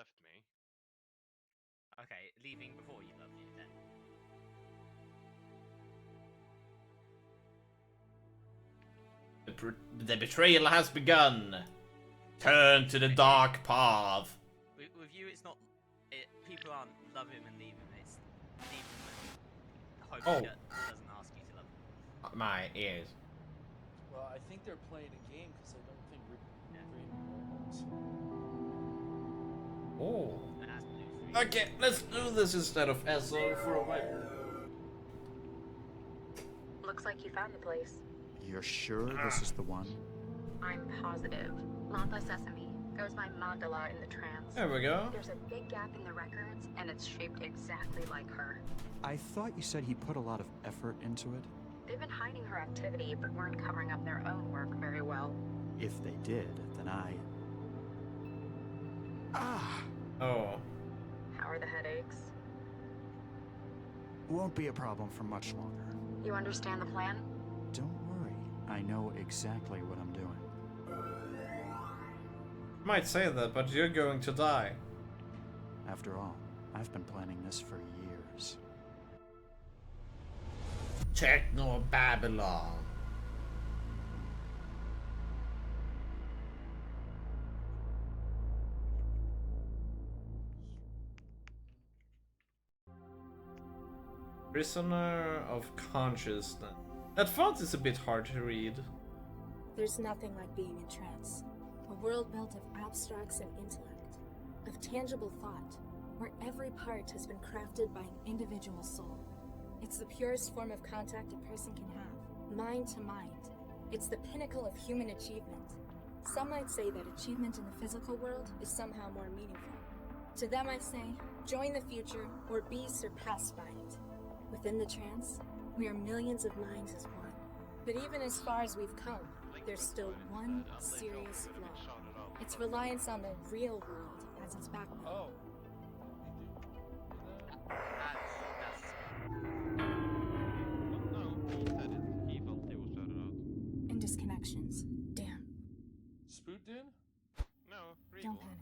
left me. Okay, leaving before you loved you then. The betrayal has begun. Turn to the dark path. With you, it's not. People aren't love him and leave him. It's leave him and hope he doesn't ask you to love him. My ears. Well, I think they're playing a game because I don't think Oh. Okay, let's do this instead of SO for a while. Looks like you found the place. You're sure this is the one? I'm positive. Lambda Sesame goes by Mandala in the trance. There we go. There's a big gap in the records, and it's shaped exactly like her. I thought you said he put a lot of effort into it. They've been hiding her activity, but weren't covering up their own work very well. If they did, then Oh. How are the headaches? won't be a problem for much longer. You understand the plan? Don't worry. I know exactly what I'm doing. Might say that, but you're going to die. After all, I've been planning this for years. Technobabylon. Prisoner of Consciousness. That font is a bit hard to read. There's nothing like being in trance. A world built of abstracts and intellect, of tangible thought, where every part has been crafted by an individual soul. It's the purest form of contact a person can have, mind to mind. It's the pinnacle of human achievement. Some might say that achievement in the physical world is somehow more meaningful. To them I say, join the future or be surpassed by it. Within the trance, we are millions of minds as one. But even as far as we've come, there's still one serious flaw. It's reliance on the real world as its backbone. Oh. No, he said it. He felt it was shouted out. And disconnections. Damn. Spoot did? No, Don't panic.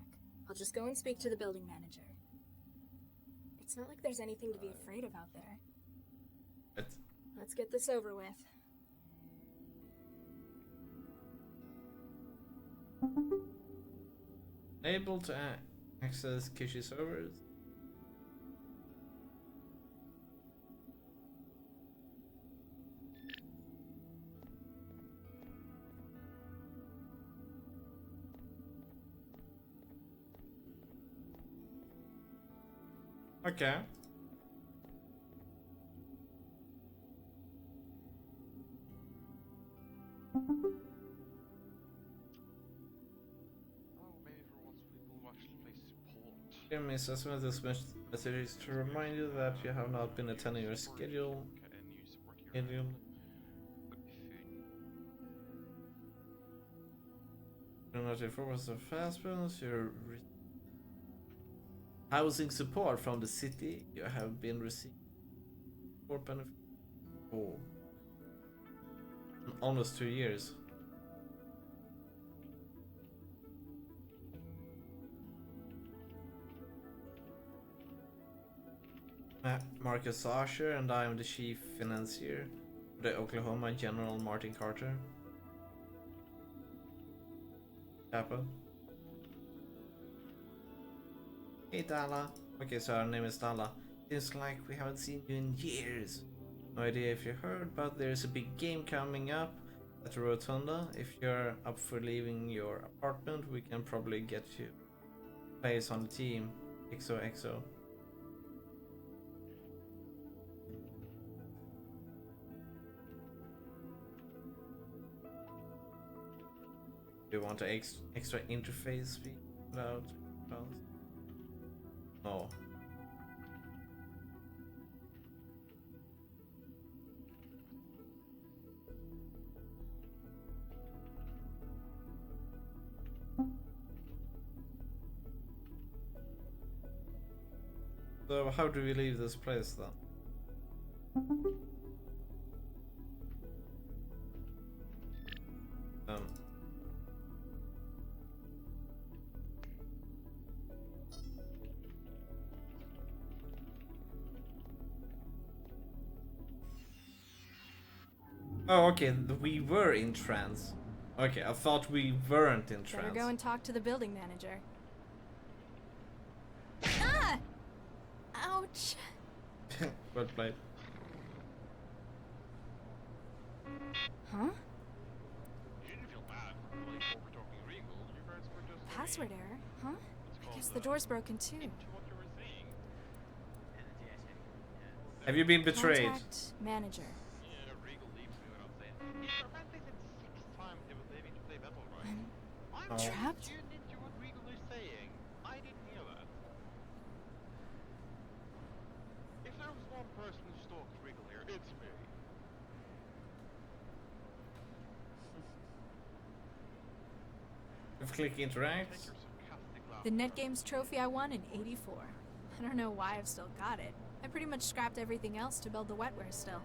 I'll just go and speak to the building manager. It's not like there's anything to be afraid of out there. Let's get this over with. Able to access Kishi servers. Okay. Oh, maybe for once people will actually play support. Dear Miss Esme, this message is to remind you that you have not been attending your schedule. Okay, and you support your Schedule. Do not inform us of fast bills. Your housing support from the city. You have been receiving for benefit for almost 2 years. Marcus Asher, and I am the chief financier for the Oklahoma General Martin Carter. Kappa. Hey Dala. Okay, so our name is Dala. Seems like we haven't seen you in years. No idea if you heard, but there's a big game coming up at the Rotunda. If you're up for leaving your apartment, we can probably get you place on the team. XOXO. Do you want an extra interface fee without no. So how do we leave this place then? Oh, okay, we were in trance. Okay, I thought we weren't in Better trance. go and talk to the building manager. Ah! Ouch! Well played. Huh? You didn't feel bad for like over-talking Regal. You guys were just Password error, huh? It's I called, guess the door's broken too. into what you were saying. Energy, I think. Yeah. Have you been betrayed? Contact manager. Yeah, Regal leaves me without saying. If apparently said 6 times they were leaving to play Battle Royale. I'm Oh. just Trapped? tuned into what Regal is saying. I didn't hear that. If there was one person who stalks Regal here, it's me. If click interact. Take your sarcastic laugh. The NetGames trophy I won in '84. I don't know why I've still got it. I pretty much scrapped everything else to build the wetware still.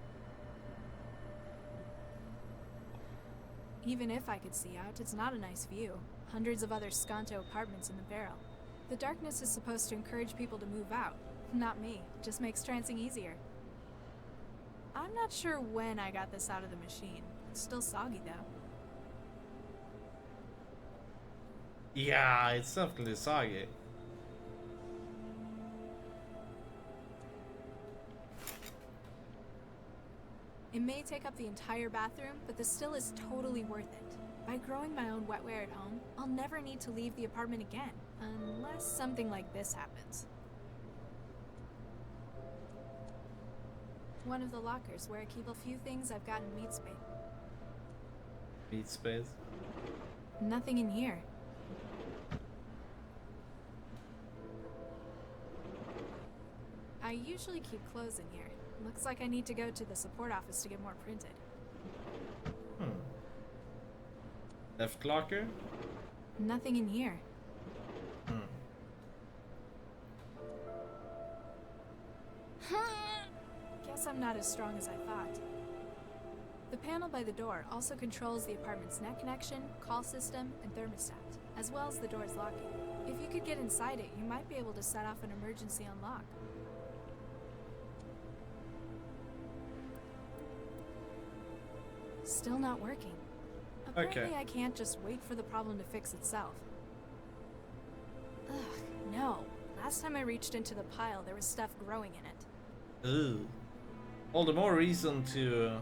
Even if I could see out, it's not a nice view. Hundreds of other Skanto apartments in the barrel. The darkness is supposed to encourage people to move out. Not me. Just makes trancing easier. I'm not sure when I got this out of the machine. It's still soggy though. Yeah, it's definitely soggy. It may take up the entire bathroom, but this still is totally worth it. By growing my own wetware at home, I'll never need to leave the apartment again, unless something like this happens. One of the lockers where I keep a few things I've got in meat space. Beat space. Nothing in here. I usually keep clothes in here. Looks like I need to go to the support office to get more printed. Left locker. Nothing in here. Guess I'm not as strong as I thought. The panel by the door also controls the apartment's net connection, call system, and thermostat, as well as the door's locking. If you could get inside it, you might be able to set off an emergency unlock. Still not working. Apparently Okay. I can't just wait for the problem to fix itself. Ugh, no. Last time I reached into the pile, there was stuff growing in it. Ooh. All the more reason to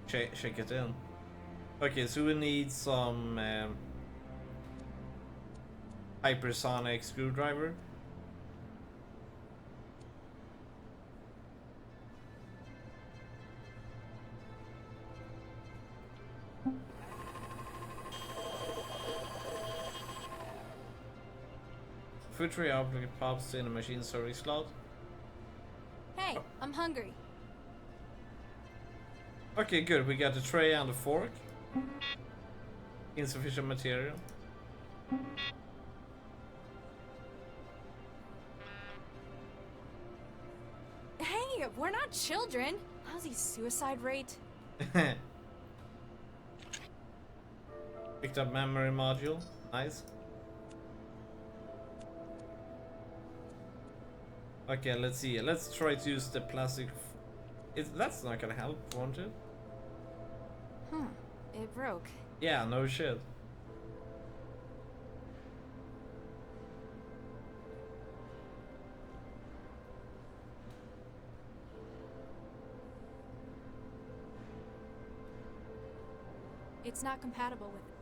check it in. Okay, so we need some hypersonic screwdriver. Food tray object pops in a machine storage slot. Hey, I'm hungry. Okay, good. We got a tray and a fork. Insufficient material. Hey, we're not children. Lousy suicide rate. Picked up memory module. Nice. Okay, let's see. Let's try to use the plastic. That's not gonna help, won't it? Huh. It broke. Yeah, no shit. It's not compatible with it.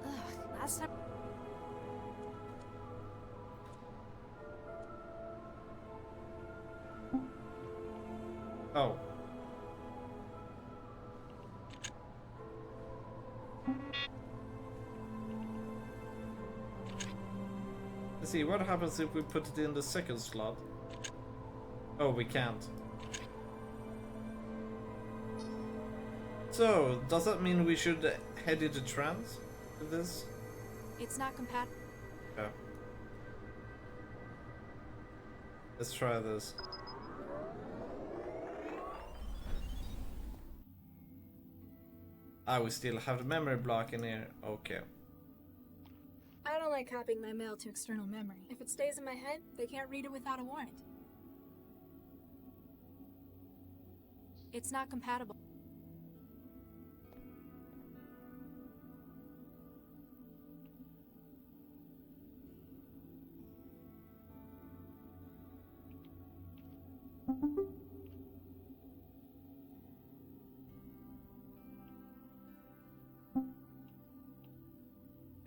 Ugh, last time. Oh. Let's see, what happens if we put it in the second slot? Oh, we can't. So, does that mean we should head into trance with this? It's not compatible. Yeah. Let's try this. We still have the memory block in here. Okay. I don't like copying my mail to external memory. If it stays in my head, they can't read it without a warrant. It's not compatible.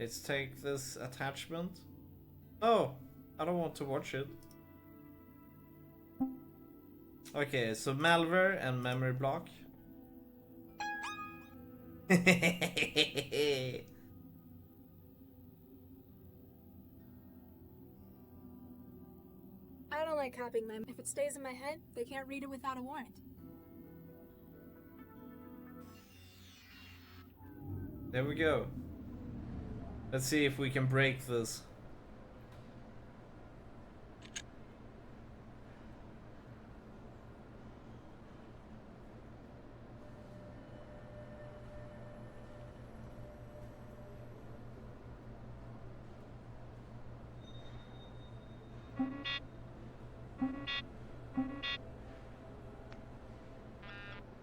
Let's take this attachment. Oh, I don't want to watch it. Okay, so malware and memory block. I don't like copying them. If it stays in my head, they can't read it without a warrant. There we go. Let's see if we can break this.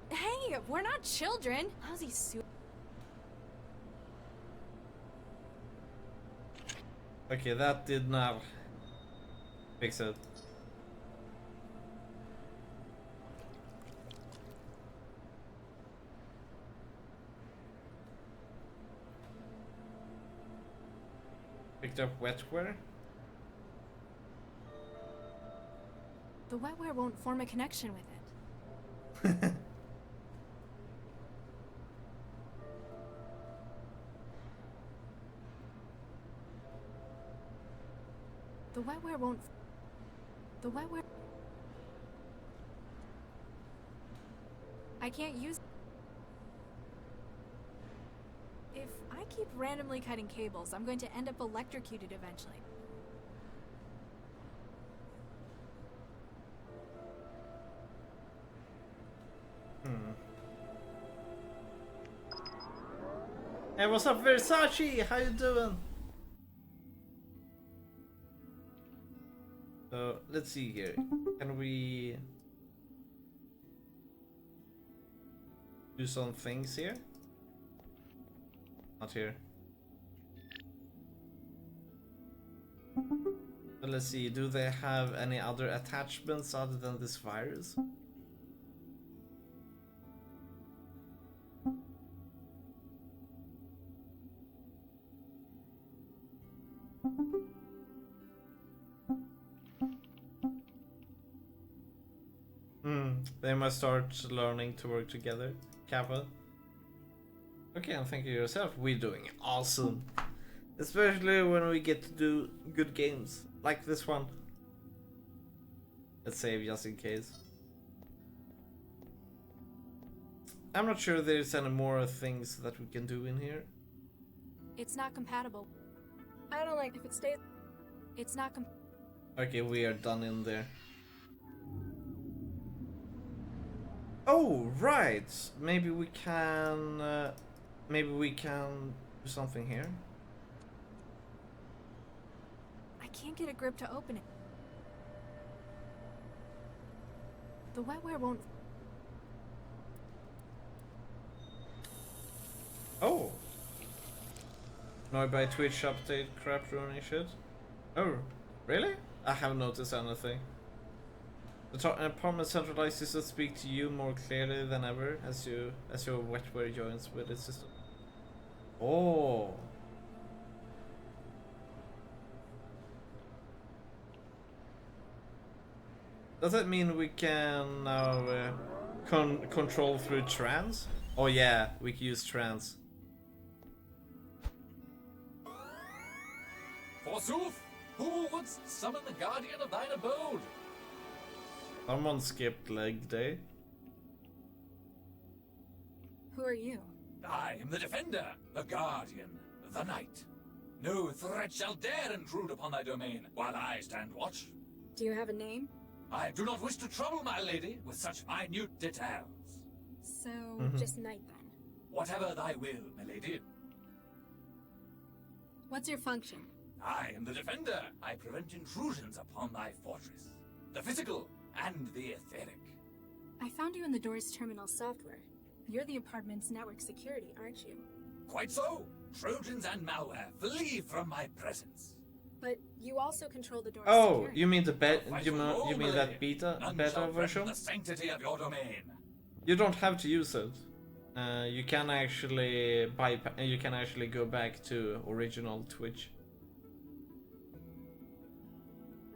Hey, we're not children. How's he su- Okay, that did not fix it. Picked up wetware. The wetware won't form a connection with it. The wetware won't. The wetware. I can't use. If I keep randomly cutting cables, I'm going to end up electrocuted eventually. Hey, what's up, Versace? How you doing? So let's see here. Can we do some things here? Not here. But let's see. Do they have any other attachments other than this virus? They must start learning to work together. Kappa. Okay, and thank you yourself. We're doing awesome. Especially when we get to do good games. Like this one. Let's save just in case. I'm not sure there's any more things that we can do in here. It's not compatible. I don't like if it stays. It's not Okay, we are done in there. Oh, right. Maybe we can do something here. I can't get a grip to open it. The wetware won't. Oh. No, by Twitch update crap ruining shit. Oh, really? I haven't noticed anything. The apartment centralizes to speak to you more clearly than ever as your wetware joins with its system. Oh. Does that mean we can now control through trans? Oh yeah, we can use trans. Forsooth, who wouldst summon the guardian of thine abode? Someone skipped leg day. Who are you? I am the defender, the guardian, the knight. No threat shall dare intrude upon thy domain while I stand watch. Do you have a name? I do not wish to trouble my lady with such minute details. So, just Knight then. Whatever thy will, my lady. What's your function? I am the defender. I prevent intrusions upon thy fortress. The physical and the etheric. I found you in the door's terminal software. You're the apartment's network security, aren't you? Quite so. Trojans and malware, flee from my presence. But you also control the door's Oh, security. you mean the Fight you for mean, all, you mean my that lady. beta None beta shall threaten version? the sanctity of your domain. You don't have to use it. You can actually you can actually go back to original Twitch.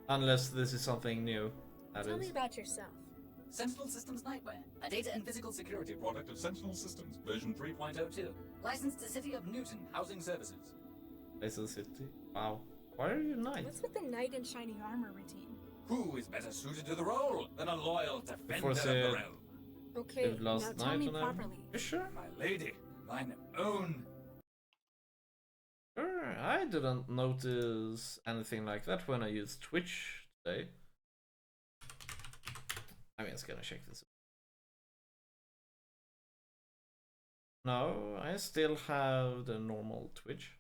Unless this is something new. That Tell me is. about yourself. Sentinel Systems Nightwear, a data and physical security product of Sentinel Systems, version 3.02. Licensed to City of Newton Housing Services. License City. Wow. Why are you knight? What's with the knight in shiny armor routine? Who is better suited to the role than a loyal defender Before of say- the realm? Okay, Lived now last tell night me on a- properly. You sure? My lady, mine own. Sure. I didn't notice anything like that when I used Twitch today. I'm just gonna check this. No, I still have the normal Twitch.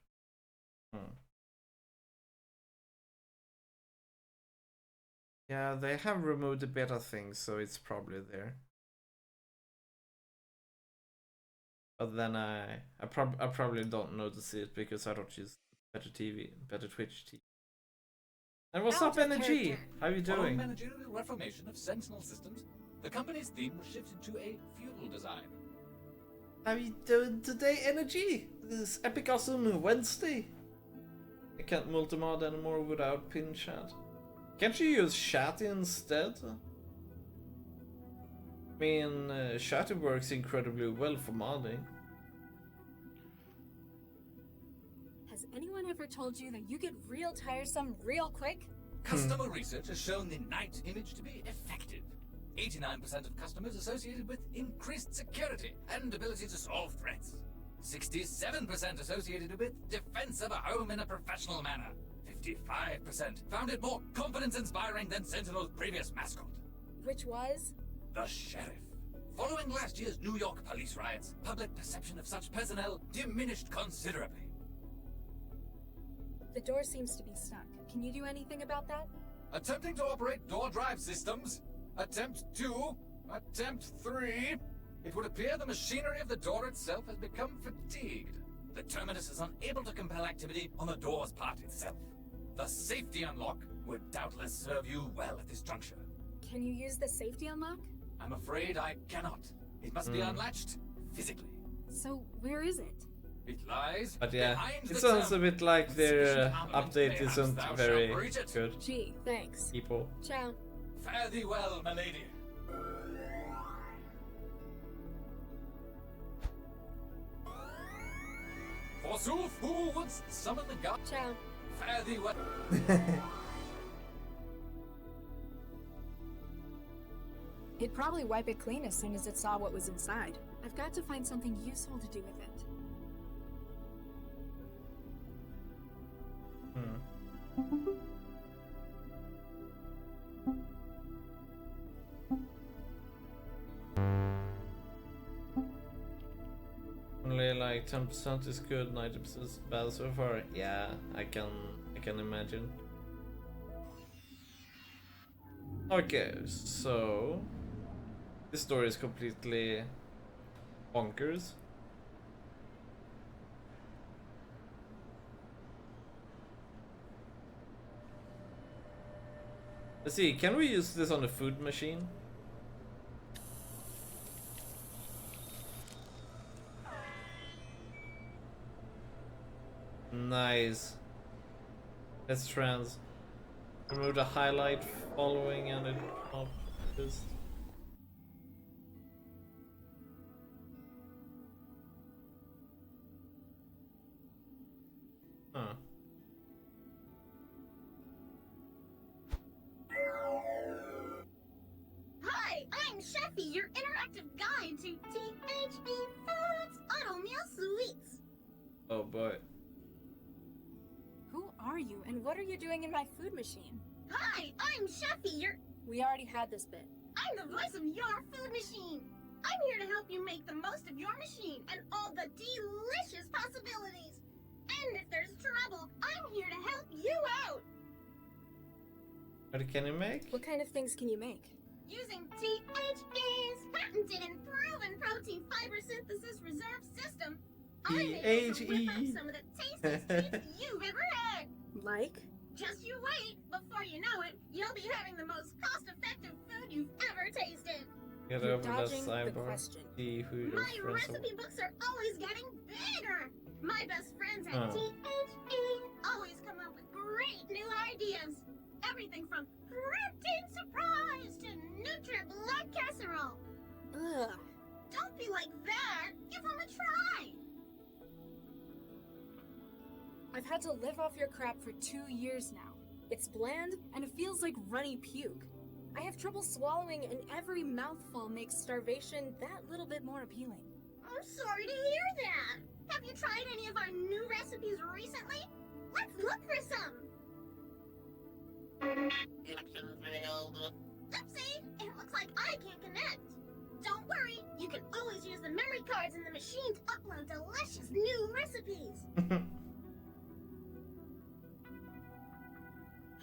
Yeah, they have removed the beta thing, so it's probably there. But then I probably don't notice it because I don't use better Twitch TV. And what's Out up, of Energy? character. How you Following doing? managerial reformation of Sentinel Systems, the company's theme was shifted to a feudal design. How you doing today, Energy? This Epic Awesome Wednesday. I can't multimod anymore without pin chat. Can't you use chat instead? I mean, chat works incredibly well for modding. Has anyone ever told you that you get real tiresome real quick? Customer research has shown the Knight image to be effective. 89% of customers associated with increased security and ability to solve threats. 67% associated with defense of a home in a professional manner. 55% found it more confidence-inspiring than Sentinel's previous mascot, Which was? the Sheriff. Following last year's New York police riots, public perception of such personnel diminished considerably. The door seems to be stuck. Can you do anything about that? Attempting to operate door drive systems. Attempt 2. Attempt 3. It would appear the machinery of the door itself has become fatigued. The terminus is unable to compel activity on the door's part itself. The safety unlock would doubtless serve you well at this juncture. Can you use the safety unlock? I'm afraid I cannot. It must be unlatched physically. So where is it? It lies But yeah, behind it the sounds a terminal. bit like their Sufficient armament, update perhaps isn't thou very shalt reach it. good. Gee, thanks. People. Ciao. Fare thee well, my lady. Forsooth, who wouldst summon the god? Ciao. Fare thee well. It'd probably wipe it clean as soon as it saw what was inside. I've got to find something useful to do with it. Only like 10% is good, 90% is bad so far. Yeah, I can imagine. Okay, so this story is completely bonkers. Let's see, can we use this on the food machine? Nice. Let's trans. Remove the highlight following and it pops. Huh. Hi, I'm Sheffy, your interactive guide to THB Foods Auto Meal Sweets. Oh boy. Who are you and what are you doing in my food machine? Hi, I'm Sheffy, your... We already had this bit. I'm the voice of your food machine. I'm here to help you make the most of your machine and all the delicious possibilities. And if there's trouble, I'm here to help you out. What can you make? What kind of things can you make? Using THB's patented and proven protein fiber synthesis reserve system, I'm able to whip up some of the tastiest treats you've ever had. Like? Just you wait. Before you know it, you'll be having the most cost-effective food you've ever tasted. Get You're over the dodging the cyber. question. See who your My friends are. recipe books are always getting bigger. My best friends at Huh. THE always come up with great new ideas. Everything from protein surprise to Nutri-Blood casserole. Ugh. Don't be like that. Give them a try. I've had to live off your crap for 2 years now. It's bland, and it feels like runny puke. I have trouble swallowing, and every mouthful makes starvation that little bit more appealing. I'm sorry to hear that. Have you tried any of our new recipes recently? Let's look for some. Oopsie, it looks like I can't connect. Don't worry, you can always use the memory cards in the machine to upload delicious new recipes.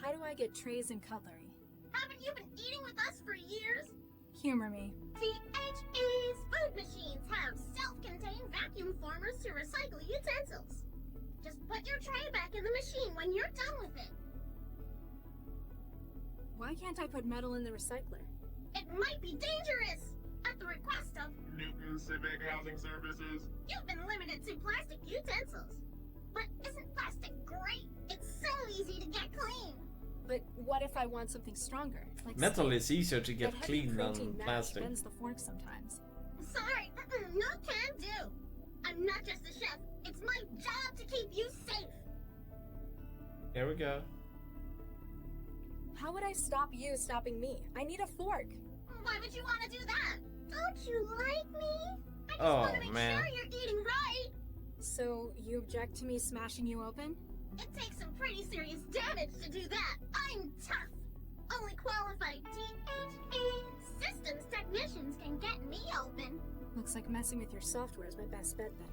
How do I get trays and cutlery? Haven't you been eating with us for years? Humor me. THE's food machines have self-contained vacuum formers to recycle utensils. Just put your tray back in the machine when you're done with it. Why can't I put metal in the recycler? It might be dangerous. At the request of Newton Civic Housing Services. you've been limited to plastic utensils. But isn't plastic great? It's so easy to get clean. But what if I want something stronger? Like Metal steel? is easier to get That heavy clean than protein mash plastic. bends the fork sometimes. Sorry, no can do. I'm not just a chef. It's my job to keep you safe. Here we go. How would I stop you stopping me? I need a fork. Why would you want to do that? Don't you like me? I just Oh, want to make man. sure you're eating right. So you object to me smashing you open? It takes some pretty serious damage to do that. I'm tough. Only qualified THE systems technicians can get me open. Looks like messing with your software is my best bet then.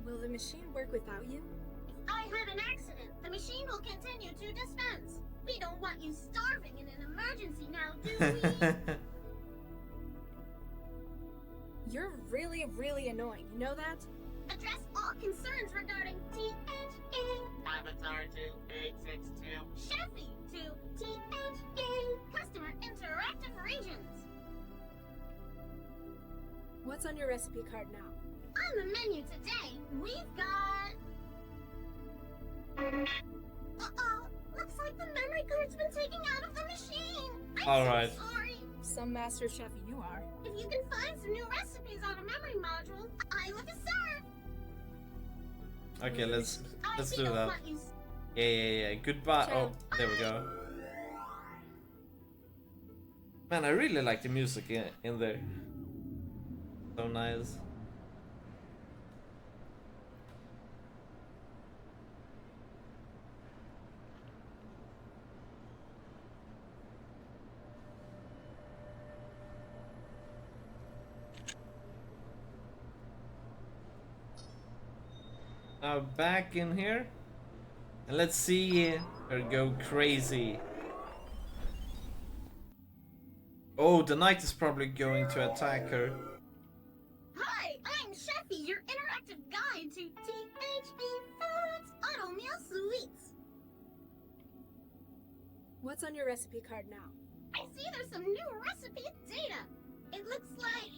Will the machine work without you? If I have an accident, the machine will continue to dispense. We don't want you starving in an emergency now, do we? You're really, really annoying. You know that? Address all concerns regarding THE Avatar to 862. Chefy to THE Customer Interactive Regions. What's on your recipe card now? On the menu today, we've got... Uh-oh, looks like the memory card's been taken out of the machine. I'm Alright. so sorry. Some master chef you are. If you can find some new recipes on a memory module, I will serve. Okay, let's I do don't that. want you Yeah. Goodbye. Ciao. Oh, there we go. Man, I really like the music in there. So nice. Now back in here, and let's see her go crazy. Oh, the knight is probably going to attack her. Hi, I'm Chefy, your interactive guide to THE Foods Auto Meal Sweets. What's on your recipe card now? I see there's some new recipe data. It looks like...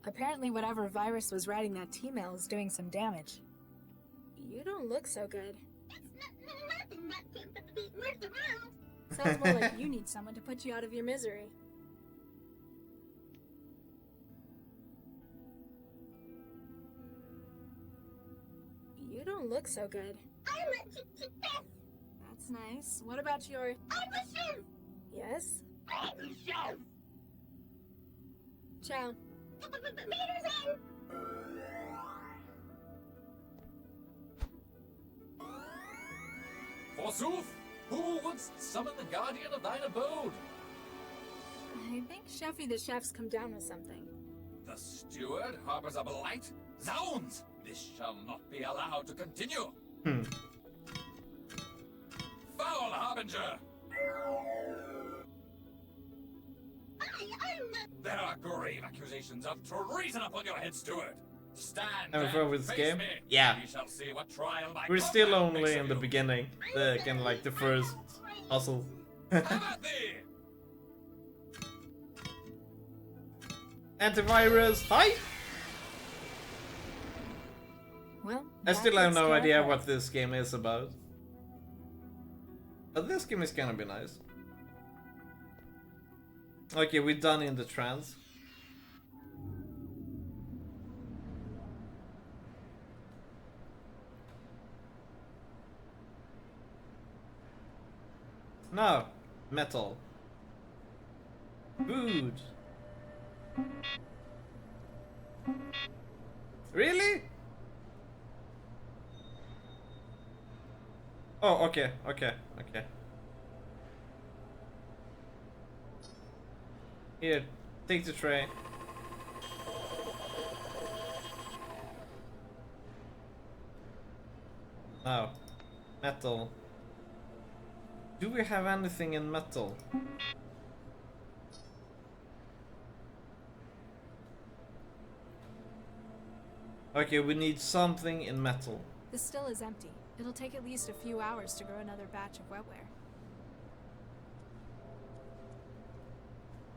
Apparently whatever virus was writing that T-mail is doing some damage. You don't look so good. It's nothing that can be moved around. Sounds more like you need someone to put you out of your misery. You don't look so good. I'm a chef. That's nice. What about your... I'm a chef. Yes? I'm a chef. Ciao. Meters in. Forsooth, who wouldst summon the guardian of thine abode? I think Chefy the chef's come down with something. The steward harbors a blight? Zounds! This shall not be allowed to continue. Foul Harbinger! There are grave accusations of treason upon your head, steward. Stand Having fun with this face game? me. Yeah. We shall see what trial by We're still combat only makes in of the you. beginning. Kind of like the first puzzle. Have at thee! Antivirus, hi! Well, I still have no that's idea terrible. what this game is about. But this game is gonna be nice. Okay, we're done in the trance. No, metal. Food. Really? Oh, okay. Here, take the tray. Now, metal. Do we have anything in metal? Okay, we need something in metal. This still is empty. It'll take at least a few hours to grow another batch of wetware.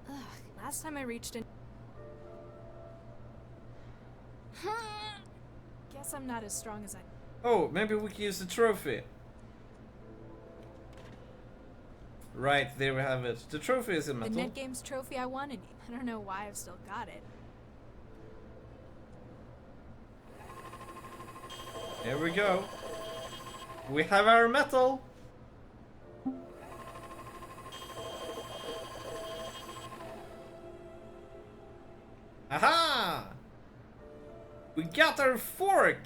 Ugh, last time I reached in... Guess I'm not as strong as I... Oh, maybe we can use the trophy. Right, there we have it. The trophy is in The metal. NetGames trophy I wanted. I don't know why I've still got it. Here we go. We have our metal. Aha! We got our fork.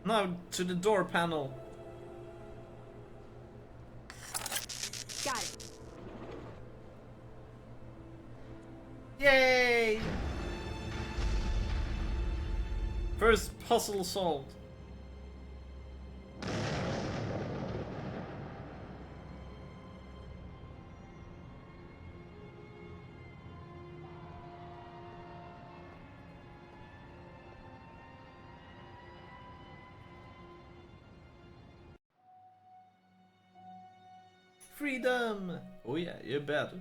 Now to the door panel. Got it. Yay! First puzzle solved. Freedom! Oh yeah, you bet.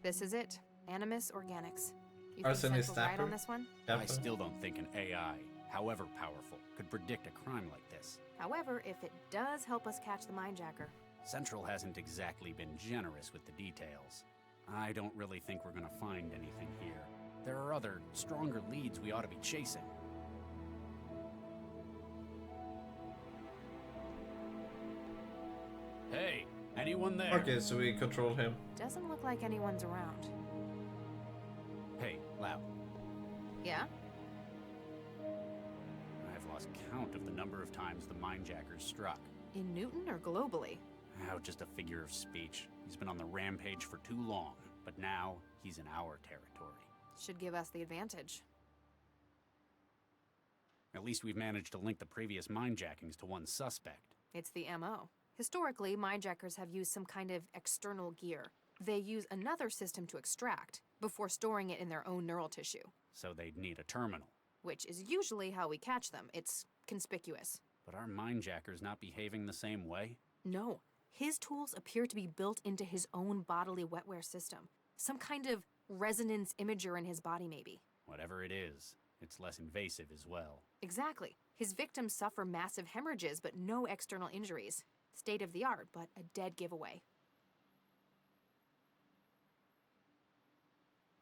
This is it. Animus Organics. You think Arson is Central's right Snapper? on this one? I still don't think an AI, however powerful, could predict a crime like this. However, if it does help us catch the mindjacker. Central hasn't exactly been generous with the details. I don't really think we're gonna find anything here. There are other, stronger leads we ought to be chasing. Hey, anyone there? Okay, so we control him. Doesn't look like anyone's around. Hey, Lau. Yeah? I've lost count of the number of times the mindjackers struck. In Newton or globally? Oh, just a figure of speech. He's been on the rampage for too long, but now he's in our territory. Should give us the advantage. At least we've managed to link the previous mindjackings to one suspect. It's the MO. Historically, mindjackers have used some kind of external gear. They use another system to extract, before storing it in their own neural tissue. So they'd need a terminal. Which is usually how we catch them. It's conspicuous. But are mindjackers not behaving the same way? No. His tools appear to be built into his own bodily wetware system. Some kind of resonance imager in his body, maybe. Whatever it is, it's less invasive as well. Exactly. His victims suffer massive hemorrhages, but no external injuries. State of the art, but a dead giveaway.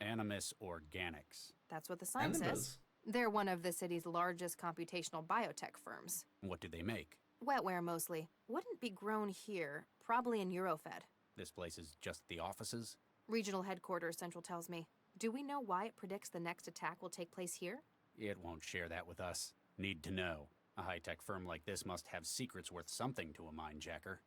Animus Organics. That's what the sign says. They're one of the city's largest computational biotech firms. What do they make? Wetware mostly. Wouldn't be grown here, probably in Eurofed. This place is just the offices? Regional headquarters, Central tells me. Do we know why it predicts the next attack will take place here? It won't share that with us. Need to know. A high-tech firm like this must have secrets worth something to a mindjacker.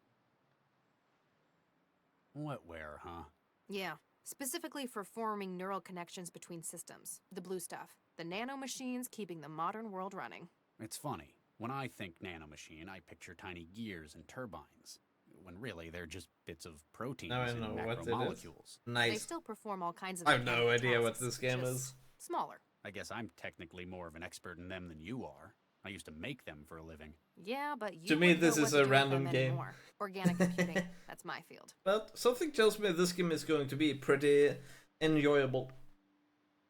Wetware, huh? Yeah, specifically for forming neural connections between systems. The blue stuff. The nanomachines keeping the modern world running. It's funny. When I think nanomachine, I picture tiny gears and turbines, when really they're just bits of proteins Now I and know what it is. macromolecules. They Nice. still perform all kinds of I have no mechanical idea what tasks, this game just is. Smaller. I guess I'm technically more of an expert in them than you are. I used to make them for a living. Yeah, but you To me, wouldn't know this what is to a do with random them game. anymore. Organic computing, that's my field. But something tells me this game is going to be pretty enjoyable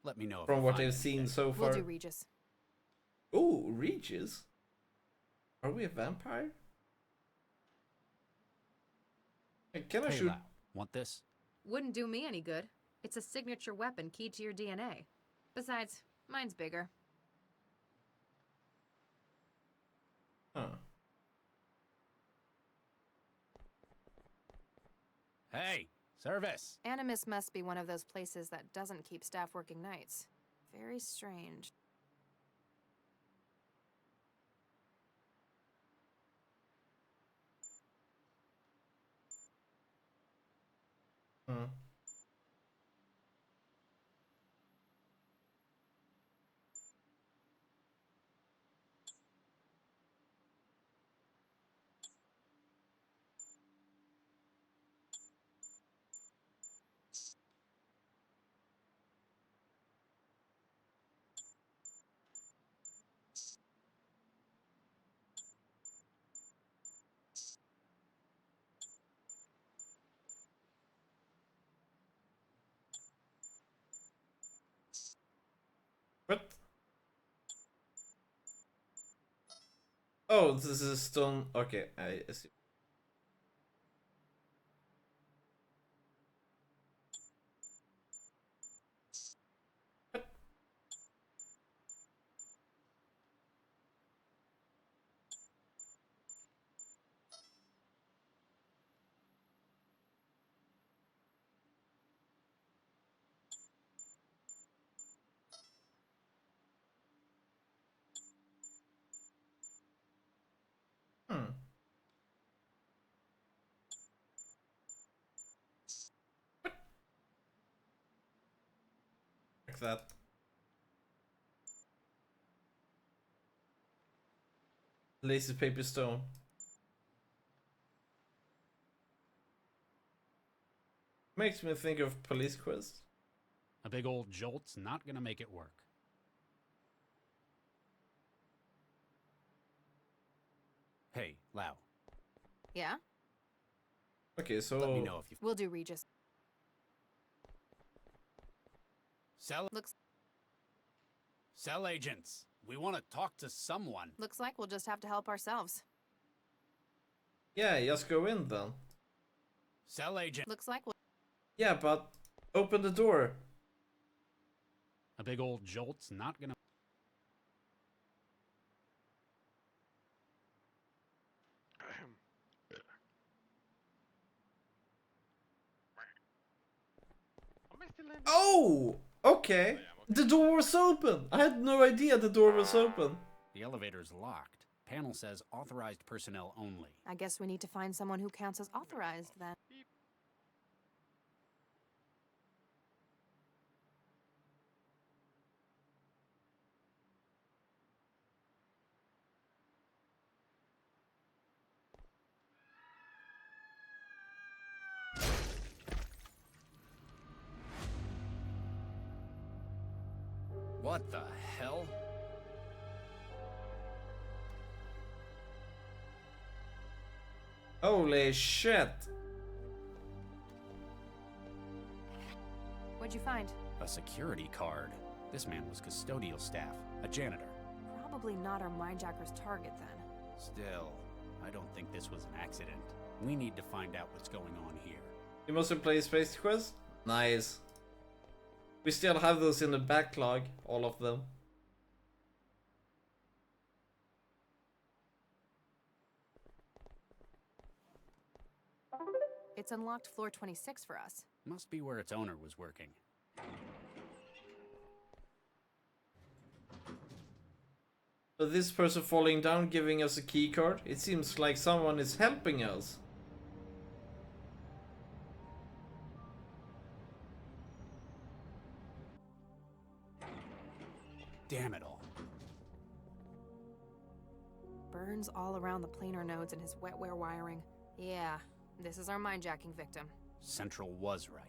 Let me know if from you what find I've seen anything. so far. We'll do Regis. Oh, Regis? Are we a vampire? Hey, can I Hey, shoot? Lau, want this? Wouldn't do me any good. It's a signature weapon keyed to your DNA. Besides, mine's bigger. Huh. Hey, service! Animus must be one of those places that doesn't keep staff working nights. Very strange. Hmm. What? Oh, this is stone. Okay, I see. Hmm. Like that. Lazy paper stone. Makes me think of Police Quest. A big old jolt's not gonna make it work. Hey, Lau. Yeah? Okay, so Let me know if you We'll do Regis. Looks Cell agents. We want to talk to someone. looks like we'll just have to help ourselves. yeah, just go in then. Cell agent. Looks like we'll Yeah, but open the door. A big old jolt's not gonna. Am I still in? Oh, okay. The door was open. I had no idea the door was open. The elevator's locked. Panel says authorized personnel only. I guess we need to find someone who counts as authorized then. What the hell? Holy shit. What'd you find? A security card. This man was custodial staff, a janitor. Probably not our mindjacker's target then. Still, I don't think this was an accident. We need to find out what's going on here. You must have played Space Quest? Nice. We still have those in the backlog, all of them. It's unlocked floor 26 for us. Must be where its owner was working. But this person falling down giving us a key card, it seems like someone is helping us. Damn it all. Burns all around the planar nodes and his wetware wiring. Yeah, this is our mindjacking victim. Central was right.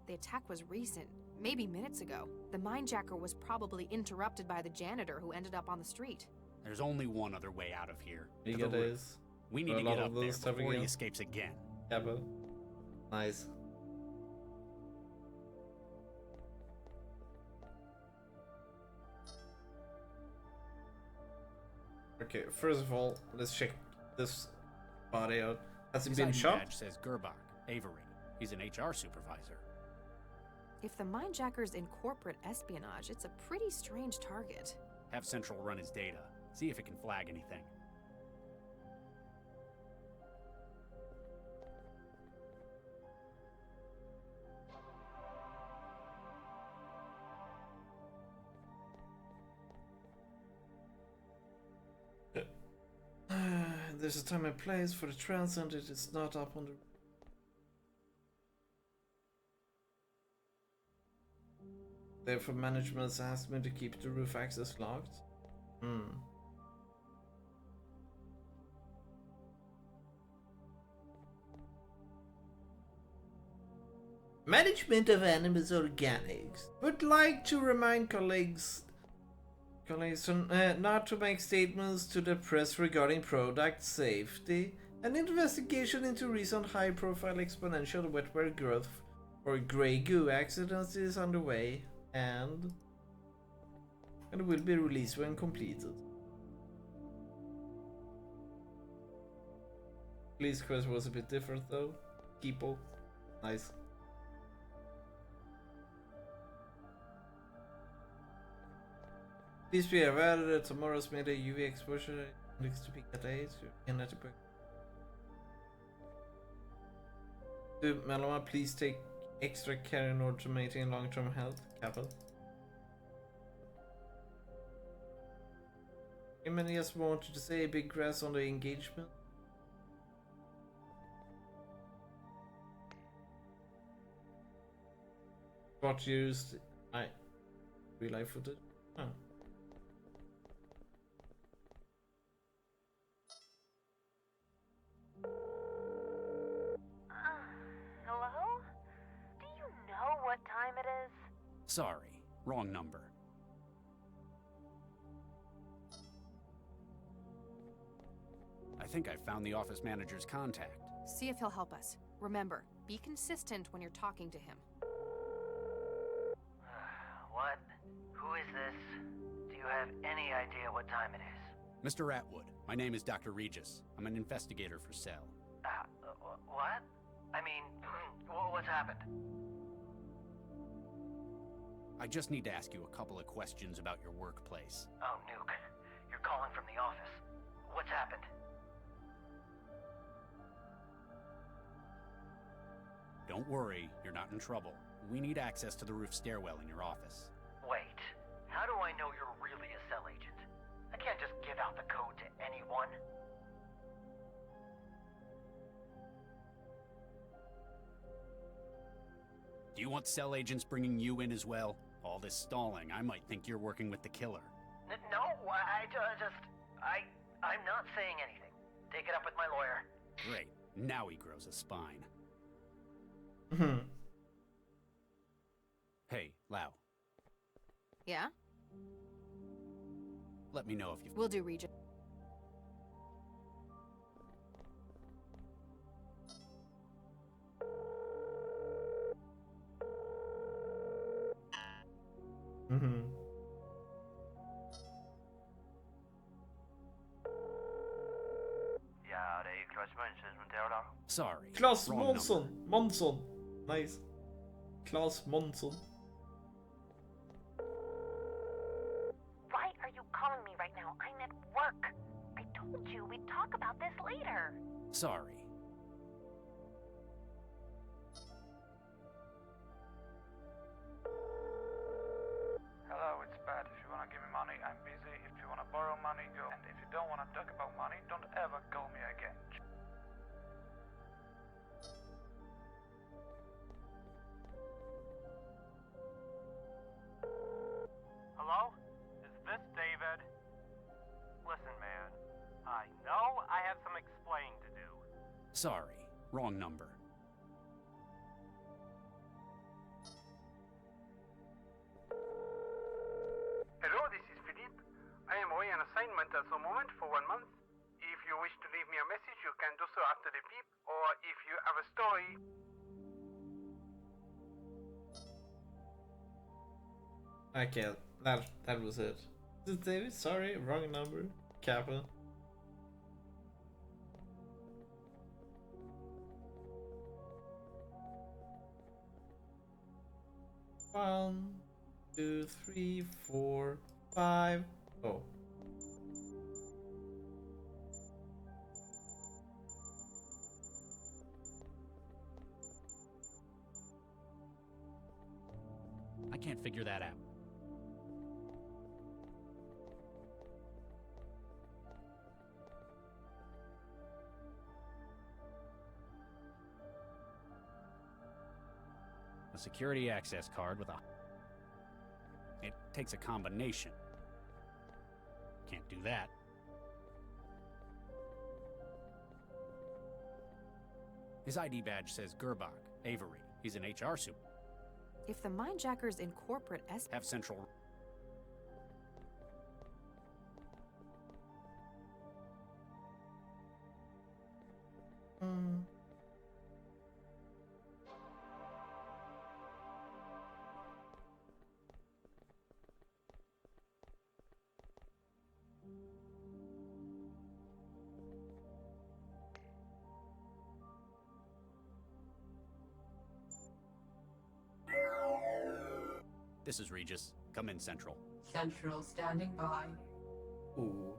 The attack was recent, maybe minutes ago. The mindjacker was probably interrupted by the janitor who ended up on the street. There's only one other way out of here. You To get the roof. this. We need A to lot get of up there those stuff before he again. escapes again. Yeah, but nice. Okay, first of all, let's check this body out. Has he His been ID shot? badge says Gerbach, Avery. He's an HR supervisor. If the mindjacker's in corporate espionage, it's a pretty strange target. Have Central run his data. See if it can flag anything. There's a time and place for the transit. It is not up on the. Therefore, management has asked me to keep the roof access locked. Management of Animus Organics would like to remind colleagues not to make statements to the press regarding product safety. An investigation into recent high-profile exponential wetware growth or grey goo accidents is underway and will be released when completed. Police quest was a bit different though. People. Nice. Please be aware that tomorrow's midday UV exposure looks to peak at 8 in at the book. Do Malama please take extra care in order to maintain long-term health? Capital. Many just wanted to say big grass on the engagement. What used real life footage? Oh. Hello? Do you know what time it is? Sorry, wrong number. I think I found the office manager's contact. See if he'll help us. Remember, be consistent when you're talking to him. What? Who is this? Do you have any idea what time it is? Mr. Atwood, my name is Dr. Regis. I'm an investigator for Cell. What? I mean, what's happened? I just need to ask you a couple of questions about your workplace. Oh, Nuke. You're calling from the office. What's happened? Don't worry, you're not in trouble. We need access to the roof stairwell in your office. Wait. How do I know you're really a Cell agent? I can't just give out the code to anyone. Do you want Cell agents bringing you in as well? All this stalling, I might think you're working with the killer. No, I'm not saying anything. Take it up with my lawyer. Great. Now he grows a spine. Hey, Lau. Yeah? Let me know if you've... Will do, Regis. Ja, det är ju Klaus Månsson som tar då. Sorry. Klaus wrong Månsson. number. Månsson. Nice. Klaus Månsson. Why are you calling me right now? I'm at work. I told you we'd talk about this later. Sorry. Hello, it's Pat. If you wanna give me money, I'm busy. If you wanna borrow money, go. And if you don't wanna talk about money, don't ever call me again. Listen, man. I know I have some explaining to do. Sorry, wrong number. Hello, this is Philippe. I am away on assignment at the moment for 1 month. If you wish to leave me a message, you can do so after the beep, or if you have a story. Okay, that was it. This is David. Sorry, wrong number. Kappa. One, 2, 3, 4, 5. Oh. I can't figure that out. A security access card with a... It takes a combination. Can't do that. His ID badge says Gerbach, Avery. He's an HR super. If the mindjackers in corporate Have central... This is Regis. Come in, Central. Central standing by. Ooh.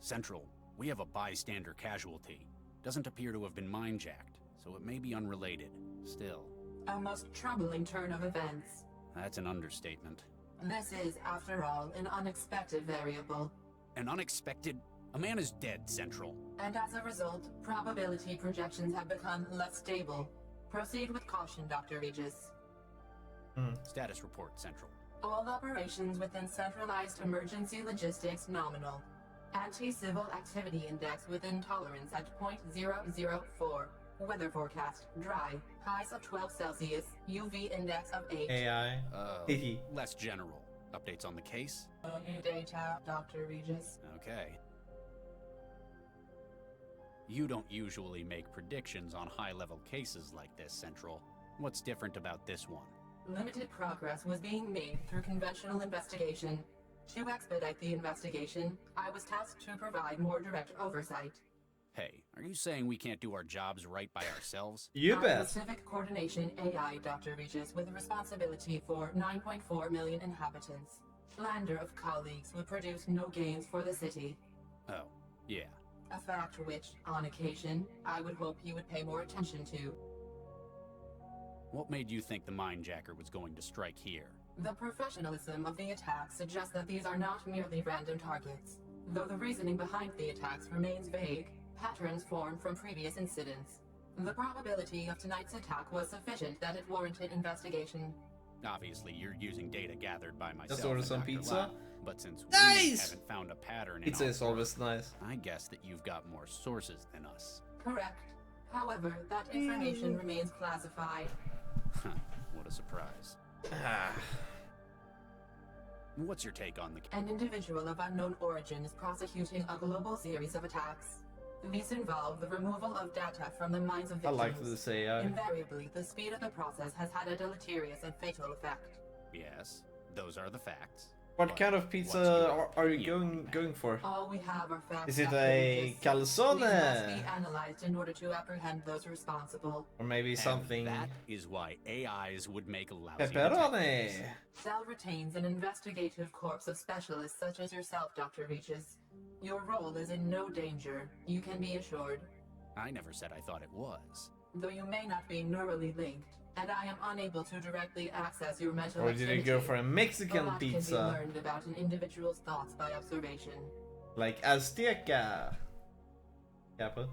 Central, we have a bystander casualty. Doesn't appear to have been mind-jacked, so it may be unrelated. Still. A most troubling turn of events. That's an understatement. This is, after all, an unexpected variable. An unexpected... A man is dead, Central. And as a result, probability projections have become less stable. Proceed with caution, Dr. Regis. Status report, Central. All operations within centralized emergency logistics nominal. Anti-civil activity index within tolerance at 0.004. Weather forecast, dry. Highs of 12 Celsius. UV index of 8. AI. Less general. Updates on the case? Data, Dr. Regis. Okay. You don't usually make predictions on high-level cases like this, Central. What's different about this one? Limited progress was being made through conventional investigation. To expedite the investigation, I was tasked to provide more direct oversight. Hey, are you saying we can't do our jobs right by ourselves? You bet. Pacific Coordination AI, Dr. Regis, with responsibility for 9.4 million inhabitants. Lander of colleagues will produce no gains for the city. Oh, yeah. A fact which, on occasion, I would hope you would pay more attention to. What made you think the mindjacker was going to strike here? The professionalism of the attack suggests that these are not merely random targets. Though the reasoning behind the attacks remains vague, patterns form from previous incidents. The probability of tonight's attack was sufficient that it warranted investigation. Obviously, you're using data gathered by myself. Let's order and some Dr. pizza. Lau, but since we Nice! haven't found a pattern in Pizza our is always nice. I guess that you've got more sources than us. Correct. However, that information remains classified. Huh, what a surprise. What's your take on the... An individual of unknown origin is prosecuting a global series of attacks. These involve the removal of data from the minds of I victims. like this AI. Invariably, the speed of the process has had a deleterious and fatal effect. Yes, those are the facts. What kind of pizza are you going for? All we have are facts. Is it Dr. a Regis. calzone? These must be analyzed in order to apprehend those responsible. Or maybe something... That is why AIs would make a lousy Pepperoni! Cell retains an investigative corps of specialists such as yourself, Dr. Regis. Your role is in no danger, you can be assured. I never said I thought it was. Though you may not be neurally linked, and I am unable to directly access your mental Or did you go for a Mexican lot pizza? can be learned about an individual's thoughts by observation. Like Azteca. Kappa.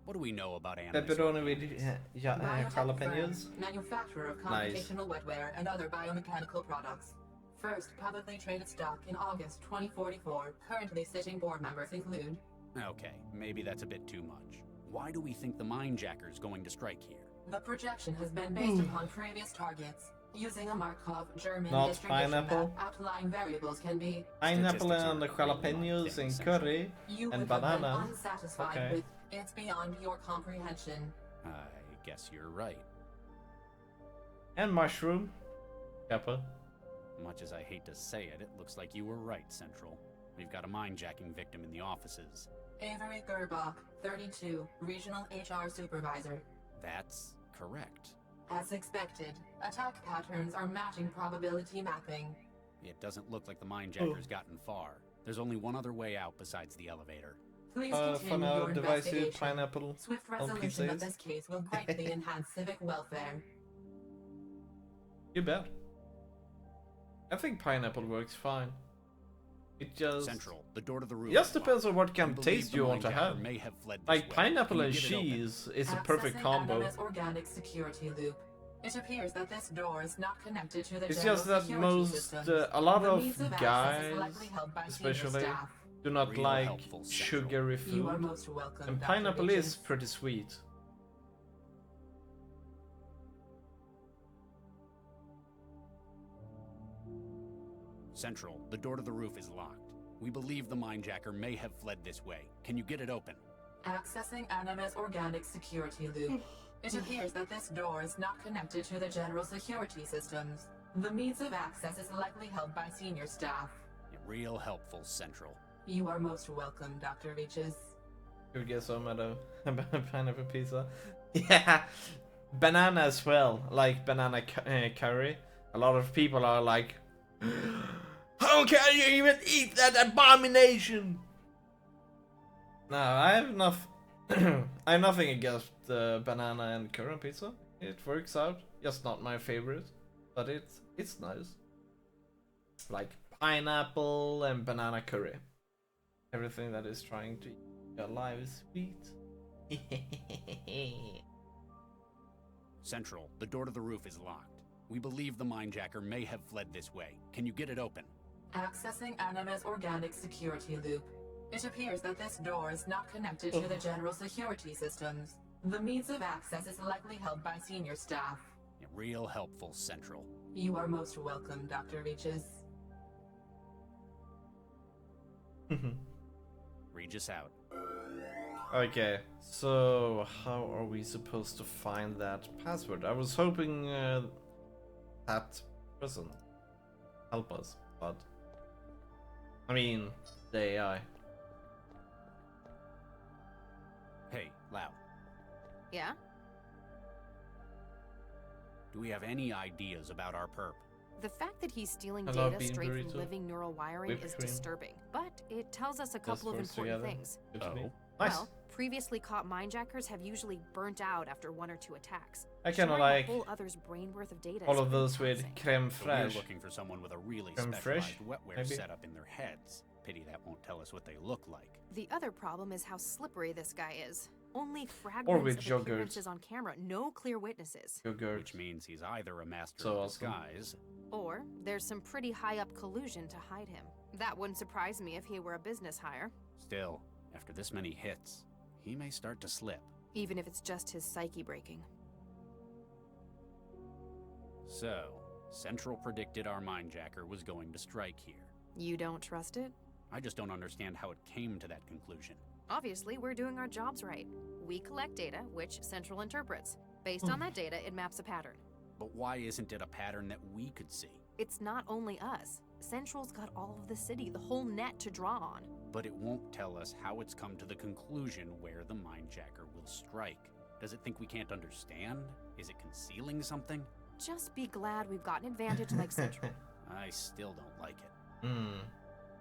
What do we know about animals? Pepperoni with jalapenos. Manufacturer of Nice. computational wetware and other biomechanical products. First publicly traded stock in August 2044. Currently sitting board members include... Okay, maybe that's a bit too much. Why do we think the Mindjacker's going to strike here? The projection has been based upon previous targets. Using a Markov German Not distribution pineapple. map, outlying variables can be... Pineapple and the jalapenos and curry You and would have been banana. unsatisfied Okay. with it's beyond your comprehension. I guess you're right. And mushroom. Kappa. Much as I hate to say it, it looks like you were right, Central. We've got a mindjacking victim in the offices. Avery Gerbach, 32, Regional HR Supervisor. That's correct. As expected, attack patterns are matching probability mapping. It doesn't look like the mindjacker's gotten far. There's only one other way out besides the elevator. Please For continue now, your divisive investigation. pineapple Swift on resolution of pizzas. this case will greatly enhance civic welfare. You bet. I think pineapple works fine. It just... Central, the door to the roof. Just is locked. depends on what We kind of believe taste the you want to mindjacker have. may have fled this Like way. pineapple Can and you get it open? cheese is a perfect Accessing combo. Animus organic security loop. It appears that this door is not connected to the It's general just that security most, systems. a lot The of means access guys, is likely held by senior especially, staff. do not Real like helpful, Central. sugary You are food. most welcome, And Dr. pineapple Beaches. is pretty sweet. Central, the door to the roof is locked. We believe the mindjacker may have fled this way. Can you get it open? Accessing Animus organic security loop. It appears that this door is not connected to the general security systems. The means of access is likely held by senior staff. Real helpful, Central. You are most welcome, Dr. Beaches. Could get some at a pineapple pizza. Yeah, banana as well, like banana curry. A lot of people are like, how can you even eat that abomination? No, I have enough. I have nothing against banana and curry pizza. It works out. Just not my favorite, but it's nice. Like pineapple and banana curry. Everything that is trying to eat alive is sweet. Central, the door to the roof is locked. We believe the mindjacker may have fled this way. Can you get it open? Accessing Animus organic security loop. It appears that this door is not connected to the general security systems. The means of access is likely held by senior staff. Real helpful, Central. You are most welcome, Dr. Beaches. Regis out. Okay, so how are we supposed to find that password? I was hoping that person help us, but I mean the AI. Hey, Lau. Yeah? Do we have any ideas about our perp? The fact that he's stealing Hello, data bean straight burrito. from living neural wiring Whipped is cream. disturbing, but it tells us a couple of works important together. things. Good to me. Oh. Nice. Well, previously caught mindjackers have usually burnt out after 1 or 2 attacks. I kinda Sharing like a whole other's brain worth of data all is of pretty those with taxing. creme So we're fraiche. looking for someone with a really Creme specialized fraiche, wetware maybe? setup in their heads. Pity that won't tell us what they look like. The other problem is how slippery this guy is. Only with fragments of yogurt. appearances on camera, no clear witnesses. Yogurt. Which means he's either a master So of awesome. disguise. Or there's some pretty high up collusion to hide him. That wouldn't surprise me if he were a business hire, Still, after this many hits, he may start to slip. even if it's just his psyche breaking. So, Central predicted our mindjacker was going to strike here. You don't trust it? I just don't understand how it came to that conclusion. Obviously, we're doing our jobs right. We collect data, which Central interprets. Based on that data, it maps a pattern. But why isn't it a pattern that we could see? It's not only us. Central's got all of the city, the whole net to draw on. But it won't tell us how it's come to the conclusion where the mindjacker will strike. Does it think we can't understand? Is it concealing something? Just be glad we've got an advantage like Central. I still don't like it.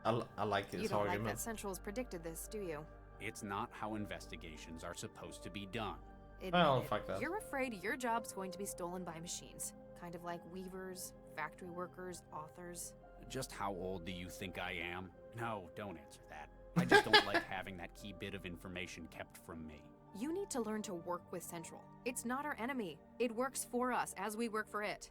I like this You don't like argument. that Central's predicted this, do you? It's not how investigations are supposed to be done. Admit Well, it. fuck that. You're afraid your job's going to be stolen by machines. Kind of like weavers, factory workers, authors. Just how old do you think I am? No, don't answer that. I just don't like having that key bit of information kept from me. You need to learn to work with Central. It's not our enemy. It works for us as we work for it.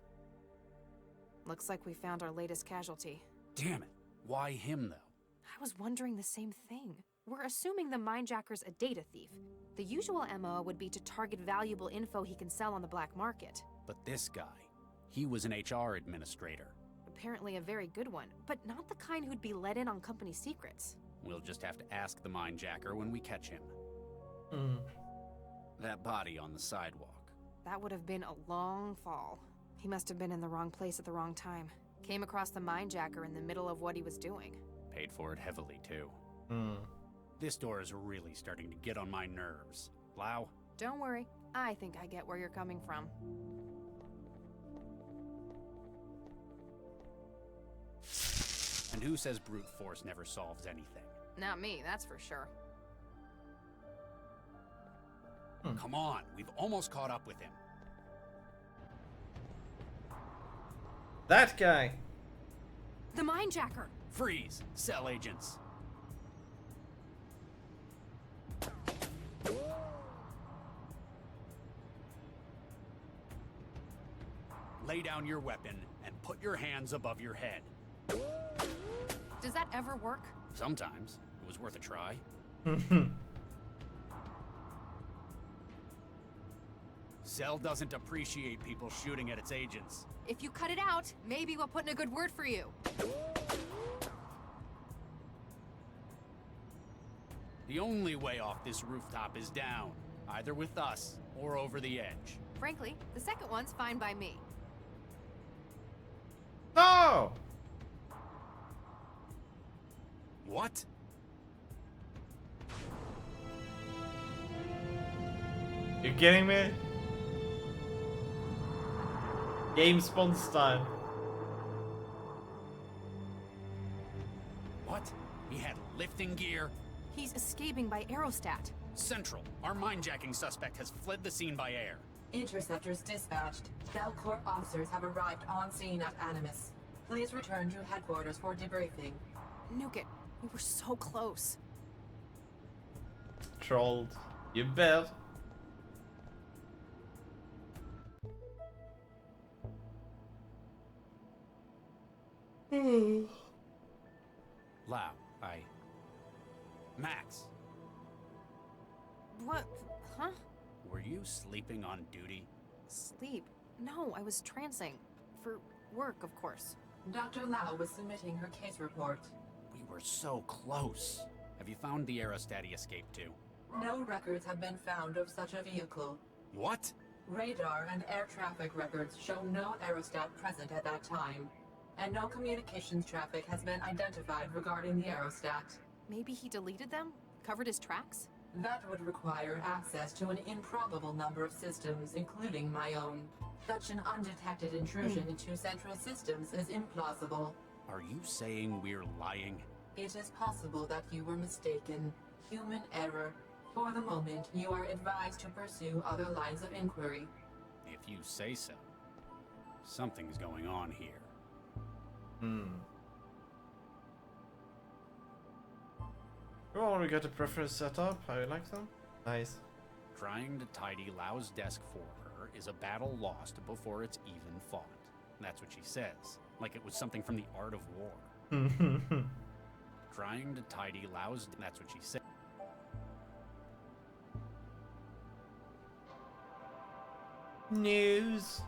Looks like we found our latest casualty. Damn it. Why him, though? I was wondering the same thing. We're assuming the Mindjacker's a data thief. The usual MO would be to target valuable info he can sell on the black market. But this guy, he was an HR administrator. Apparently a very good one, but not the kind who'd be let in on company secrets. We'll just have to ask the Mindjacker when we catch him. That body on the sidewalk. That would have been a long fall. He must have been in the wrong place at the wrong time. Came across the Mindjacker in the middle of what he was doing. Paid for it heavily, too. This door is really starting to get on my nerves. Lau? Don't worry. I think I get where you're coming from. And who says brute force never solves anything? Not me, that's for sure. Come on, we've almost caught up with him. That guy! The Mindjacker! Freeze! Cell agents! Lay down your weapon and put your hands above your head. Does that ever work? Sometimes. It was worth a try. Cell doesn't appreciate people shooting at its agents. If you cut it out, maybe we'll put in a good word for you. The only way off this rooftop is down, either with us or over the edge. Frankly, the second one's fine by me. No! What? You kidding me? Game spawn style. What? He had lifting gear? He's escaping by aerostat. Central, our mindjacking suspect has fled the scene by air. Interceptors dispatched. Belcorp officers have arrived on scene at Animus. Please return to headquarters for debriefing. Nuke it. We were so close. Trolled. You bet. Lau, Max. What? Huh? Were you sleeping on duty? Sleep? No, I was trancing. For work, of course. Dr. Lau was submitting her case report. We were so close. Have you found the aerostat he escaped to? No records have been found of such a vehicle. What? Radar and air traffic records show no aerostat present at that time, and no communications traffic has been identified regarding the aerostat. Maybe he deleted them? Covered his tracks? That would require access to an improbable number of systems, including my own. Such an undetected intrusion into central systems is implausible. Are you saying we're lying? It is possible that you were mistaken. Human error. For the moment, you are advised to pursue other lines of inquiry. If you say so. Something's going on here. Well, we got a preference set up. How you like them? Nice. Trying to tidy Lau's desk for her is a battle lost before it's even fought. That's what she says, like it was something from the art of war. Trying to tidy Lau's... That's what she said. News.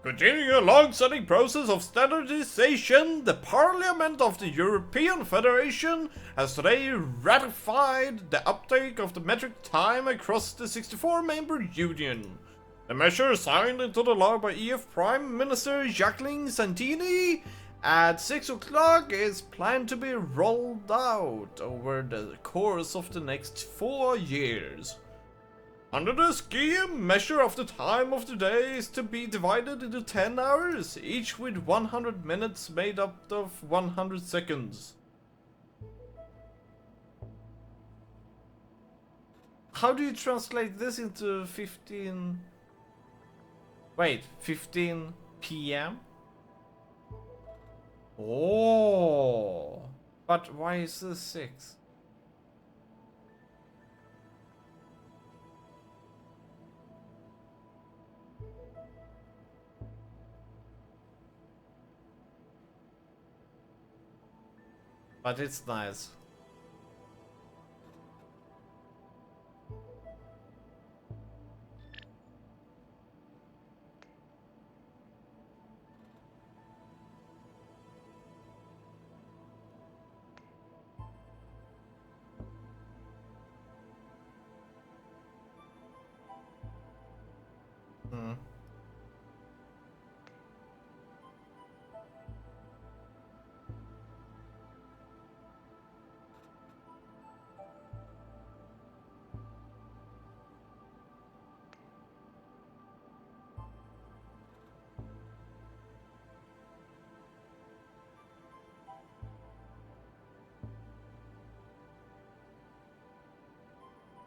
Continuing a long-standing process of standardization, the Parliament of the European Federation has today ratified the uptake of the metric time across the 64-member Union. The measure, signed into the law by EF Prime Minister Jacqueline Santini at 6 o'clock, is planned to be rolled out over the course of the next 4 years. Under the scheme, measure of the time of the day is to be divided into 10 hours, each with 100 minutes made up of 100 seconds. How do you translate this into 15... Wait, 15 PM? Oh, but why is this 6? But it's nice.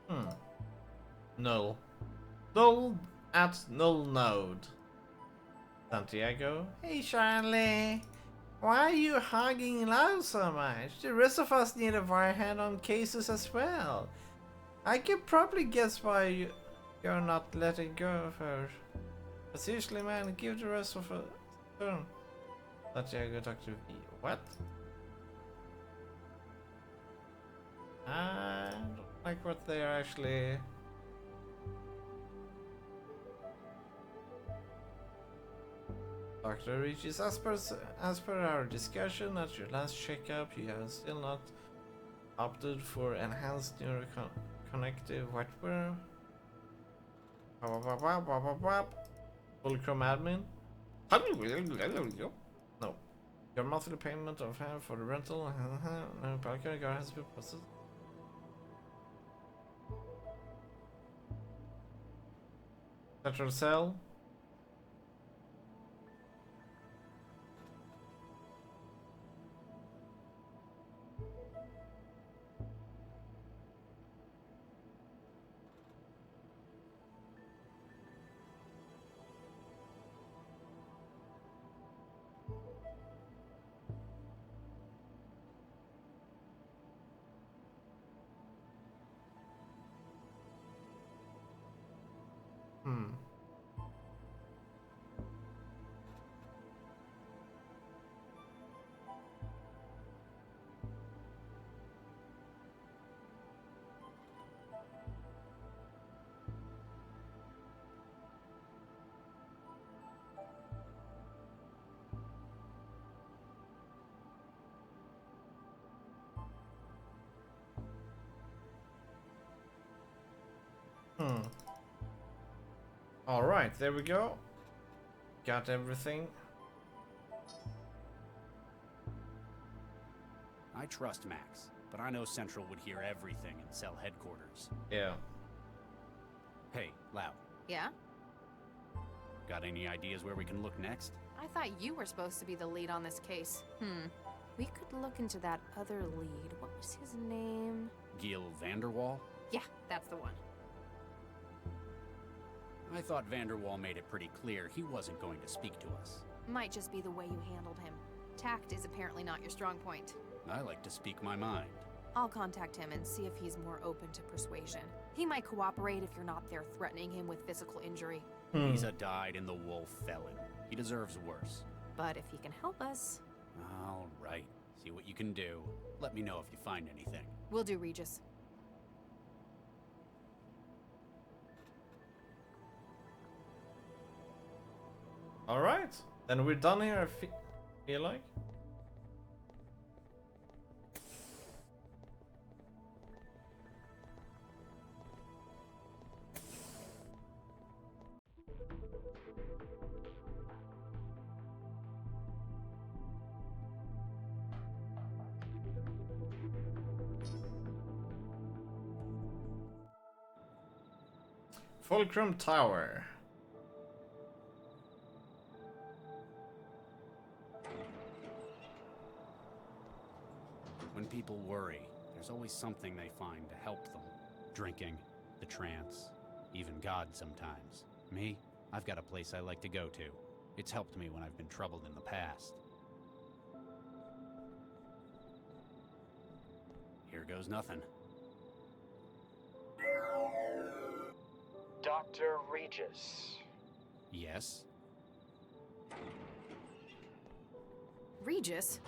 Hmm. Null. Null at null node. Santiago. Hey Charlie. Why are you hogging loud so much? The rest of us need a wirehead on cases as well. I can probably guess why you're not letting go of her. But seriously man, give the rest of us a turn. Santiago talk to V. What? I don't like what they're actually... Dr. Regis, as per our discussion at your last checkup, you have still not opted for enhanced neuroconnective hardware. Fulcrum admin. No. Your monthly payment of half for the rental. No, Balcony guard has been processed. Central cell. Alright, there we go. Got everything. I trust Max, but I know Central would hear everything in cell headquarters. Yeah. Hey, Lau. Yeah? Got any ideas where we can look next? I thought you were supposed to be the lead on this case. We could look into that other lead. What was his name? Gil Vanderwall? Yeah, that's the one. I thought Vanderwall made it pretty clear he wasn't going to speak to us. Might just be the way you handled him. Tact is apparently not your strong point. I like to speak my mind. I'll contact him and see if he's more open to persuasion. He might cooperate if you're not there threatening him with physical injury. He's a dyed-in-the-wool felon. He deserves worse. But if he can help us... All right. See what you can do. Let me know if you find anything. Will do, Regis. Alright, then we're done here, I feel like. Fulcrum Tower. When people worry, there's always something they find to help them. Drinking, the trance, even God sometimes. Me, I've got a place I like to go to. It's helped me when I've been troubled in the past. Here goes nothing. Dr. Regis. Yes? Regis?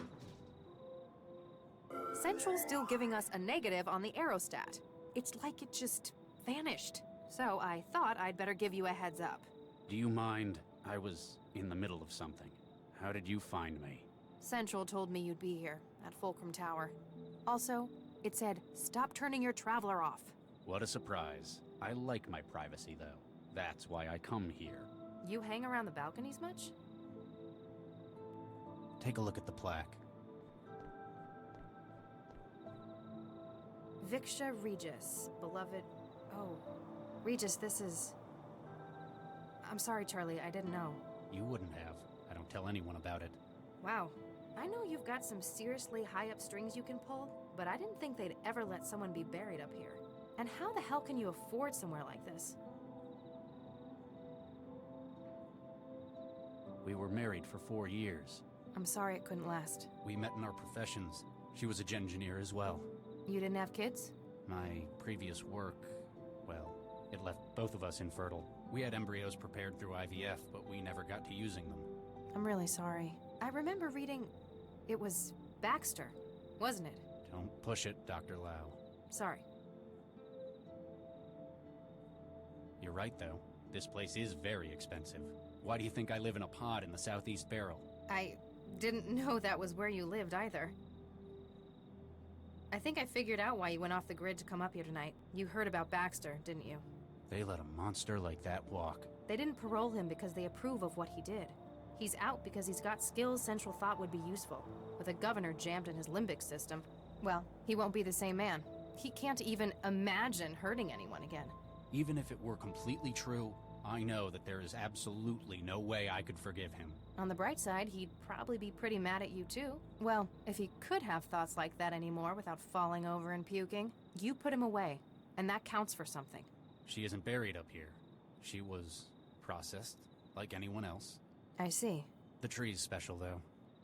Central's still giving us a negative on the aerostat. It's like it just vanished. So I thought I'd better give you a heads up. Do you mind? I was in the middle of something. How did you find me? Central told me you'd be here, at Fulcrum Tower. Also, it said, stop turning your traveler off. What a surprise. I like my privacy, though. That's why I come here. You hang around the balconies much? Take a look at the plaque. Viksha Regis, beloved... Oh, Regis, this is... I'm sorry, Charlie, I didn't know. You wouldn't have. I don't tell anyone about it. Wow. I know you've got some seriously high-up strings you can pull, but I didn't think they'd ever let someone be buried up here. And how the hell can you afford somewhere like this? We were married for 4 years. I'm sorry it couldn't last. We met in our professions. She was a engineer as well. You didn't have kids? My previous work, well, it left both of us infertile. We had embryos prepared through IVF, but we never got to using them. I'm really sorry. I remember reading... It was Baxter, wasn't it? Don't push it, Dr. Lau. Sorry. You're right, though. This place is very expensive. Why do you think I live in a pod in the Southeast Barrel? I didn't know that was where you lived either. I think I figured out why you went off the grid to come up here tonight. You heard about Baxter, didn't you? They let a monster like that walk. They didn't parole him because they approve of what he did. He's out because he's got skills Central thought would be useful. With a governor jammed in his limbic system, well, he won't be the same man. He can't even imagine hurting anyone again. Even if it were completely true, I know that there is absolutely no way I could forgive him. On the bright side, he'd probably be pretty mad at you too. Well, if he could have thoughts like that anymore without falling over and puking, you put him away, and that counts for something. She isn't buried up here. She was processed, like anyone else. I see. The tree's special, though.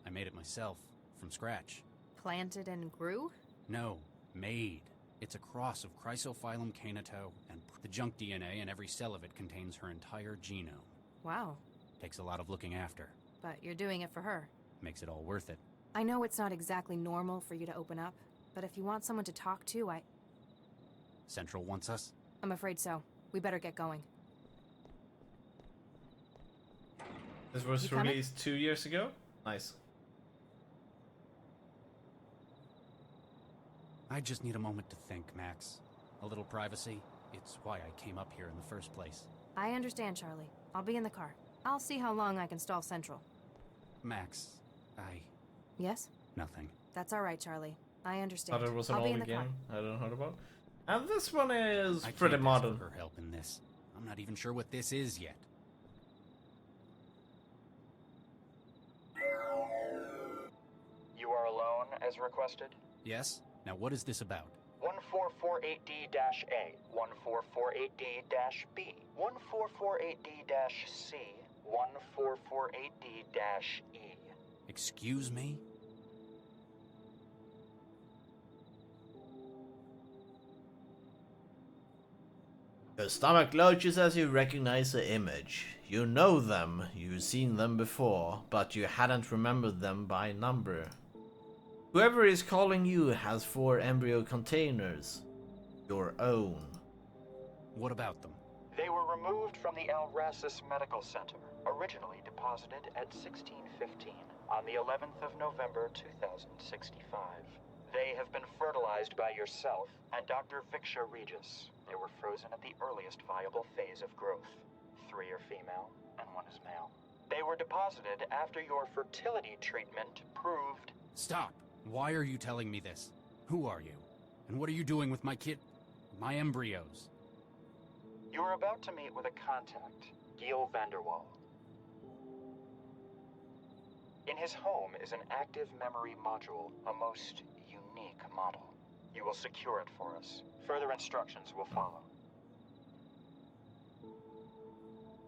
I made it myself, from scratch. Planted and grew? No, made. It's a cross of Chrysophyllum canato, and the junk DNA in every cell of it contains her entire genome. Wow. Takes a lot of looking after. But you're doing it for her. Makes it all worth it. I know it's not exactly normal for you to open up, but if you want someone to talk to, Central wants us? I'm afraid so. We better get going. This was released 2 years ago? Nice. I just need a moment to think, Max. A little privacy. It's why I came up here in the first place. I understand, Charlie. I'll be in the car. I'll see how long I can stall Central. Max, Yes? Nothing. That's all right, Charlie. I understand. Thought it was an I'll be in old the game car. I don't know about. And this one is I pretty can't ask modern. for her help in this. I'm not even sure what this is yet. You are alone, as requested? Yes? Now what is this about? 1448D-A, 1448D-B, 1448D-C, 1448D-E. Excuse me? Your stomach lurches as you recognize the image. You know them, you've seen them before, but you hadn't remembered them by number. Whoever is calling you has 4 embryo containers. Your own. What about them? They were removed from the Alrasis Medical Center, originally deposited at 1615 on the 11th of November 2065. They have been fertilized by yourself and Dr. Viksha Regis. They were frozen at the earliest viable phase of growth. 3 are female and 1 is male. They were deposited after your fertility treatment proved... Stop! Why are you telling me this? Who are you? And what are you doing with my my embryos? You're about to meet with a contact, Giel Vanderwall. In his home is an active memory module, a most unique model. You will secure it for us. Further instructions will follow.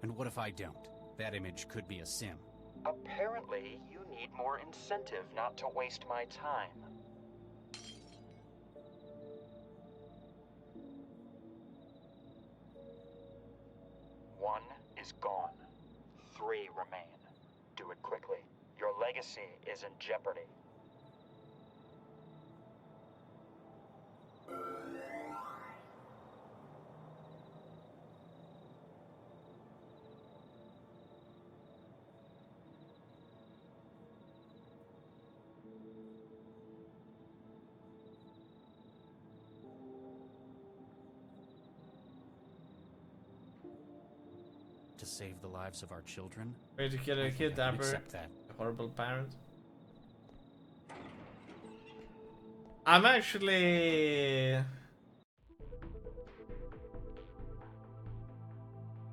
And what if I don't? That image could be a sim. Apparently, you need more incentive not to waste my time. One is gone. 3 remain. Do it quickly. Your legacy is in jeopardy. save the lives of our children? Way to kill a I think I can kidnapper. accept that. A horrible parent. I'm actually...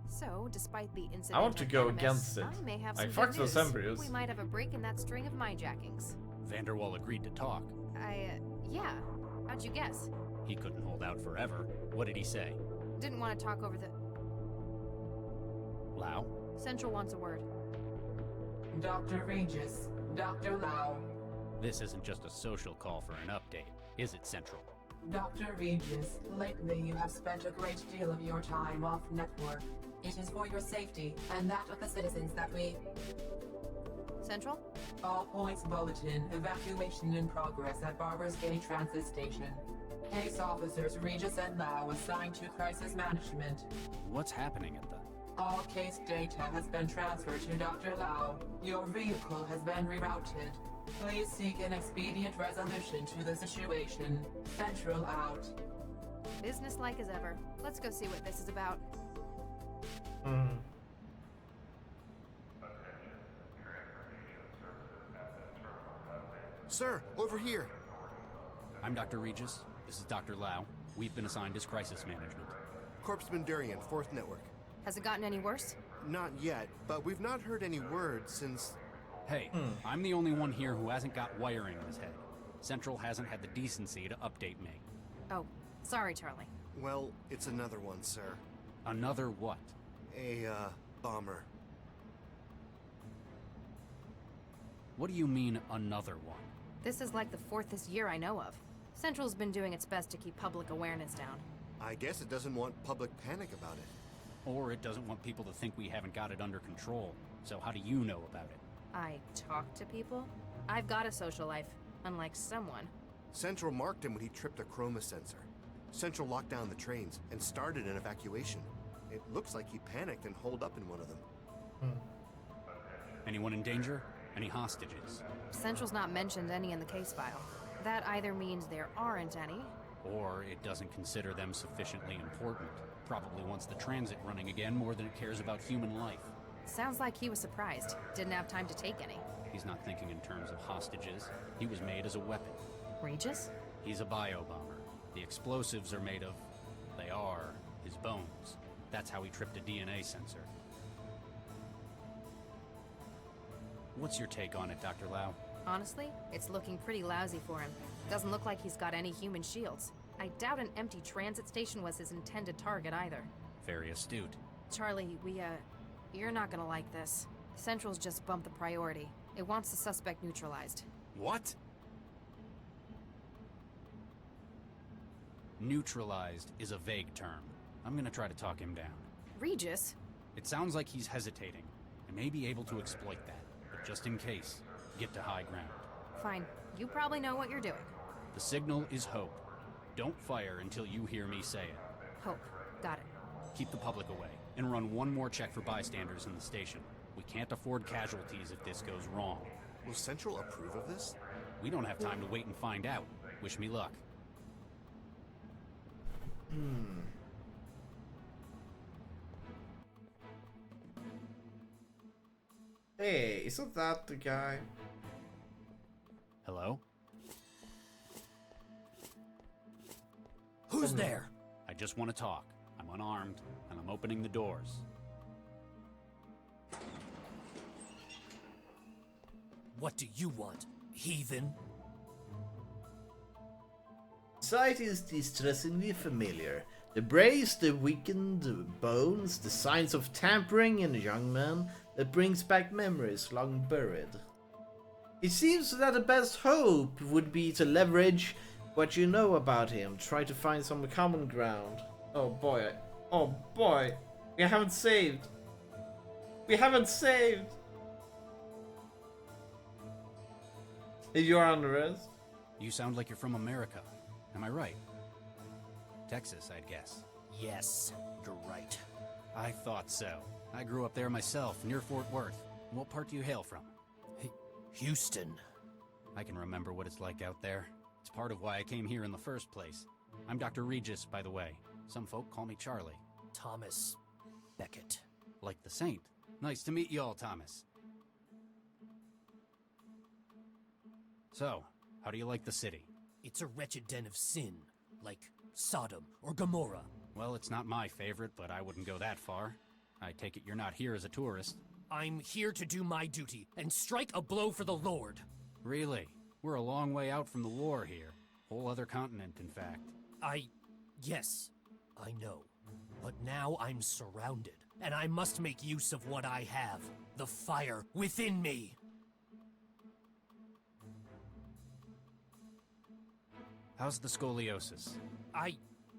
So, despite the incident, I want to at go Animus, against it. I may have Like, some fuck good those news. embryos. We might have a break in that string of myjackings. Vanderwall agreed to talk. Yeah. How'd you guess? He couldn't hold out forever. What did he say? Didn't want to talk over the... Lau? Central wants a word. Dr. Regis, Dr. Lau. This isn't just a social call for an update, is it, Central? Dr. Regis, lately you have spent a great deal of your time off network. It is for your safety and that of the citizens that we... Central? All points bulletin, evacuation in progress at Barber's Gate Transit Station. Case officers Regis and Lau assigned to crisis management. What's happening at the... All case data has been transferred to Dr. Lau. Your vehicle has been rerouted. Please seek an expedient resolution to the situation. Central out. Business-like as ever. Let's go see what this is about. Sir, over here. I'm Dr. Regis. This is Dr. Lau. We've been assigned as crisis management. Corpsman Durian, 4th Network. Has it gotten any worse? Not yet, but we've not heard any word since... Hey, I'm the only one here who hasn't got wiring in his head. Central hasn't had the decency to update me. Oh, sorry, Charlie. Well, it's another one, sir. Another what? A, bomber. What do you mean, another one? This is like the 4th this year I know of. Central's been doing its best to keep public awareness down. I guess it doesn't want public panic about it. Or it doesn't want people to think we haven't got it under control. So how do you know about it? I talk to people? I've got a social life, unlike someone. Central marked him when he tripped a chroma sensor. Central locked down the trains and started an evacuation. It looks like he panicked and holed up in one of them. Anyone in danger? Any hostages? Central's not mentioned any in the case file. That either means there aren't any, or it doesn't consider them sufficiently important. Probably wants the transit running again more than it cares about human life. Sounds like he was surprised. Didn't have time to take any. He's not thinking in terms of hostages. He was made as a weapon. Regis? He's a bio-bomber. The explosives are made of... they are his bones. That's how he tripped a DNA sensor. What's your take on it, Dr. Lau? Honestly, it's looking pretty lousy for him. Doesn't look like he's got any human shields. I doubt an empty transit station was his intended target either. Very astute. Charlie, you're not gonna like this. Central's just bumped the priority. It wants the suspect neutralized. What? Neutralized is a vague term. I'm gonna try to talk him down. Regis? It sounds like he's hesitating. I may be able to exploit that, but just in case, get to high ground. Fine. You probably know what you're doing. The signal is hope. Don't fire until you hear me say it. Hope. Got it. Keep the public away, and run one more check for bystanders in the station. We can't afford casualties if this goes wrong. Will Central approve of this? We don't have time to wait and find out. Wish me luck. Hey, isn't that the guy? Hello? Who's there? I just want to talk. I'm unarmed, and I'm opening the doors. What do you want, heathen? Sight is distressingly familiar. The brace, the weakened bones, the signs of tampering in a young man that brings back memories long buried. It seems that the best hope would be to leverage what you know about him, try to find some common ground. Oh boy, we haven't saved. We haven't saved. You're under arrest. You sound like you're from America. Am I right? Texas, I'd guess. Yes, you're right. I thought so. I grew up there myself, near Fort Worth. What part do you hail from? Houston. I can remember what it's like out there. It's part of why I came here in the first place. I'm Dr. Regis, by the way. Some folk call me Charlie. Thomas Beckett. Like the saint. Nice to meet you all, Thomas. So, how do you like the city? It's a wretched den of sin, like Sodom or Gomorrah. Well, it's not my favorite, but I wouldn't go that far. I take it you're not here as a tourist. I'm here to do my duty and strike a blow for the Lord. Really? We're a long way out from the war here. Whole other continent, in fact. Yes, I know. But now I'm surrounded, and I must make use of what I have. The fire within me. How's the scoliosis?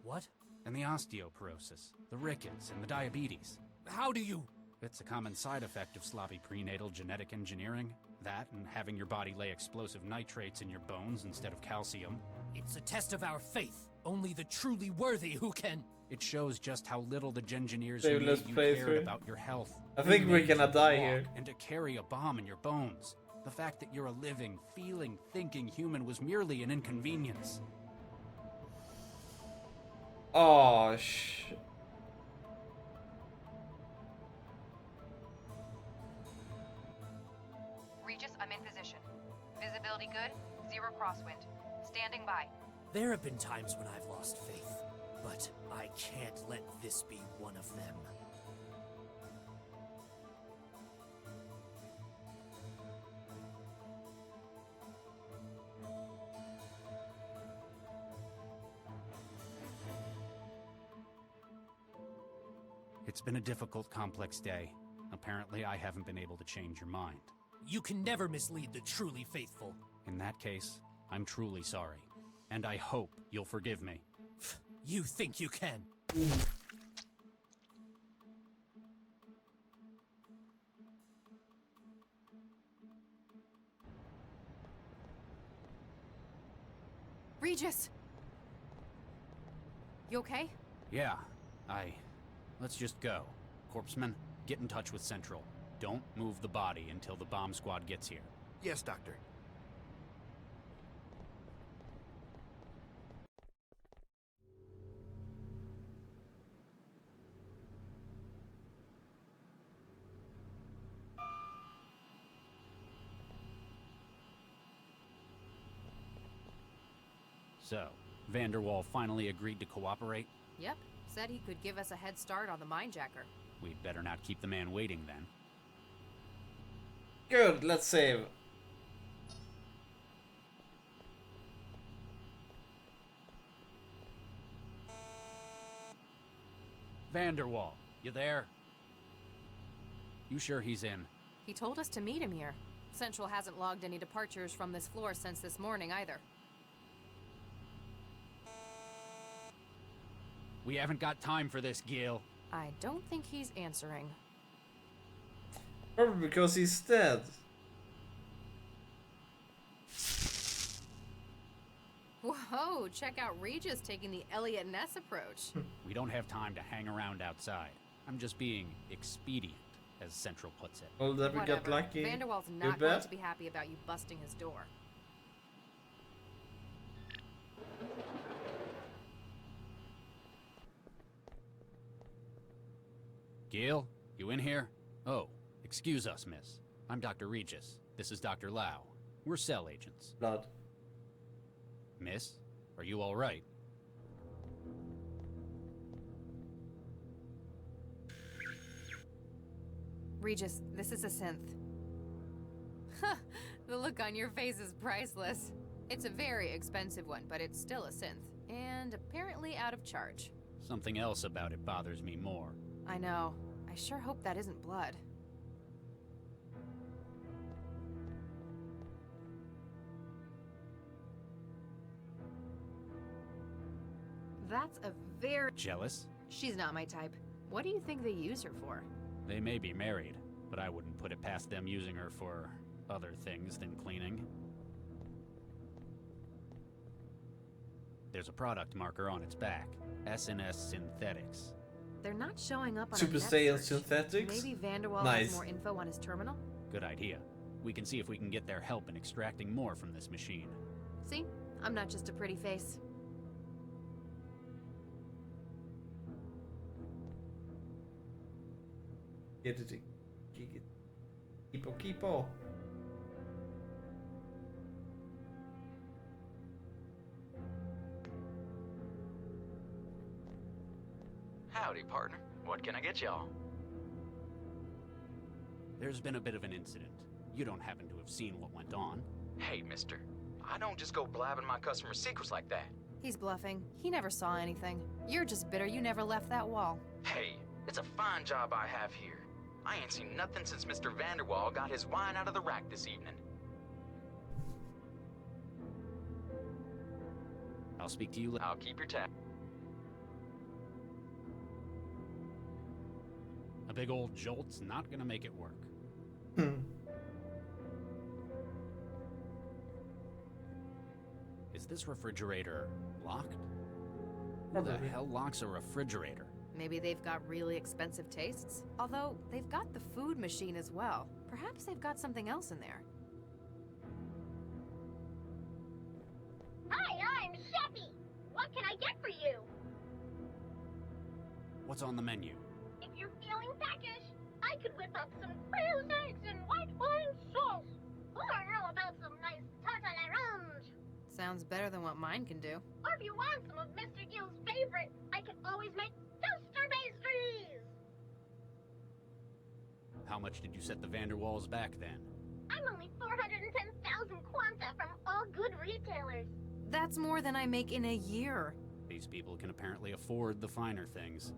What? And the osteoporosis, the rickets, and the diabetes. How do you... It's a common side effect of sloppy prenatal genetic engineering. That, and having your body lay explosive nitrates in your bones instead of calcium. It's a test of our faith. Only the truly worthy who can... It shows just how little the Gengineers Dave, who let's made you play cared through. about your health. I think They we're made you gonna to die walk here. And to carry a bomb in your bones. The fact that you're a living, feeling, thinking human was merely an inconvenience. Oh, shit. Regis, I'm in position. Visibility good, 0 crosswind. Standing by. There have been times when I've lost faith, but I can't let this be one of them. It's been a difficult, complex day. Apparently, I haven't been able to change your mind. You can never mislead the truly faithful. In that case, I'm truly sorry. And I hope you'll forgive me. You think you can? Regis! You okay? Yeah, Let's just go. Corpseman, get in touch with Central. Don't move the body until the bomb squad gets here. Yes, Doctor. So, Vanderwall finally agreed to cooperate? Yep. Said he could give us a head start on the minejacker. We'd better not keep the man waiting then. Good, let's save. Vanderwall, you there? You sure he's in? He told us to meet him here. Central hasn't logged any departures from this floor since this morning either. We haven't got time for this, Gil. I don't think he's answering. Probably because he's dead. Whoa, check out Regis taking the Elliot Ness approach. We don't have time to hang around outside. I'm just being expedient, as Central puts it. Well, that we got lucky. Vanderwall's You not going bet. to be happy about you busting his door. Gil, you in here? Oh, excuse us, miss. I'm Dr. Regis. This is Dr. Lau. We're cell agents. Blood. Miss, are you all right? Regis, this is a synth. The look on your face is priceless. It's a very expensive one, but it's still a synth. And apparently out of charge. Something else about it bothers me more. I know. I sure hope that isn't blood. That's a very... Jealous? She's not my type. What do you think they use her for? They may be married, but I wouldn't put it past them using her for other things than cleaning. There's a product marker on its back. SNS Synthetics. They're not showing up on Super our net Saiyan search. Synthetics? Maybe Vanderwall Nice. has more info on his terminal? Good idea. We can see if we can get their help in extracting more from this machine. See? I'm not just a pretty face. Get it. Keepo. Howdy, partner. What can I get y'all? There's been a bit of an incident. You don't happen to have seen what went on. Hey, mister. I don't just go blabbing my customers' secrets like that. He's bluffing. He never saw anything. You're just bitter you never left that wall. Hey, it's a fine job I have here. I ain't seen nothing since Mr. Vanderwall got his wine out of the rack this evening. I'll speak to you later. I'll keep your tab. A big old jolt's not gonna make it work. Is this refrigerator locked? Who the hell locks a refrigerator? Maybe they've got really expensive tastes? Although, they've got the food machine as well. Perhaps they've got something else in there. Hi, I'm Chefy. What can I get for you? What's on the menu? If you're feeling peckish, I could whip up some quail's eggs and white wine sauce. Or how about some nice tarte à l'orange? Sounds better than what mine can do. Or if you want some of Mr. Gill's favorite, I can always make toaster pastries. How much did you set the Vanderwalls back then? I'm only 410,000 quanta from all good retailers. That's more than I make in a year. These people can apparently afford the finer things.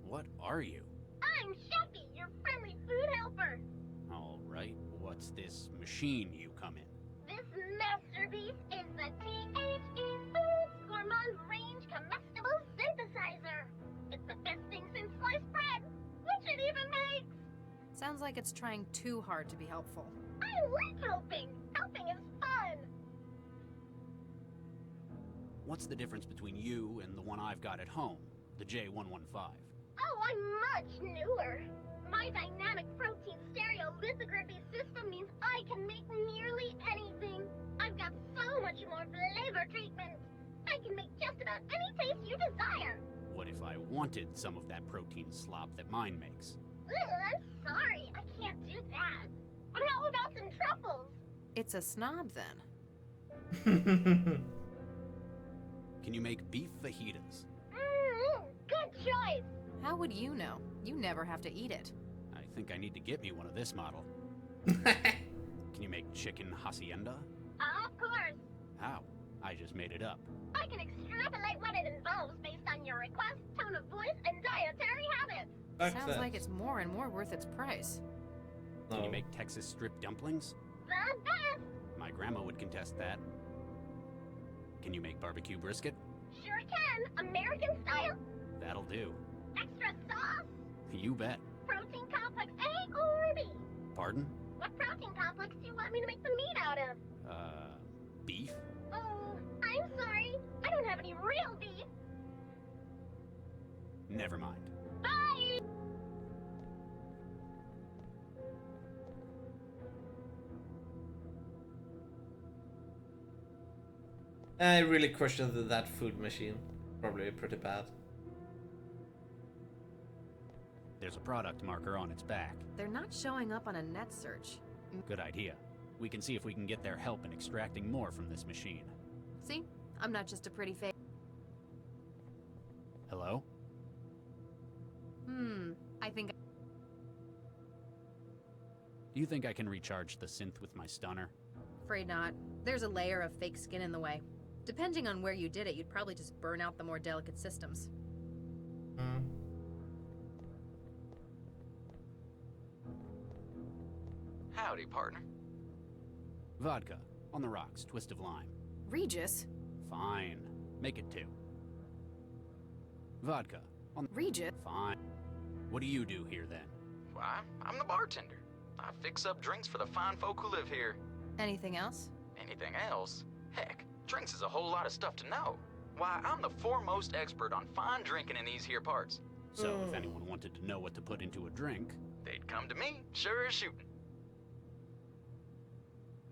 What are you? I'm Chefy, your friendly food helper. All right, what's this machine you come in? This masterpiece is the THE Foods Gourmand Range Comestible Synthesizer. It's the best thing since sliced bread, which it even makes. Sounds like it's trying too hard to be helpful. I like helping. Helping is fun. What's the difference between you and the one I've got at home, the J115? Oh, I'm much newer. My dynamic protein stereolithography system means I can make nearly anything. I've got so much more flavor treatment. I can make just about any taste you desire. What if I wanted some of that protein slop that mine makes? Ugh, I'm sorry, I can't do that. But how about some truffles? It's a snob, then. Can you make beef fajitas? Good choice. How would you know? You never have to eat it. I think I need to get me one of this model. Can you make chicken hacienda? Of course. How? I just made it up. I can extrapolate what it involves based on your request, tone of voice, and dietary habits. Sounds like it's more and more worth its price. Can you make Texas strip dumplings? The best. My grandma would contest that. Can you make barbecue brisket? Sure can. American style. That'll do. Extra sauce. You bet. Protein complex A or B? Pardon? What protein complex do you want me to make the meat out of? Beef? Oh, I'm sorry. I don't have any real beef. Never mind. Bye! I really questioned that food machine. Probably pretty bad. There's a product marker on its back. They're not showing up on a net search. Good idea. We can see if we can get their help in extracting more from this machine. See? I'm not just a pretty face. Hello? I think... Do you think I can recharge the synth with my stunner? Afraid not. There's a layer of fake skin in the way. Depending on where you did it, you'd probably just burn out the more delicate systems. Howdy, partner. Vodka. On the rocks. Twist of lime. Regis? Fine. Make it 2. Vodka. On Regis? Fine. What do you do here, then? Why, I'm the bartender. I fix up drinks for the fine folk who live here. Anything else? Anything else? Heck, drinks is a whole lot of stuff to know. Why, I'm the foremost expert on fine drinking in these here parts. So if anyone wanted to know what to put into a drink... They'd come to me, sure as shooting.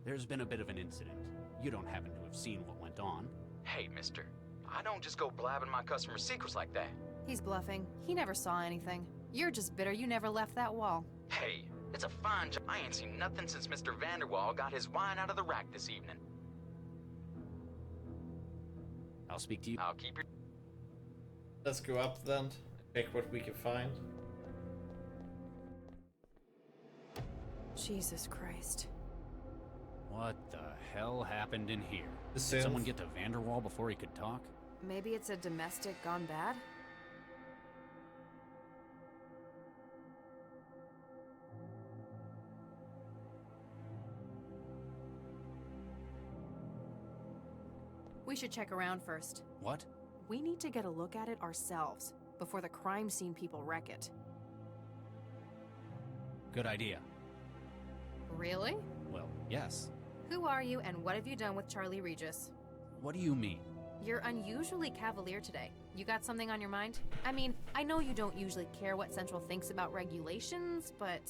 There's been a bit of an incident. You don't happen to have seen what went on. Hey, mister. I don't just go blabbing my customers' secrets like that. He's bluffing. He never saw anything. You're just bitter you never left that wall. Hey, it's a fine job. I ain't seen nothing since Mr. Vanderwall got his wine out of the rack this evening. I'll speak to you. I'll keep your... Let's go up then. Check what we can find. Jesus Christ. What the hell happened in here? The Did someone synth. get to Vanderwall before he could talk? Maybe it's a domestic gone bad? We should check around first. What? We need to get a look at it ourselves before the crime scene people wreck it. Good idea. Really? Well, yes. Who are you and what have you done with Charlie Regis? What do you mean? You're unusually cavalier today. You got something on your mind? I mean, I know you don't usually care what Central thinks about regulations, but...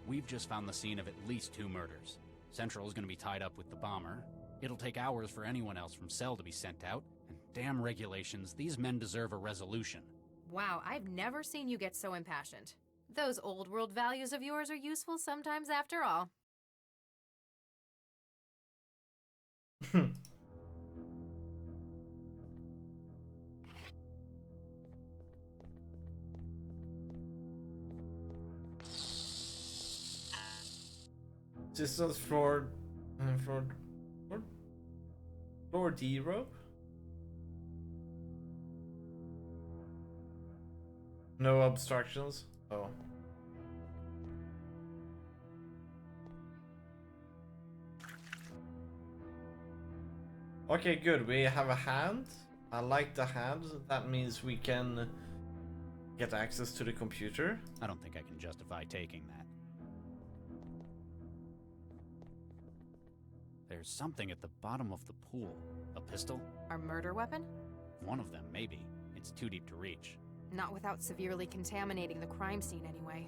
We've just found the scene of at least 2 murders. Central's gonna be tied up with the bomber. It'll take hours for anyone else from Cell to be sent out. And damn regulations, these men deserve a resolution. Wow, I've never seen you get so impassioned. Those old world values of yours are useful sometimes after all. Just on floor D rope? No obstructions? Oh. Okay, good. We have a hand. I like the hand. That means we can get access to the computer. I don't think I can justify taking that. There's something at the bottom of the pool. A pistol? Our murder weapon? One of them, maybe. It's too deep to reach. Not without severely contaminating the crime scene anyway.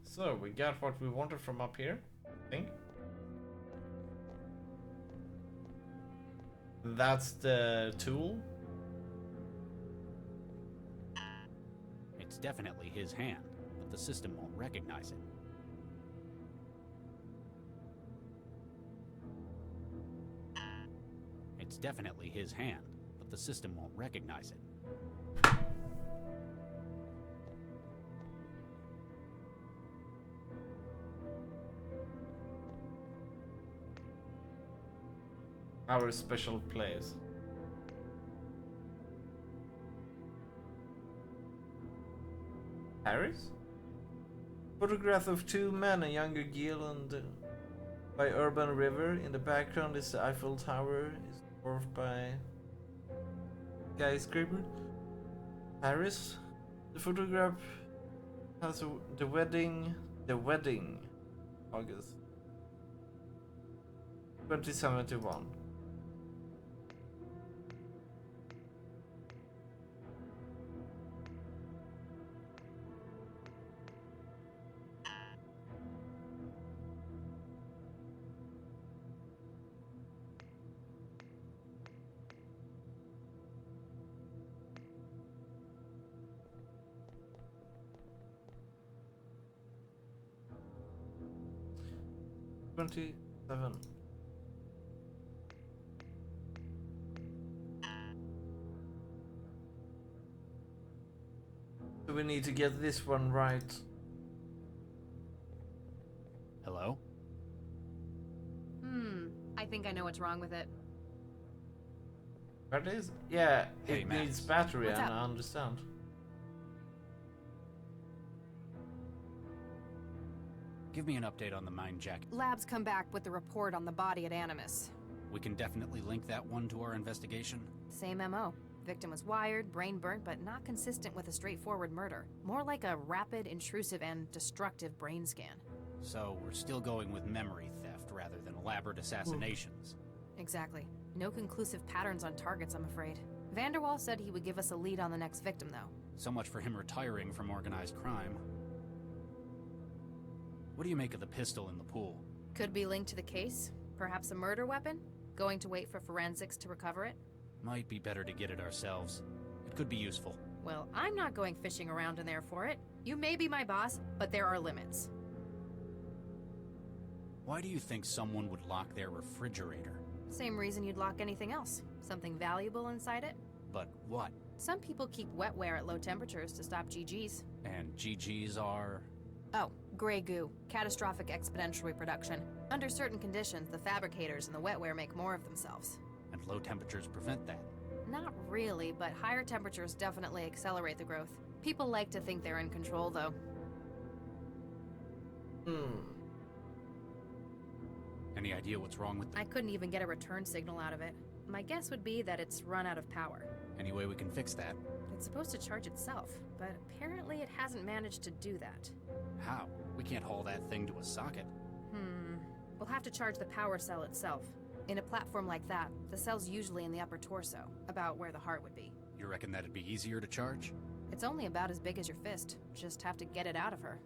So, we got what we wanted from up here, I think. That's the tool. It's definitely his hand, but the system won't recognize it. It's definitely his hand, but the system won't recognize it. Our special place. Paris? Photograph of 2 men, a younger Gil and by Urban River. In the background is the Eiffel Tower, is dwarfed by skyscraper. Paris. The photograph has the wedding, August 2071. So we need to get this one right. Hello? I think I know what's wrong with it. What is? Yeah, Hey, it Max. needs battery, What's and up? I understand. Give me an update on the mine jacket. Labs come back with the report on the body at Animus. We can definitely link that one to our investigation. Same MO. Victim was wired, brain burnt, but not consistent with a straightforward murder. More like a rapid, intrusive, and destructive brain scan. So we're still going with memory theft rather than elaborate assassinations. Exactly. No conclusive patterns on targets, I'm afraid. Vanderwall said he would give us a lead on the next victim, though. So much for him retiring from organized crime. What do you make of the pistol in the pool? Could be linked to the case. Perhaps a murder weapon? Going to wait for forensics to recover it? Might be better to get it ourselves. It could be useful. Well, I'm not going fishing around in there for it. You may be my boss, but there are limits. Why do you think someone would lock their refrigerator? Same reason you'd lock anything else. Something valuable inside it? But what? Some people keep wetware at low temperatures to stop GGs. And GGs are? Oh, gray goo. Catastrophic exponential reproduction. Under certain conditions, the fabricators and the wetware make more of themselves. And low temperatures prevent that? Not really, but higher temperatures definitely accelerate the growth. People like to think they're in control, though. Any idea what's wrong with I couldn't even get a return signal out of it. My guess would be that it's run out of power. Any way we can fix that? It's supposed to charge itself, but apparently it hasn't managed to do that. How? We can't haul that thing to a socket. We'll have to charge the power cell itself. In a platform like that, the cell's usually in the upper torso, about where the heart would be. You reckon that'd be easier to charge? It's only about as big as your fist. Just have to get it out of her.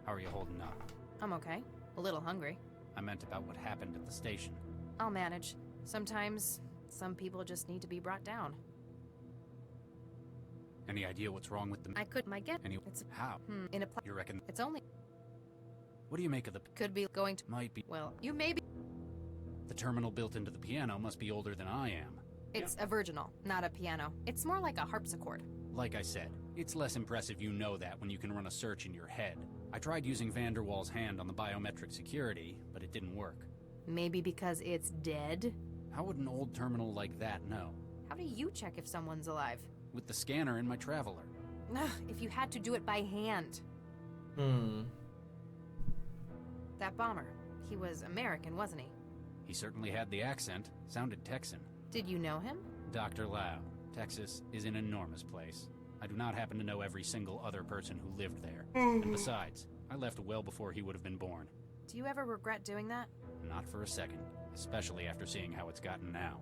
How are you holding up? I'm okay. A little hungry. I meant about what happened at the station. I'll manage. Sometimes, some people just need to be brought down. Any idea what's wrong with the... I could, my guess... It's... How? In a You reckon... It's only... What do you make of the... Could be going to... Might be... Well, you may be... The terminal built into the piano must be older than I am. It's a virginal, not a piano. It's more like a harpsichord. Like I said, it's less impressive you know that when you can run a search in your head. I tried using Vanderwall's hand on the biometric security, but it didn't work. Maybe because it's dead? How would an old terminal like that know? How do you check if someone's alive? With the scanner in my Traveler. If you had to do it by hand. That bomber, he was American, wasn't he? He certainly had the accent. Sounded Texan. Did you know him? Dr. Lau. Texas is an enormous place. I do not happen to know every single other person who lived there. And besides, I left well before he would have been born. Do you ever regret doing that? Not for a second, especially after seeing how it's gotten now.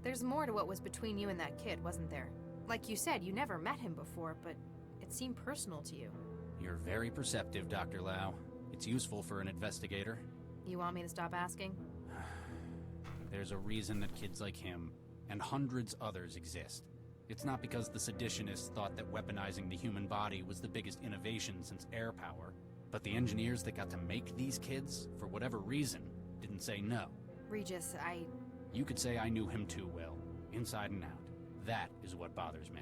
There's more to what was between you and that kid, wasn't there? Like you said, you never met him before, but it seemed personal to you. You're very perceptive, Dr. Lau. It's useful for an investigator. You want me to stop asking? There's a reason that kids like him, and hundreds others, exist. It's not because the seditionists thought that weaponizing the human body was the biggest innovation since air power, but the engineers that got to make these kids, for whatever reason, didn't say no. Regis, You could say I knew him too well, inside and out. That is what bothers me.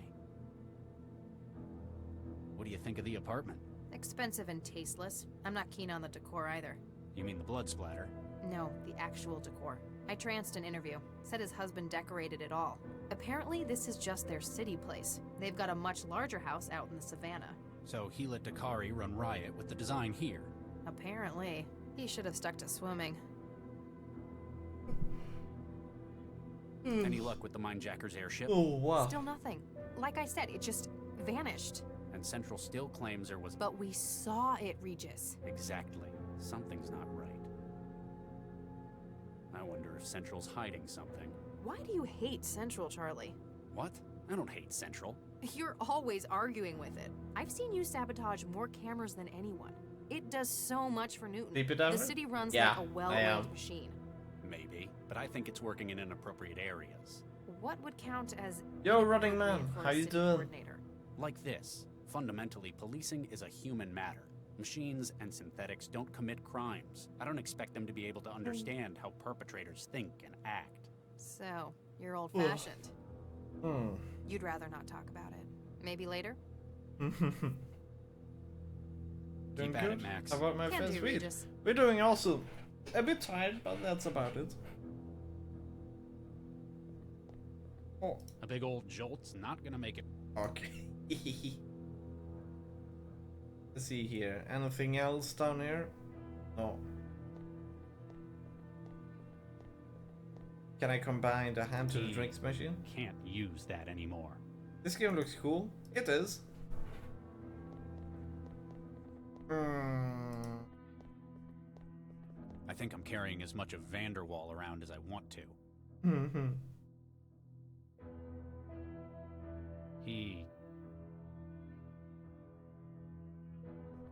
What do you think of the apartment? Expensive and tasteless. I'm not keen on the decor either. You mean the blood splatter? No, the actual decor. I tranced an interview. Said his husband decorated it all. Apparently, this is just their city place. They've got a much larger house out in the savannah. So he let Dakari run riot with the design here. Apparently. He should have stuck to swimming. Any luck with the Mindjacker's airship? Oh, wow. Still nothing. Like I said, it just vanished. And Central still claims there was... But we saw it, Regis. Exactly. Something's not right. I wonder if Central's hiding something. Why do you hate Central, Charlie? What? I don't hate Central. You're always arguing with it. I've seen you sabotage more cameras than anyone. It does so much for Newton. The city runs like a well-oiled machine. Maybe, but I think it's working in inappropriate areas. What would count as... Yo, Running Man, how you doing? Like this. Fundamentally, policing is a human matter. Machines and synthetics don't commit crimes. I don't expect them to be able to understand how perpetrators think and act. So, you're old-fashioned. You'd rather not talk about it. Maybe later? Doing Keep at good? it, Max. How about my Can first do, week? Regis. We're doing also a bit tired, but that's about it. Oh. A big old jolt's not gonna make it. Okay. Let's see here. Anything else down here? No. Can I combine the hand to the drinks machine? Can't use that anymore. This game looks cool. It is. think I'm carrying as much of Vanderwall around as I want to.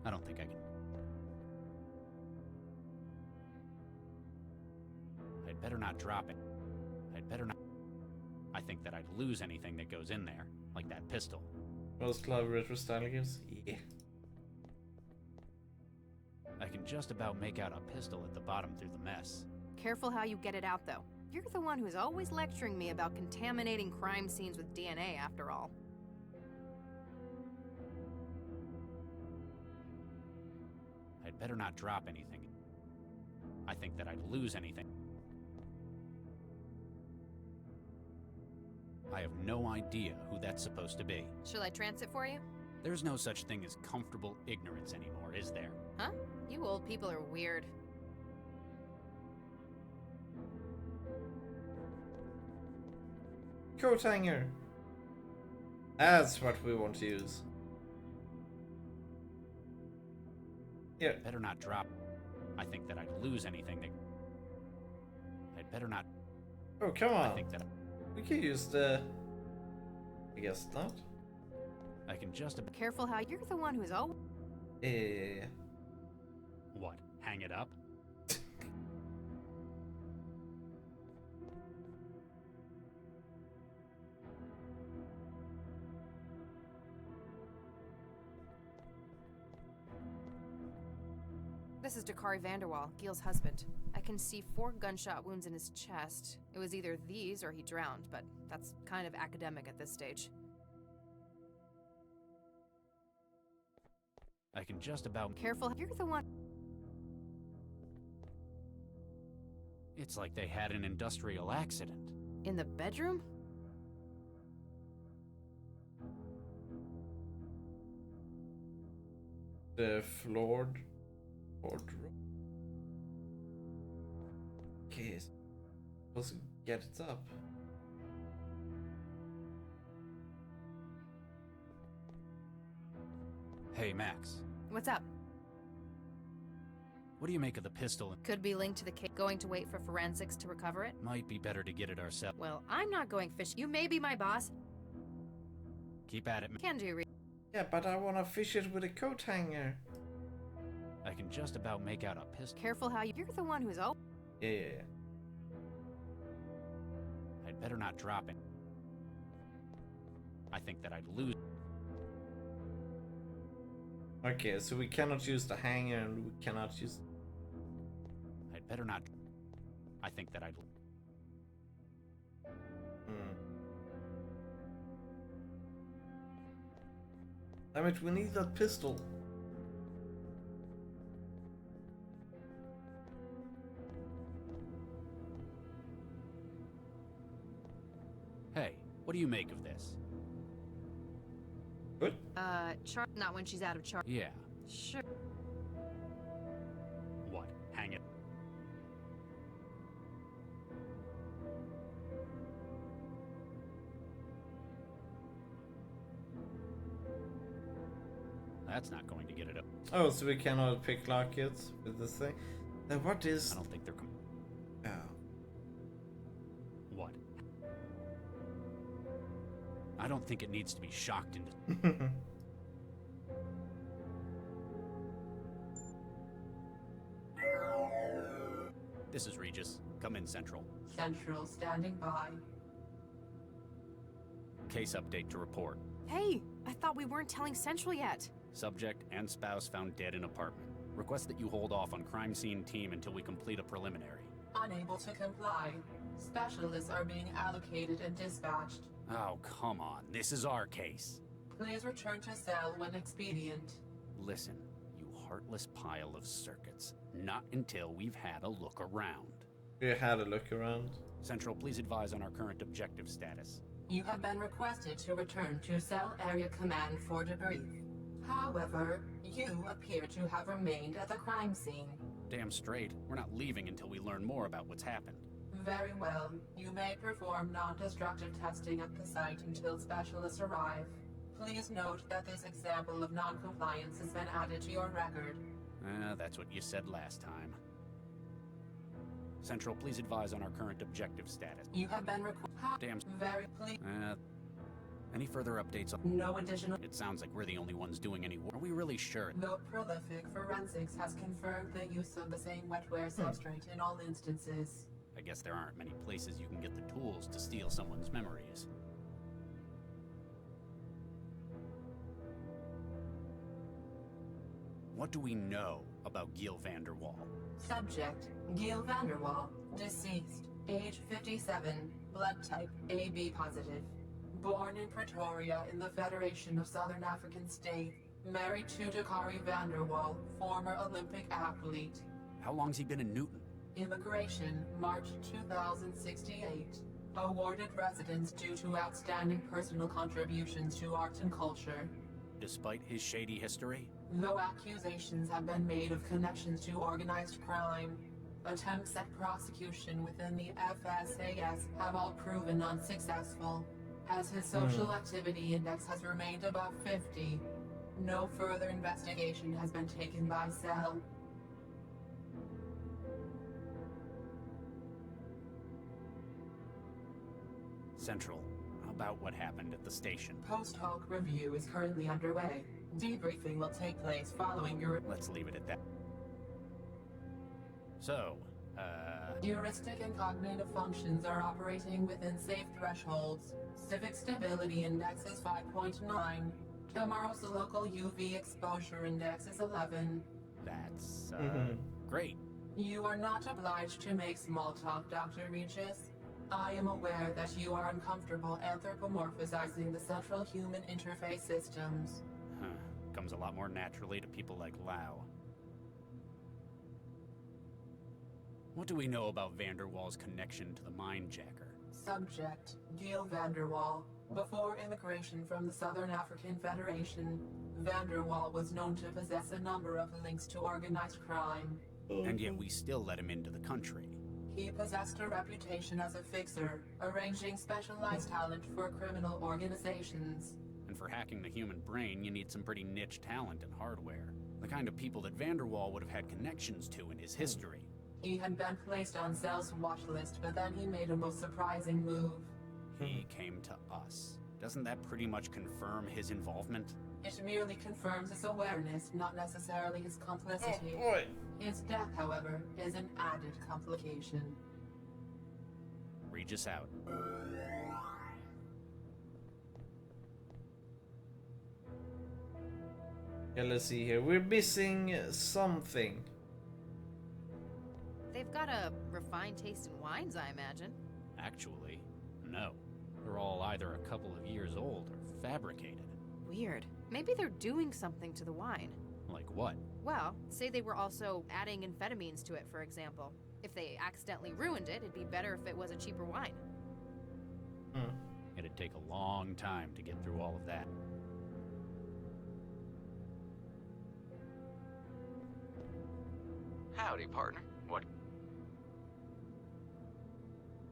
I don't think I can. I'd better not drop it. I'd better not. I think that I'd lose anything that goes in there, like that pistol. Most clever retro style games? Yeah. I can just about make out a pistol at the bottom through the mess. Careful how you get it out, though. You're the one who's always lecturing me about contaminating crime scenes with DNA, after all. I'd better not drop anything. I think that I'd lose anything. I have no idea who that's supposed to be. Shall I trance it for you? There's no such thing as comfortable ignorance anymore, is there? Huh? You old people are weird. Coat hanger. That's what we want to use. Yeah. Better not drop. I think that I'd lose anything that. I'd better not. Oh, come on. I think that. We could use the. I guess not. I can just. Careful how you're the one who's always. What? Hang it up? This is Dakari Vanderwall, Gil's husband. I can see 4 gunshot wounds in his chest. It was either these or he drowned, but that's kind of academic at this stage. I can just about. Careful, you're the one. It's like they had an industrial accident. In the bedroom? The floored. Okay, let's get it up. Hey, Max. What's up? What do you make of the pistol? Could be linked to the case. Going to wait for forensics to recover it? Might be better to get it ourselves. Well, I'm not going fish. You may be my boss. Keep at it. Can do. Yeah, but I want to fish it with a coat hanger. I can just about make out a pistol. Careful how you're the one who's Yeah. I'd better not drop it. I think that I'd lose. Okay, so we cannot use the hanger and we cannot use. I'd better not. I think that I'd. Damn it, we need that pistol. Hey, what do you make of this? Good. Not when she's out of charge. Yeah. Sure. What? Hang it. That's not going to get it up. Oh, so we cannot pick lock it with this thing? Then what is... I don't think they're... Oh. What? I don't think it needs to be shocked into... This is Regis. Come in, Central. Central standing by. Case update to report. Hey, I thought we weren't telling Central yet. Subject and spouse found dead in apartment. Request that you hold off on crime scene team until we complete a preliminary. Unable to comply. Specialists are being allocated and dispatched. Oh, come on. This is our case. Please return to cell when expedient. Listen, you heartless pile of circuits. Not until we've had a look around. We had a look around. Central, please advise on our current objective status. You have been requested to return to Cell Area Command for debrief. However, you appear to have remained at the crime scene. Damn straight. We're not leaving until we learn more about what's happened. Very well. You may perform non-destructive testing at the site until specialists arrive. Please note that this example of non-compliance has been added to your record. That's what you said last time. Central, please advise on our current objective status. You have been recorded. Damn. Very pleased. Any further updates on... No additional... It sounds like we're the only ones doing any work. Are we really sure? Though Prolific Forensics has confirmed the use of the same wetware substrate in all instances. I guess there aren't many places you can get the tools to steal someone's memories. What do we know about Gil Vanderwall? Subject, Gil Vanderwall, deceased, age 57, blood type AB positive. Born in Pretoria in the Federation of Southern African State, married to Dakari Vanderwall, former Olympic athlete. How long's he been in Newton? Immigration, March 2068. Awarded residence due to outstanding personal contributions to art and culture. Despite his shady history? Though accusations have been made of connections to organized crime, attempts at prosecution within the FSAS have all proven unsuccessful. As his social activity index has remained above 50, no further investigation has been taken by Cell. Central, about what happened at the station. Post-hoc review is currently underway. Debriefing will take place following your... Let's leave it at that. So, heuristic and cognitive functions are operating within safe thresholds. Civic stability index is 5.9. Tomorrow's local UV exposure index is 11. That's, great. You are not obliged to make small talk, Dr. Regis. I am aware that you are uncomfortable anthropomorphizing the central human interface systems. Comes a lot more naturally to people like Lau. What do we know about Vanderwall's connection to the Mindjacker? Subject, Gil Vanderwall. Before immigration from the Southern African Federation, Vanderwall was known to possess a number of links to organized crime. And yet we still let him into the country. He possessed a reputation as a fixer, arranging specialized talent for criminal organizations. And for hacking the human brain, you need some pretty niche talent and hardware. The kind of people that Vanderwall would have had connections to in his history. He had been placed on Cell's watch list, but then he made a most surprising move. He came to us. Doesn't that pretty much confirm his involvement? It merely confirms his awareness, not necessarily his complicity. Oh, boy. His death, however, is an added complication. Regis out. Yeah, let's see here. We're missing something. They've got a refined taste in wines, I imagine. Actually, no. They're all either a couple of years old or fabricated. Weird. Maybe they're doing something to the wine. Like what? Well, say they were also adding amphetamines to it, for example. If they accidentally ruined it, it'd be better if it was a cheaper wine. It'd take a long time to get through all of that. Howdy, partner. What?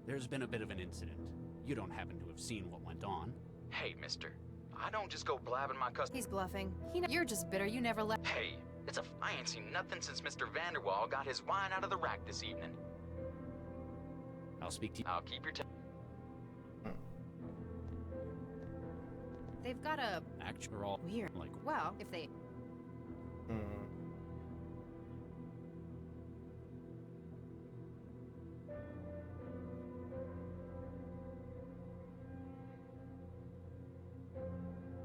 There's been a bit of an incident. You don't happen to have seen what went on. Hey, mister. I don't just go blabbing my customers. He's bluffing. You're just bitter you never left. Hey, I ain't seen nothing since Mr. Vanderwall got his wine out of the rack this evening. I'll speak to you. I'll keep your They've got a... Actually, all weird. Like, well, if they...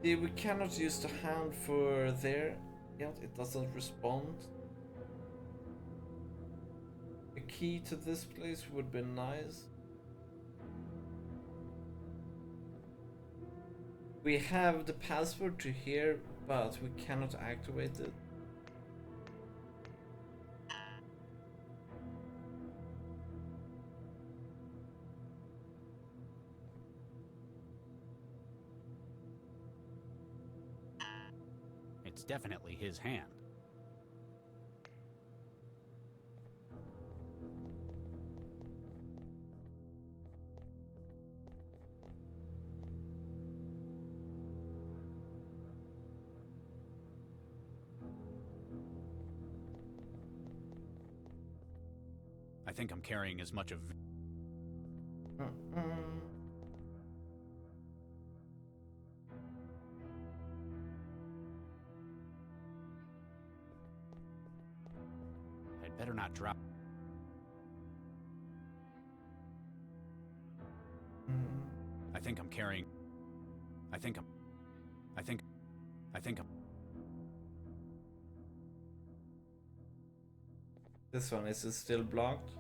Yeah, we cannot use the hand for there yet. It doesn't respond. A key to this place would be nice. We have the password to here, but we cannot activate it. It's definitely his hand. I think I'm carrying as much of... I'd better not drop... I think I'm carrying... I think I'm... This one, is it still blocked?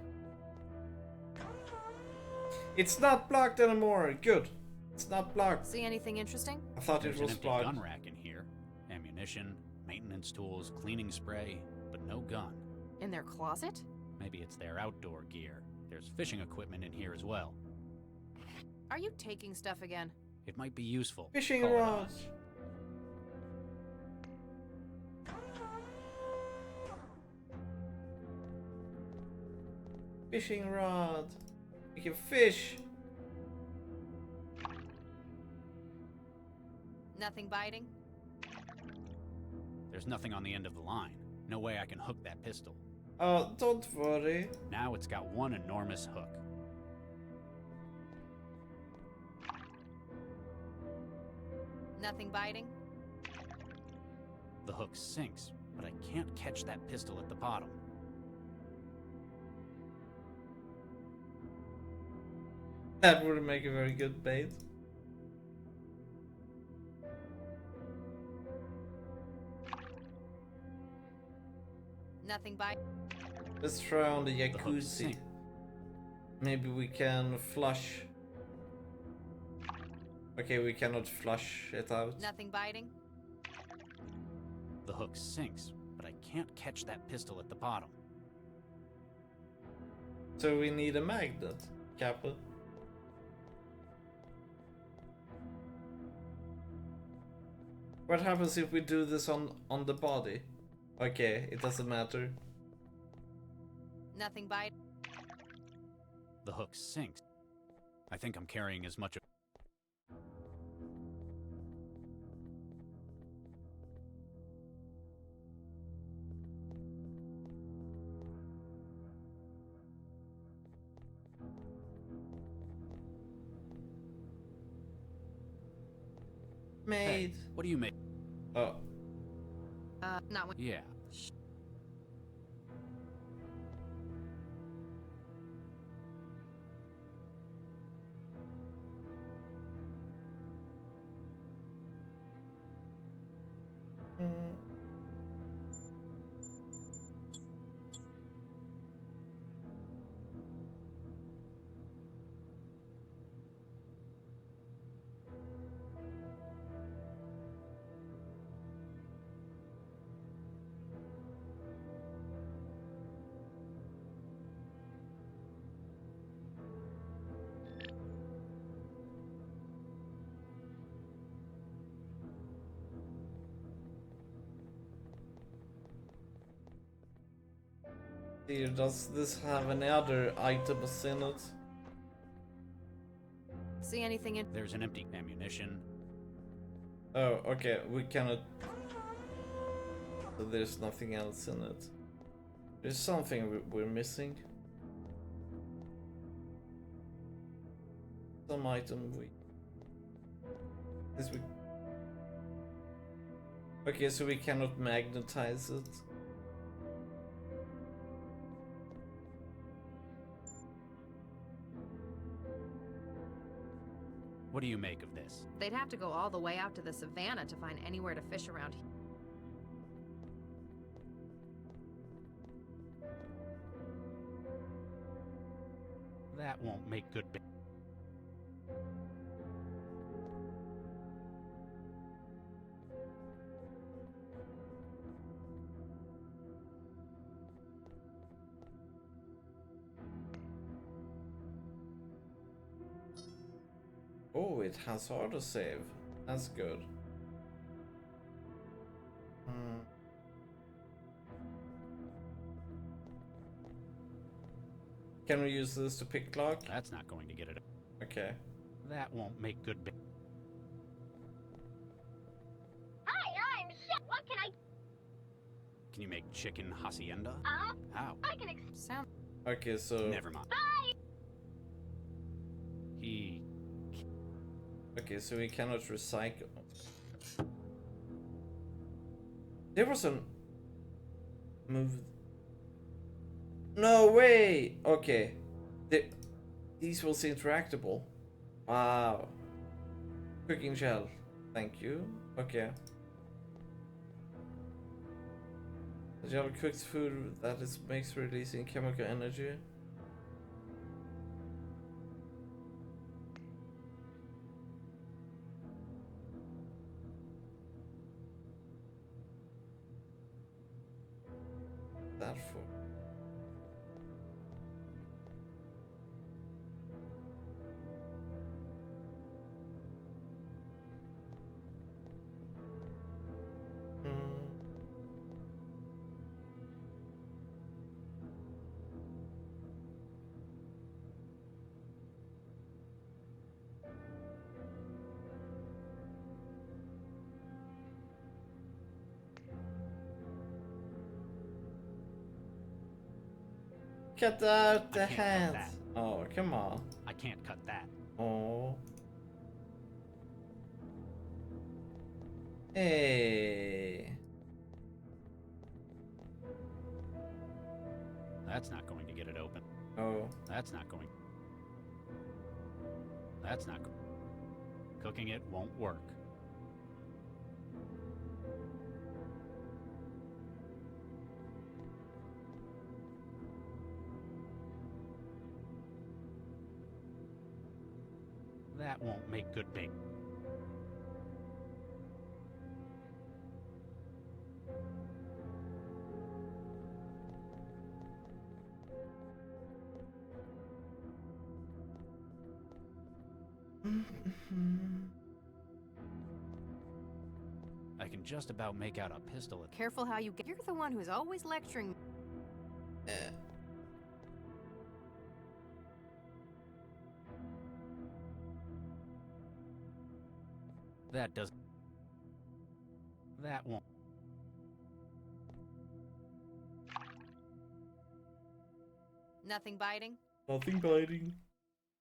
It's not blocked anymore! Good! It's not blocked. See anything interesting? I thought There's it was an empty blocked. gun rack in here. Ammunition, maintenance tools, cleaning spray, but no gun. In their closet? Maybe it's their outdoor gear. There's fishing equipment in here as well. Are you taking stuff again? It might be useful. Fishing Call it rods! Fishing rod! We can fish! Nothing biting? There's nothing on the end of the line. No way I can hook that pistol. Oh, don't worry. Now it's got one enormous hook. Nothing biting? The hook sinks, but I can't catch that pistol at the bottom. That would make a very good bait. Nothing biting? Let's try on the hook jacuzzi. sinks. Maybe we can flush. Okay, we cannot flush it out. Nothing biting? The hook sinks, but I can't catch that pistol at the bottom. So we need a magnet, Kappa. What happens if we do this on the body? Okay, it doesn't matter. Nothing biting? The hook sinks. I think I'm carrying as much of... Made. Hey, what do you make? Oh. Not one. Yeah. Does this have any other items in it? See anything in? There's an empty ammunition. Oh, okay, we cannot... So there's nothing else in it. There's something we're missing. Some item we... This we... Okay, so we cannot magnetize it. What do you make of this? They'd have to go all the way out to the savannah to find anywhere to fish around here. That won't make good bait. Oh, it has autosave. That's good. Can we use this to pick lock? That's not going to get it. Okay. That won't make good bait. Hi, I'm Chef. What can I... Can you make chicken hacienda? Uh-huh. How? I can Sound. Okay, so... Never mind. He... Okay, so we cannot recycle. There was a move. No way! Okay. These was interactable. Wow. Cooking gel. Thank you. Okay. The gel cooks food that is makes releasing chemical energy. That for. Cut out the hands. Oh, come on. I can't cut that. Oh. Hey. That's not going to get it open. Oh. That's not going. That's not. Cooking it won't work. That won't make good bait. I can just about make out a pistol. Careful how you get. You're the one who's always lecturing. That does. That won't. Nothing biting? Nothing biting.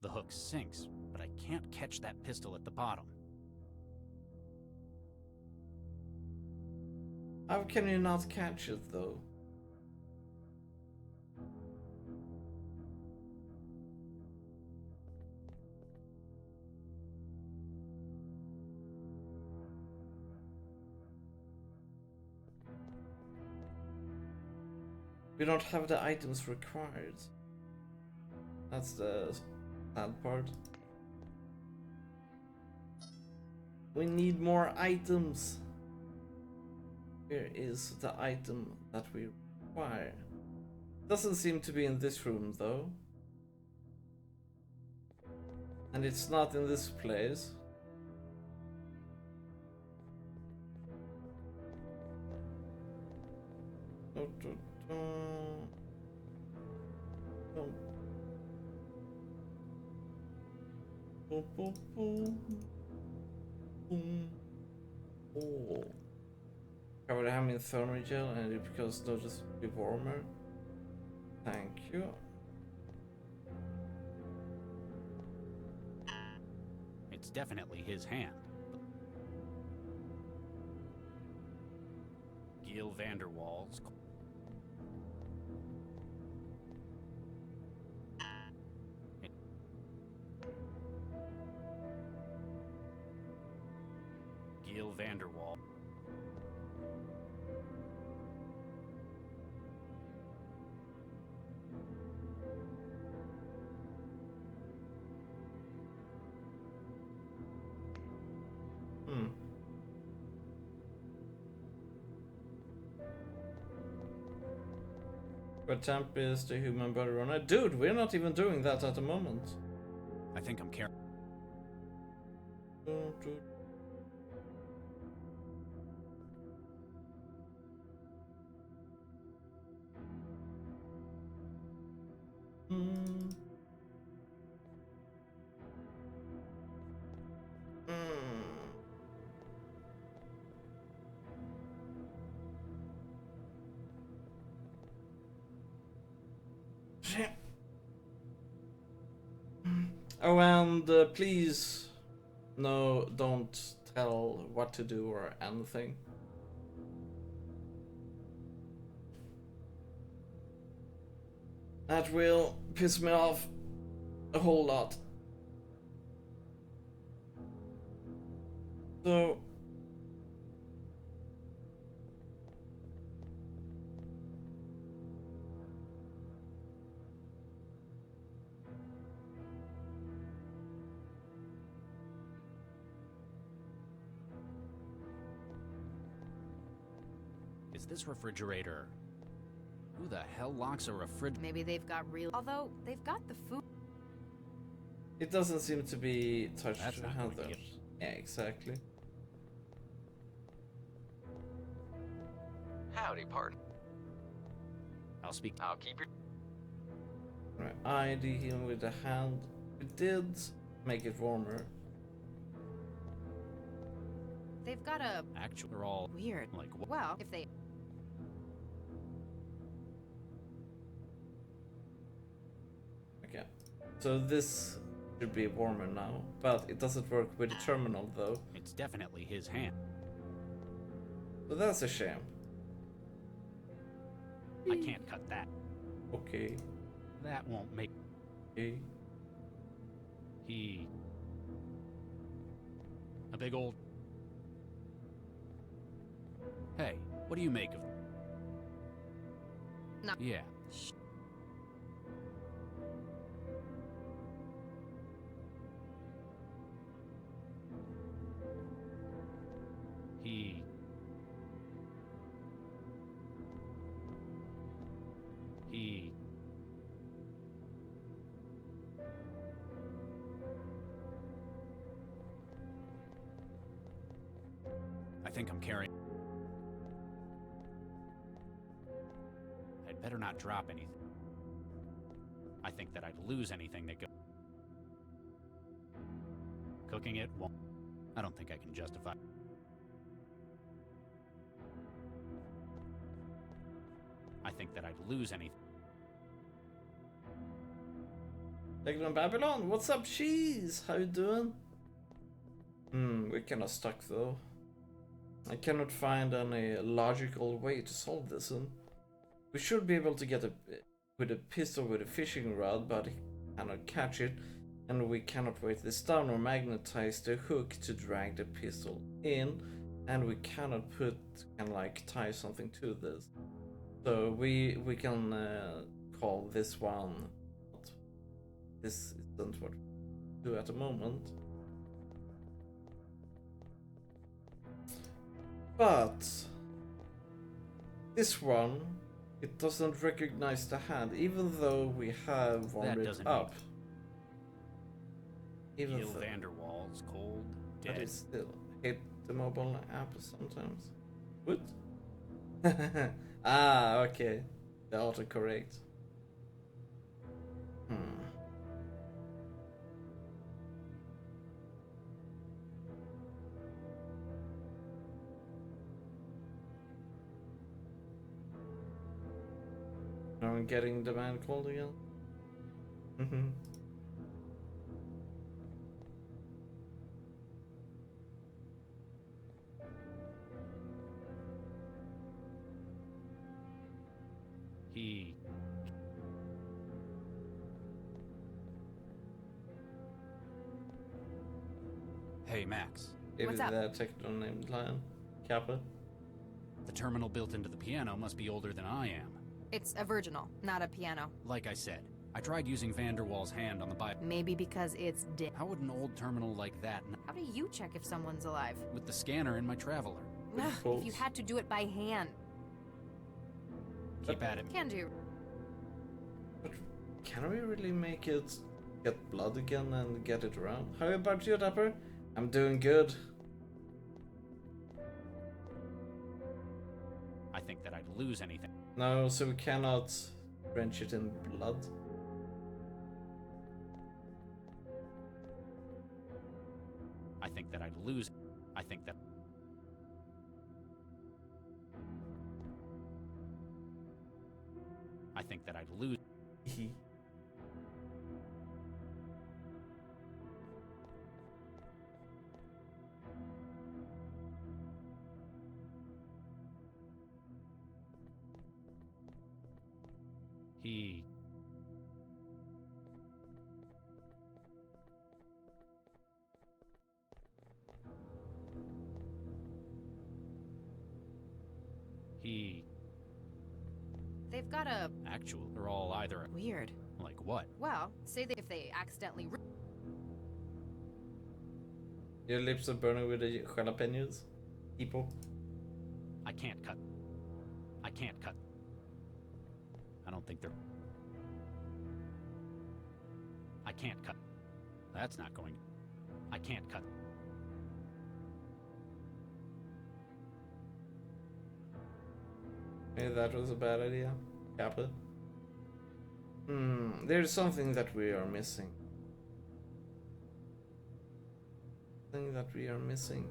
The hook sinks, but I can't catch that pistol at the bottom. How can you not catch it though? We don't have the items required. That's the sad part. We need more items. Where is the item that we require? Doesn't seem to be in this room though. And it's not in this place. Oh. Cover the ham in thermal gel and it becomes noticeably warmer. Thank you. It's definitely his hand. Gil Vanderwaal's. Gil Vanderwaal. What temp is the human body runner? Dude, we're not even doing that at the moment. I think I'm carrying. Shit. Oh, and please, no, don't tell what to do or anything. That will piss me off a whole lot. So Is this refrigerator? Who the hell locks a refrigerator? Maybe they've got real. Although they've got the food. it doesn't seem to be touched. That's not going to get... Yeah, exactly. Howdy, partner. I'll keep your... Right, ID him with the hand. We did make it warmer. They've got a. Actually, they're all weird. Like what? Well, if they. Okay, so this should be warmer now, but it doesn't work with the terminal though. It's definitely his hand. So that's a shame. I can't cut that. Okay. That won't make... Okay. He... A big old... Hey, what do you make of... No. Yeah. He... I think I'm carrying... I'd better not drop anything. I think that I'd lose anything that goes... Cooking it won't... I don't think I can justify... I think that I'd lose anything. Technobabylon, what's up, cheese? How you doing? We're kinda stuck though. I cannot find any logical way to solve this, and we should be able to get with a pistol with a fishing rod, but he cannot catch it, and we cannot weight this down or magnetize the hook to drag the pistol in, and we cannot put and like tie something to this. So we can call this one. This isn't what we do at the moment. But this one, it doesn't recognize the hand, even though we have warmed it up. Even Gil though Vanderwall's cold, but dead. it still hit the mobile app sometimes. What? Ah, okay. The autocorrect. Now I'm getting the man called again. He... Hey, Max. Maybe What's up? the techno named Lion. Kappa. The terminal built into the piano must be older than I am. It's a virginal, not a piano. Like I said, I tried using Vanderwall's hand on the bio... Maybe because it's dead. How would an old terminal like that... How do you check if someone's alive? With the scanner in my Traveler. If you had to do it by hand. Keep at it. Can do. But can we really make it get blood again and get it around? How about you, Dapper? I'm doing good. I think that I'd lose anything. No, so we cannot drench it in blood. I think that I'd lose... I think that... I think that I'd lose... He... They've got a... Actual, they're all either... Weird. Like what? Well, say that if they accidentally... Your lips are burning with the jalapenos? People? I can't cut. I can't cut. I don't think they're... I can't cut. That's not going... I can't cut. Maybe that was a bad idea. Kappa. There's something that we are missing. Something that we are missing.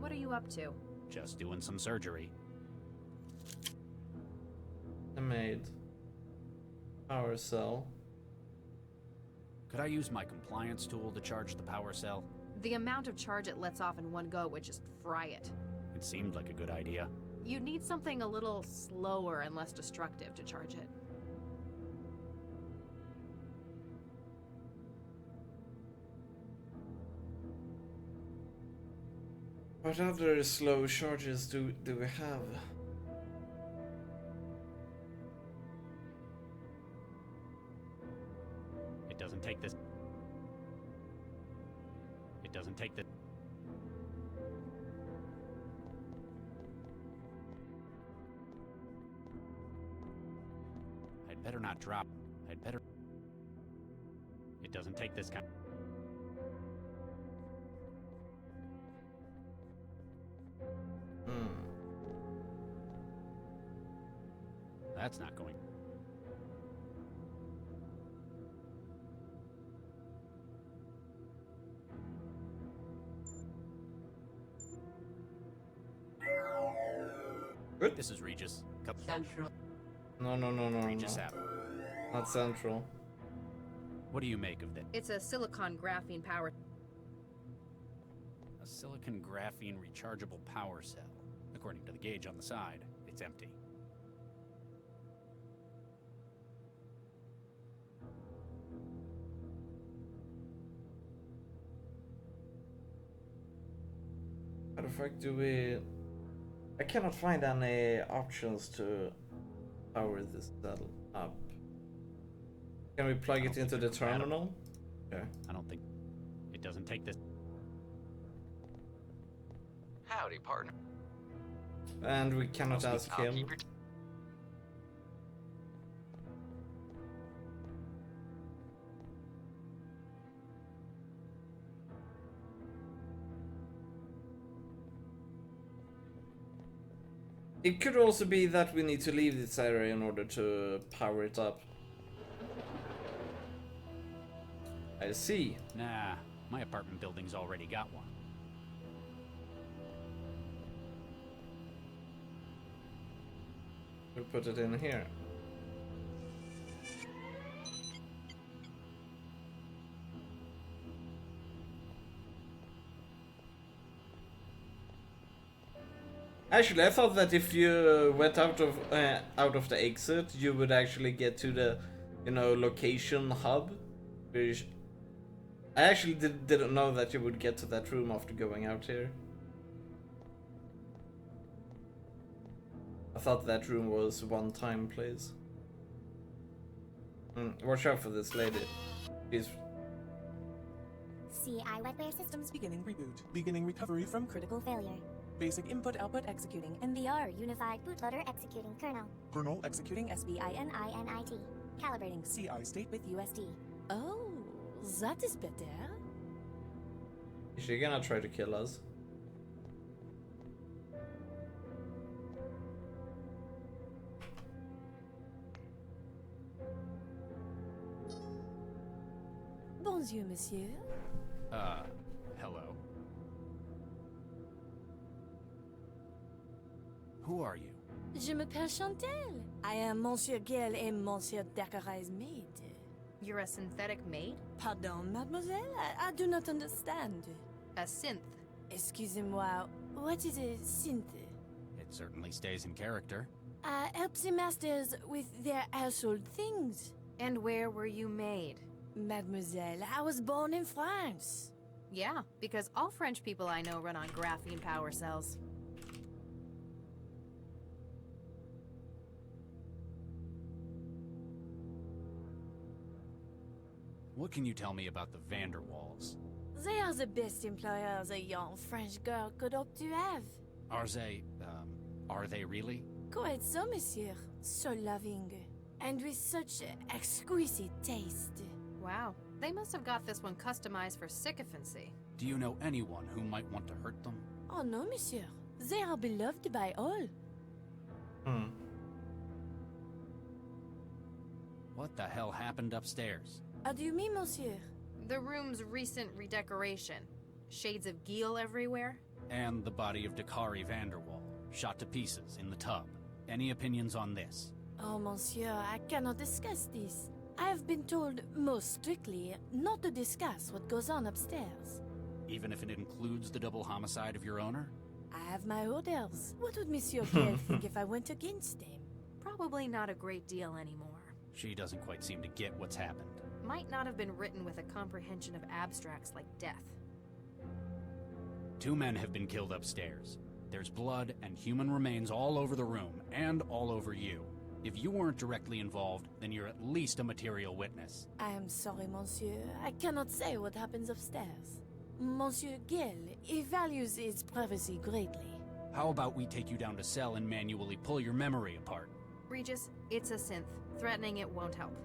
What are you up to? Just doing some surgery. A maid. Power cell. Could I use my compliance tool to charge the power cell? The amount of charge it lets off in one go would just fry it. It seemed like a good idea. You'd need something a little slower and less destructive to charge it. What other slow charges do we have? It doesn't take this. It doesn't take the. I'd better not drop. I'd better. It doesn't take this kind. That's not going. Good. This is Regis. Central. No. Regis app. Not central. What do you make of that? It's a silicon graphene power. A silicon graphene rechargeable power cell. According to the gauge on the side, it's empty. How the fuck do we... I cannot find any options to power this cell up. Can we plug it into the terminal? Okay. I don't think... It doesn't take this... Howdy, partner. And we cannot ask him. It could also be that we need to leave this area in order to power it up. I see. Nah, my apartment building's already got one. We'll put it in here. Actually, I thought that if you went out of the exit, you would actually get to the, location hub. Which I actually didn't know that you would get to that room after going out here. I thought that room was one-time place. Watch out for this lady. She's... CI wetware systems beginning reboot. Beginning recovery from critical failure. Basic input-output executing. MBR unified bootloader executing kernel. Kernel executing SBININIT. Calibrating CI state with USD. Oh, that is better. Is she gonna try to kill us? Bonjour, monsieur. Hello. Who are you? Je m'appelle Chantal. I am Monsieur Gale et Monsieur Deckeray's maid. You're a synthetic maid? Pardon, mademoiselle? I do not understand. A synth. Excusez-moi, what is a synth? It certainly stays in character. Helps the masters with their household things. And where were you made? Mademoiselle, I was born in France. Yeah, because all French people I know run on graphene power cells. What can you tell me about the Vanderwalls? They are the best employers a young French girl could hope to have. Are they really? Quite so, monsieur. So loving. And with such exquisite taste. Wow, they must have got this one customized for sycophancy. Do you know anyone who might want to hurt them? Oh no, monsieur. They are beloved by all. What the hell happened upstairs? How do you mean, monsieur? The room's recent redecoration. Shades of Gil everywhere? And the body of Dakari Vanderwall, shot to pieces in the tub. Any opinions on this? Oh, monsieur, I cannot discuss this. I have been told, most strictly, not to discuss what goes on upstairs. Even if it includes the double homicide of your owner? I have my orders. What would Monsieur Gale think if I went against him? Probably not a great deal anymore. She doesn't quite seem to get what's happened. Might not have been written with a comprehension of abstracts like death. 2 men have been killed upstairs. There's blood and human remains all over the room, and all over you. If you weren't directly involved, then you're at least a material witness. I am sorry, monsieur. I cannot say what happens upstairs. Monsieur Gale, he values his privacy greatly. How about we take you down to cell and manually pull your memory apart? Regis, it's a synth. Threatening it won't help.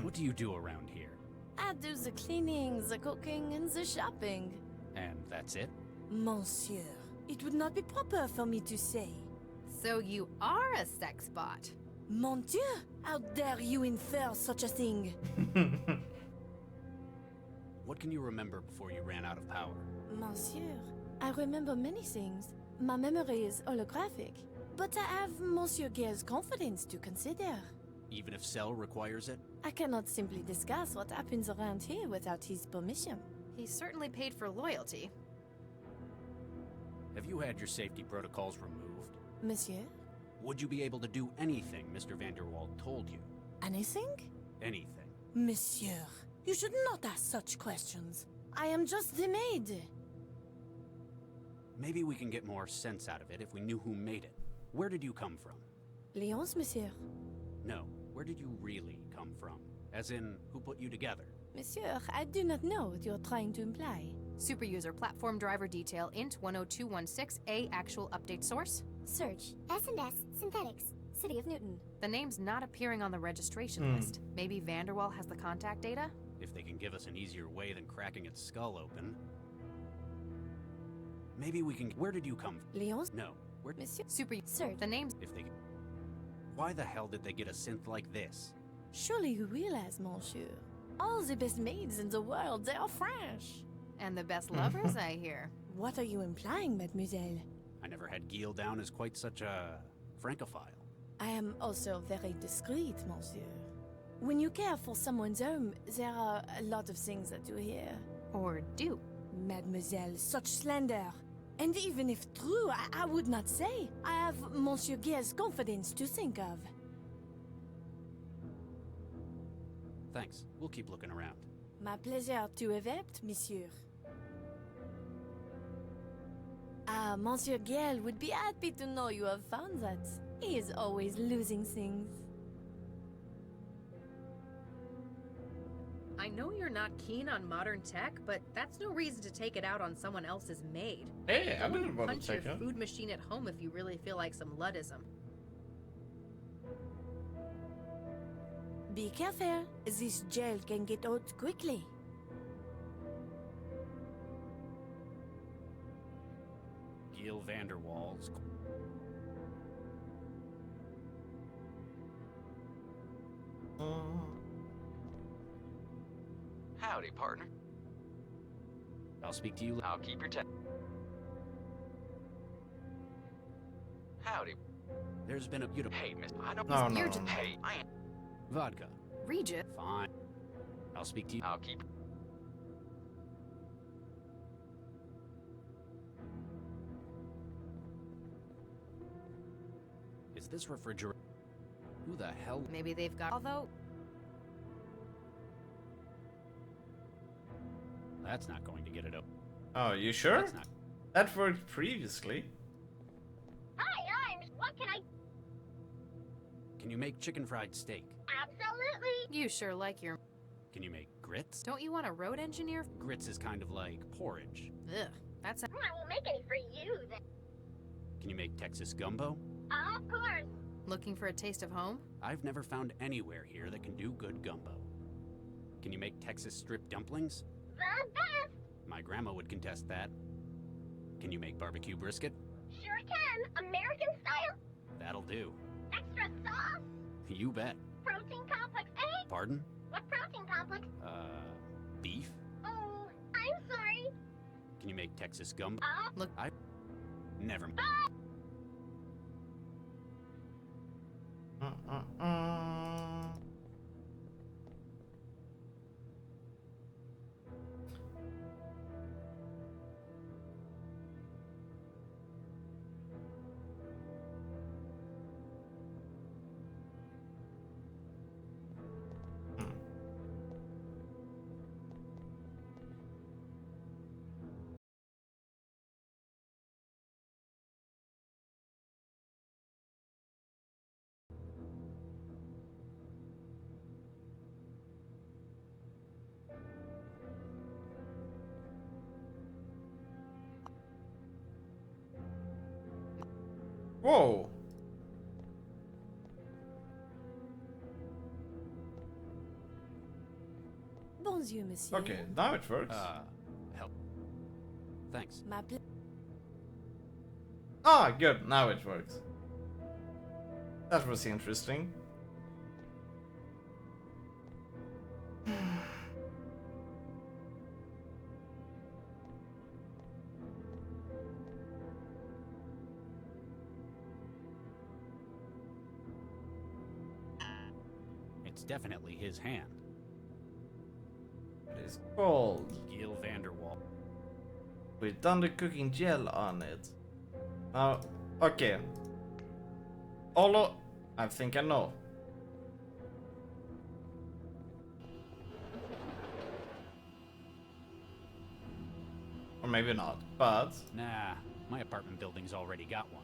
What do you do around here? I do the cleaning, the cooking, and the shopping. And that's it? Monsieur, it would not be proper for me to say. So you are a sex bot? Mon Dieu, how dare you infer such a thing? What can you remember before you ran out of power? Monsieur, I remember many things. My memory is holographic. But I have Monsieur Gale's confidence to consider. Even if Cell requires it? I cannot simply discuss what happens around here without his permission. He's certainly paid for loyalty. Have you had your safety protocols removed? Monsieur? Would you be able to do anything Mr. Vanderwall told you? Anything? Anything. Monsieur, you should not ask such questions. I am just the maid. Maybe we can get more sense out of it if we knew who made it. Where did you come from? Lyons, monsieur. No, where did you really come from? As in, who put you together? Monsieur, I do not know what you're trying to imply. Superuser platform driver detail int 10216A actual update source. Search S&S Synthetics, City of Newton. The name's not appearing on the registration list. Maybe Vanderwall has the contact data? If they can give us an easier way than cracking its skull open. Maybe we can... Where did you come from? Lyons? No. Where... Monsieur. Search. The name's... If they... Why the hell did they get a synth like this? Surely you realize, monsieur. All the best maids in the world, they are French. And the best lovers, I hear. What are you implying, mademoiselle? I never had Gil down as quite such a... francophile. I am also very discreet, monsieur. When you care for someone's home, there are a lot of things that you hear. Or do. Mademoiselle, such slander. And even if true, I would not say. I have Monsieur Gale's confidence to think of. Thanks. We'll keep looking around. My pleasure to evapt, monsieur. Monsieur Gale would be happy to know you have found that. He is always losing things. I know you're not keen on modern tech, but that's no reason to take it out on someone else's maid. Hey, I've been about to punch take your it. food machine at home if you really feel like some Luddism. Be careful. This jail can get out quickly. Gil Vanderwall's... Howdy, partner. I'll speak to you. I'll keep your Howdy. There's been a beautiful... Hey, miss. I don't... No, no, You're no, just... no. Hey, I ain't... Vodka. Regis? Fine. I'll speak to you. I'll keep. Is this refrigerator? Who the hell? Maybe they've got. Although. That's not going to get it open. Oh, you sure? That's not. That worked previously. Hi, what can I... Can you make chicken fried steak? Absolutely. You sure like your. Can you make grits? Don't you want a road engineer? Grits is kind of like porridge. Ugh, that's. I won't make any for you, then. Can you make Texas gumbo? Of course. Looking for a taste of home? I've never found anywhere here that can do good gumbo. Can you make Texas strip dumplings? The best. My grandma would contest that. Can you make barbecue brisket? Sure can. American style. That'll do. Extra sauce. You bet. Protein complex egg. Pardon? What protein complex? Beef? Oh, I'm sorry. Can you make Texas gumbo? Look, I never. Whoa. Bonjour, monsieur. Okay, now it works. Help. Thanks. Ah, good. Now it works. That was interesting. It's definitely his hand. It is called Gil Vanderwall. with thunder cooking gel on it. Okay. Although, I think I know. Or maybe not, but... Nah, my apartment building's already got one.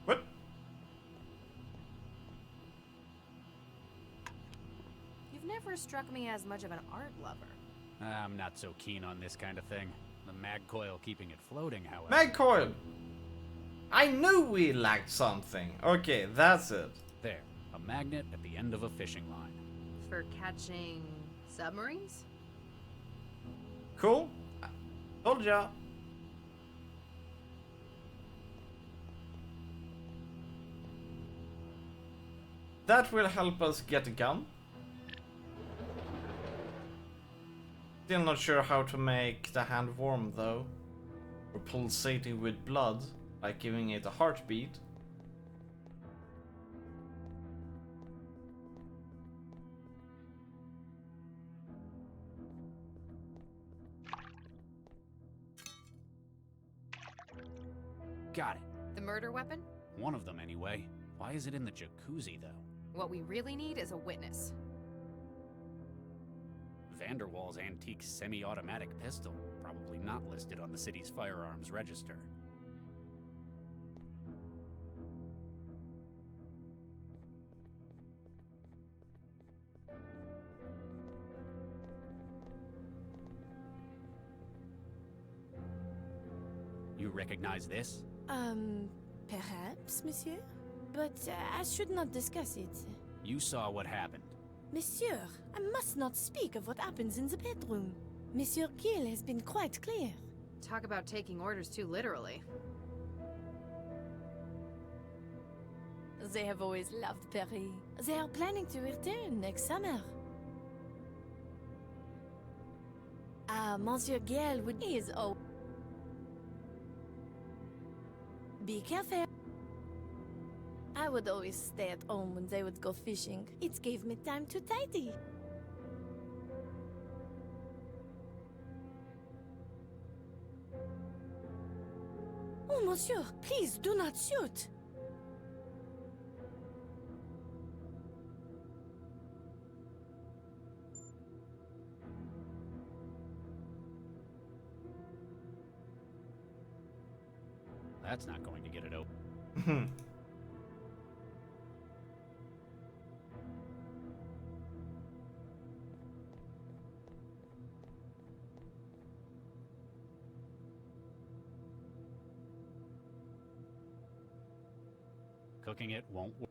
What? you've never struck me as much of an art lover. I'm not so keen on this kind of thing. The mag coil keeping it floating, however. Mag coil! I knew we lacked something. Okay, that's it. There, a magnet at the end of a fishing line. For catching submarines? Cool. Told ya. That will help us get a gun. Still not sure how to make the hand warm though. Or pulsating with blood, like giving it a heartbeat. Got it. The murder weapon? One of them, anyway. Why is it in the jacuzzi, though? What we really need is a witness. Vanderwall's antique semi-automatic pistol. Probably not listed on the city's firearms register. You recognize this? Perhaps, monsieur? But I should not discuss it. You saw what happened. Monsieur, I must not speak of what happens in the bedroom. Monsieur Gil has been quite clear. Talk about taking orders too literally. They have always loved Paris. They are planning to return next summer. Monsieur Gil would is oh. Be careful. I would always stay at home when they would go fishing. It gave me time to tidy. Oh, monsieur, please do not shoot. That's not going to get it open. Cooking it won't work.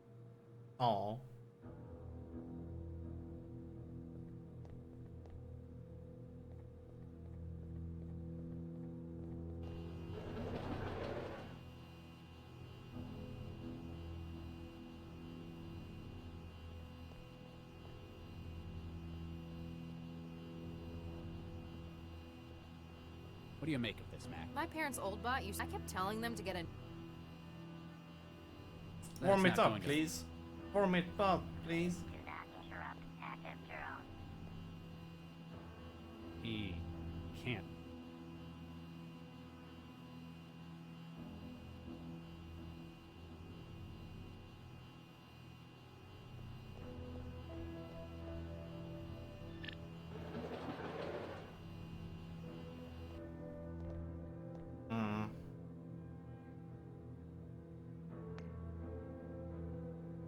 Oh. What do you make of this, Mac? My parents' old bot I kept telling them to get a... Warm it up, please. Warm it up, please. He can't.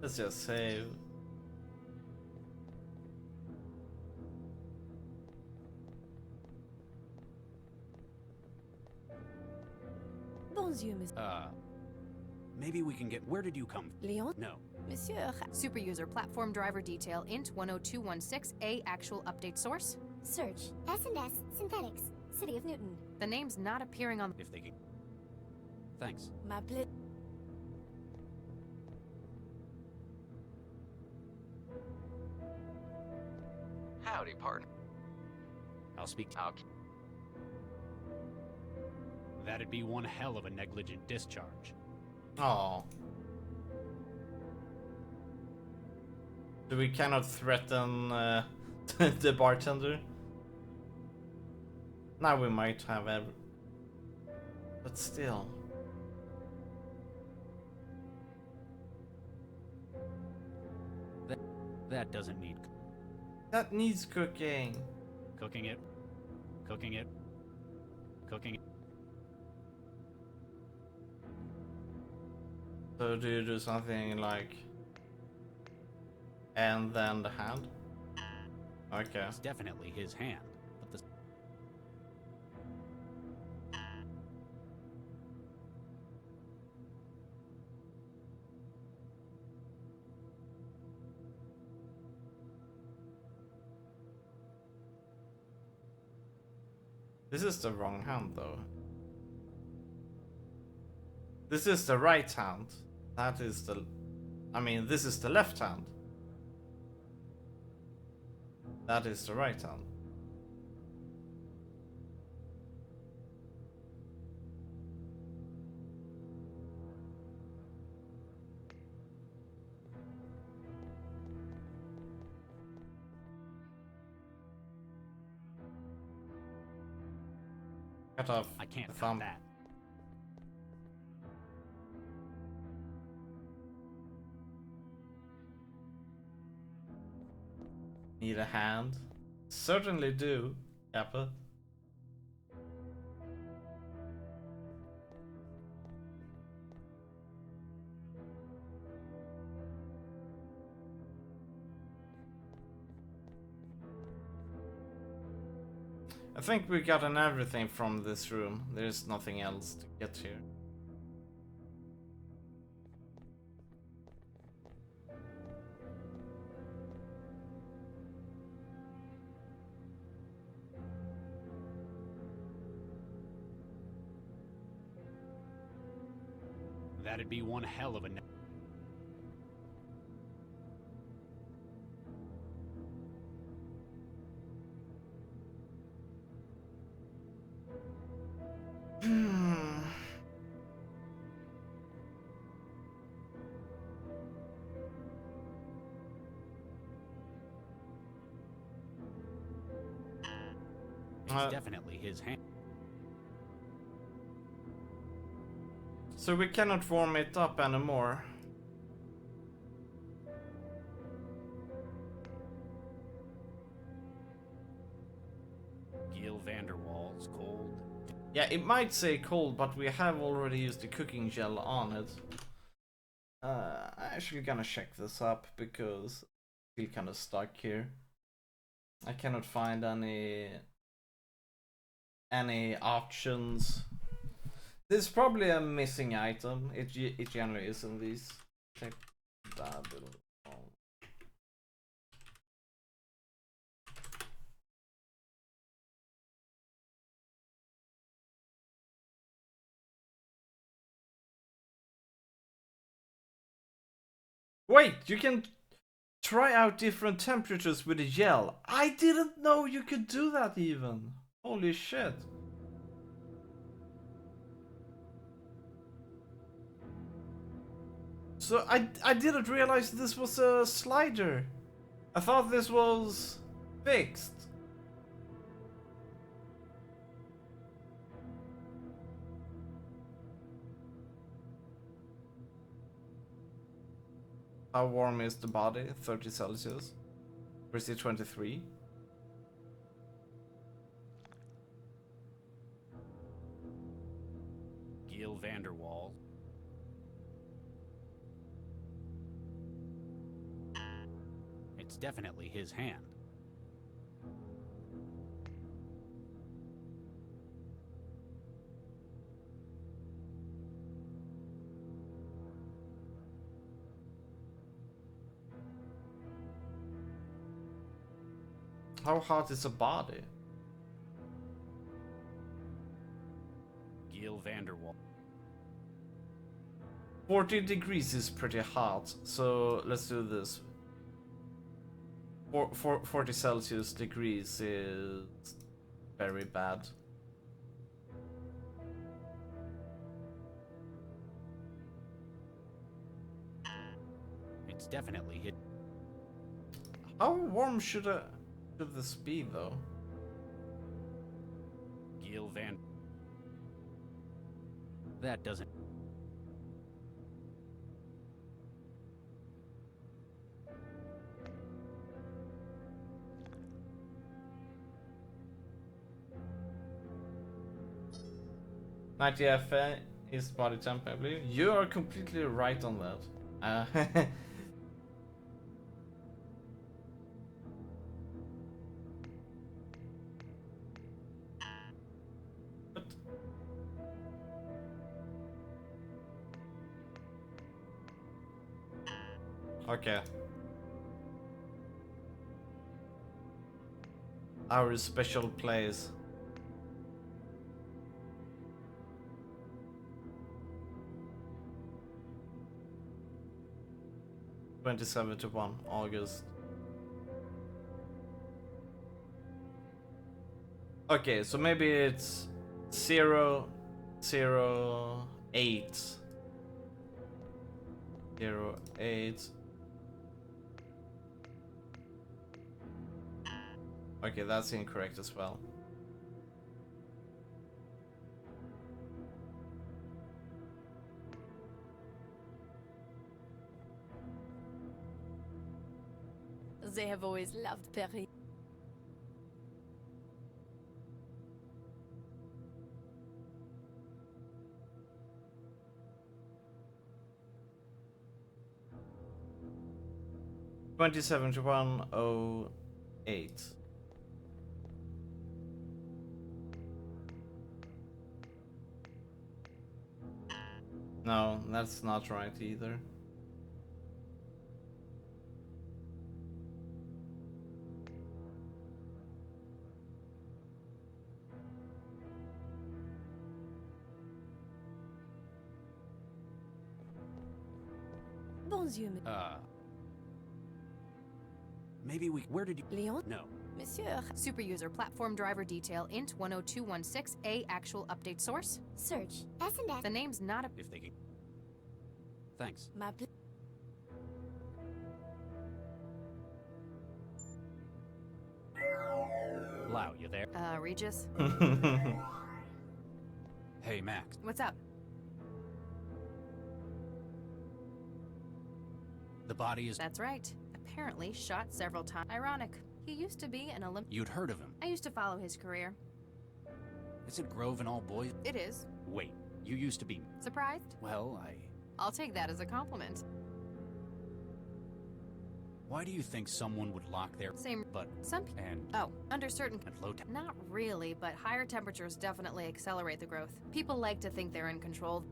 Let's just save. Bonjour, monsieur. Maybe we can get. Where did you come from? Leon? No. Monsieur. Super user platform driver detail int 10216A actual update source. Search S&S Synthetics, City of Newton. The name's not appearing on... If they can. Thanks. My plate. Howdy, partner. I'll speak to That'd be one hell of a negligent discharge. Oh. So we cannot threaten the bartender? Now we might have every... But still. That doesn't need... That needs cooking. Cooking it. Cooking it. Cooking it. So do you do something like... And then the hand? Okay. It's definitely his hand. But the... This is the wrong hand though. This is the right hand. That is the... I mean, this is the left hand. That is the right hand. Cut off I can't the cut thumb. that. Need a hand? Certainly do, Kappa. I think we gotten everything from this room. There's nothing else to get here. That'd be one hell of a... It's definitely his hand. So we cannot warm it up anymore. Gil Vanderwall's cold. Yeah, it might say cold, but we have already used the cooking gel on it. I'm actually gonna check this up because I feel kind of stuck here. I cannot find any options. There's probably a missing item. It generally is in these. Technobabylon. Wait, you can try out different temperatures with a gel. I didn't know you could do that even. Holy shit. So I didn't realize this was a slider. I thought this was fixed. How warm is the body? 30 Celsius. Or is it 23? Gil Vanderwall. It's definitely his hand. How hot is a body? Gil Vanderwall. 40 degrees is pretty hot, so let's do this. 40 Celsius degrees is very bad. It's definitely hit. How warm should this be though? Gil Van. That doesn't. .90 is body temp, I believe. You are completely right on that. Okay. Our special place. (27 to 1) August. Okay, so maybe it's 0, 0, 8. 0, 8. Okay, that's incorrect as well. They have always loved Perry. (27 to 108). No, that's not right either. Bonjour. Maybe we. Where did you. Leon? No. Monsieur. Super user platform driver detail int 10216A actual update source. Search S&S. The name's not a. If they can. Thanks. Ma Lau, you there? Regis? Hey, Max. What's up? The body is... That's right. Apparently shot several times. Ironic. He used to be an Olympic... You'd heard of him. I used to follow his career. Is it Grove and all boys? It is. Wait, you used to be... Surprised? Well, I'll take that as a compliment. Why do you think someone would lock their... Same... But... Some... And... Oh, under certain... At low... Not really, but higher temperatures definitely accelerate the growth. People like to think they're in control.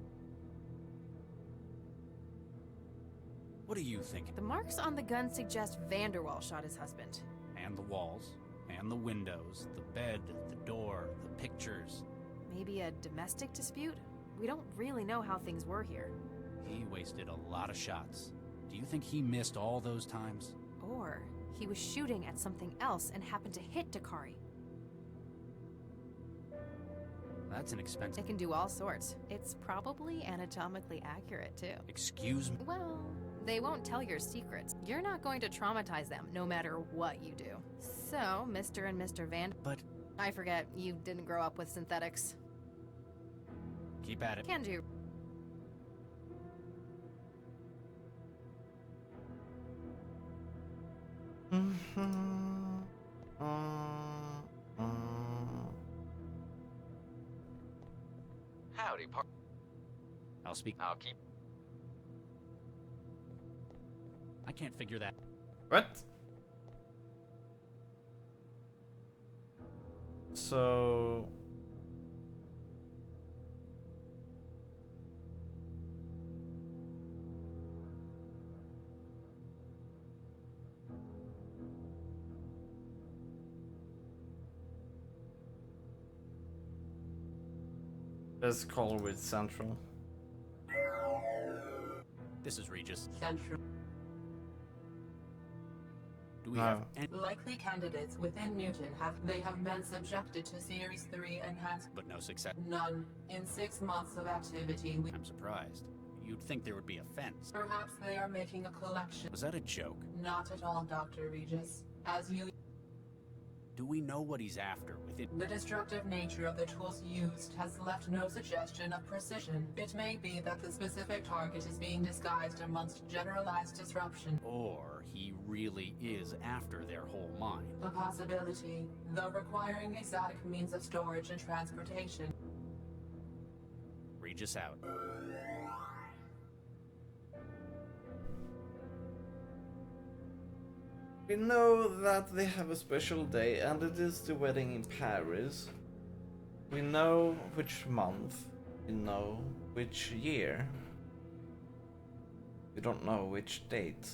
What do you think? The marks on the gun suggest Vanderwall shot his husband. And the walls, and the windows, the bed, the door, the pictures. Maybe a domestic dispute? We don't really know how things were here. He wasted a lot of shots. Do you think he missed all those times? Or he was shooting at something else and happened to hit Dakari. That's an expensive... It can do all sorts. It's probably anatomically accurate, too. Excuse me? Well, they won't tell your secrets. You're not going to traumatize them, no matter what you do. So, Mr. and Mr. Van... But... I forget, you didn't grow up with synthetics. Keep at it. Can do. Howdy, I'll speak. I'll keep... I can't figure that. What? So... Let's call with Central. This is Regis. Central. Do we have any... Likely candidates within Newton have been subjected to Series 3 enhanced... But no success? None. In 6 months of activity, I'm surprised. You'd think there would be a fence. Perhaps they are making a collection. Was that a joke? Not at all, Dr. Regis. As you... Do we know what he's after with it? The destructive nature of the tools used has left no suggestion of precision. It may be that the specific target is being disguised amongst generalized disruption. Or he really is after their whole mind. A possibility, though requiring exotic means of storage and transportation. Regis out. We know that they have a special day, and it is the wedding in Paris. We know which month. We know which year. We don't know which date.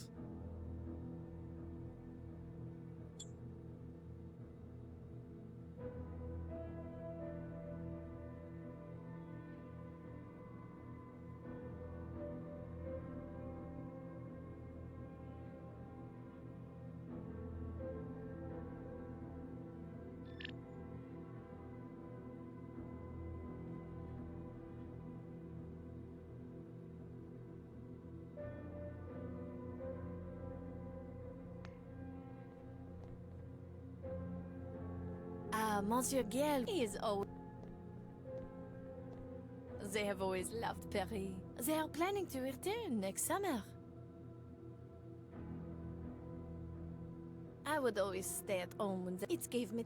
Monsieur Gale is always... They have always loved Paris. They are planning to return next summer. I would always stay at home when it gave me...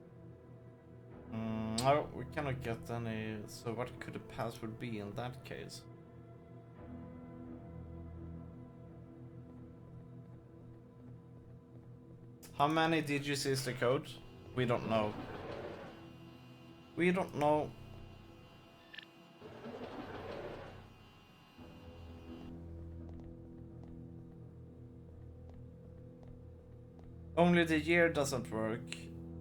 No, we cannot get any... So what could the password be in that case? How many digits is the code? We don't know. We don't know. Only the year doesn't work.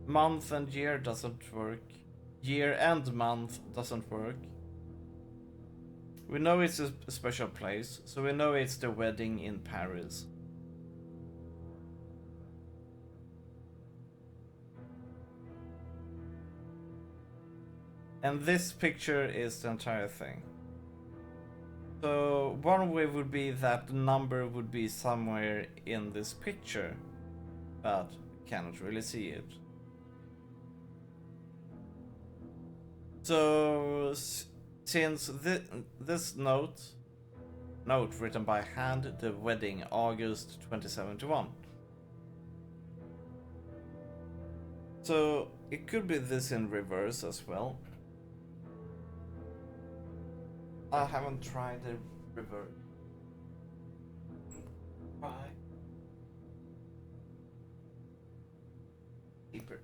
Month and year doesn't work. Year and month doesn't work. We know it's a special place, so we know it's the wedding in Paris. And this picture is the entire thing. So one way would be that the number would be somewhere in this picture, but cannot really see it. So, since this note written by hand, the wedding, August 2071. So, it could be this in reverse as well. I haven't tried the reverse. Try. Deeper.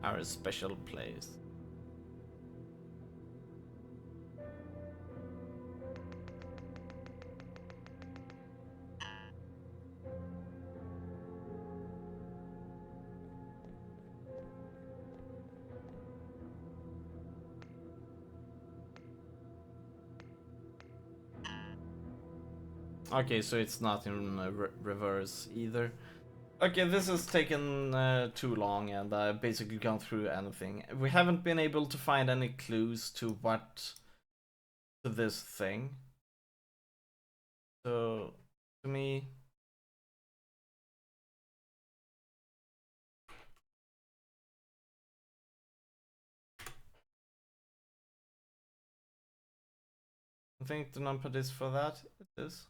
Our special place. Okay, so it's not in reverse either. Okay, this has taken too long, and I've basically gone through anything. We haven't been able to find any clues to this thing. So, to me, I think the numpad is for that. It is.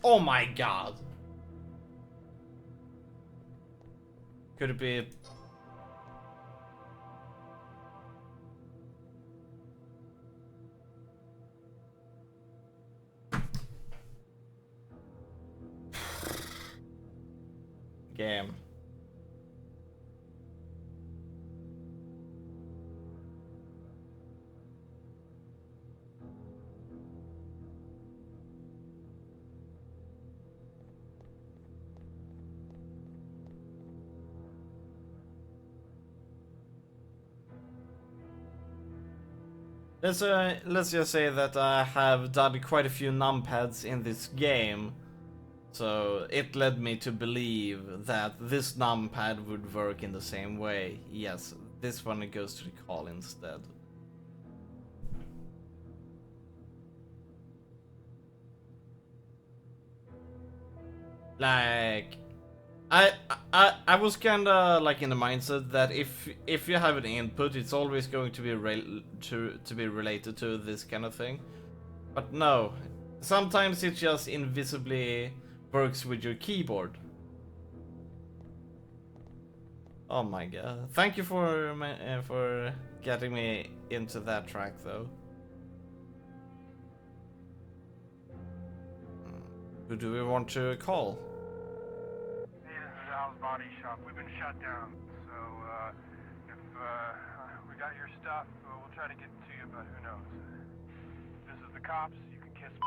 Oh my god! Could it be... Game. Let's just say that I have done quite a few numpads in this game, so it led me to believe that this numpad would work in the same way. Yes, this one goes to the call instead. Like, I was kinda like in the mindset that if you have an input, it's always going to be related to this kind of thing. But no, sometimes it just invisibly works with your keyboard. Oh my god! Thank you for getting me into that track, though. Who do we want to call? Body shop. We've been shut down, so if we got your stuff, we'll try to get to you, but who knows? If this is the cops, you can kiss me.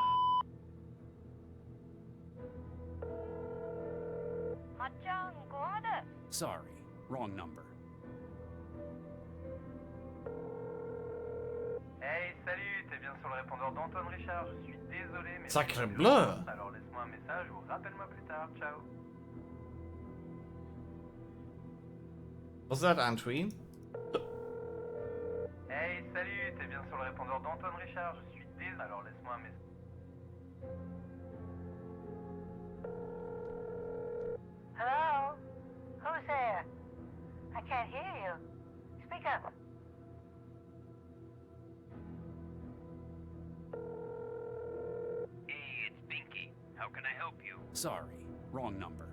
Sorry, wrong number. Hey, salut, t'es bien sur le répondeur d'Antoine Richard. Je suis désolé, mais... Sacre bleu! Alors laisse-moi un message ou rappelle-moi plus tard. Ciao. Was that Antween? Hey, salut, t'es bien sur le répondeur d'Antoine Richard. Je suis désolé. Alors laisse-moi un message. Hello? Who's there? I can't hear you. Speak up. Hey, it's Binky. How can I help you? Sorry, wrong number.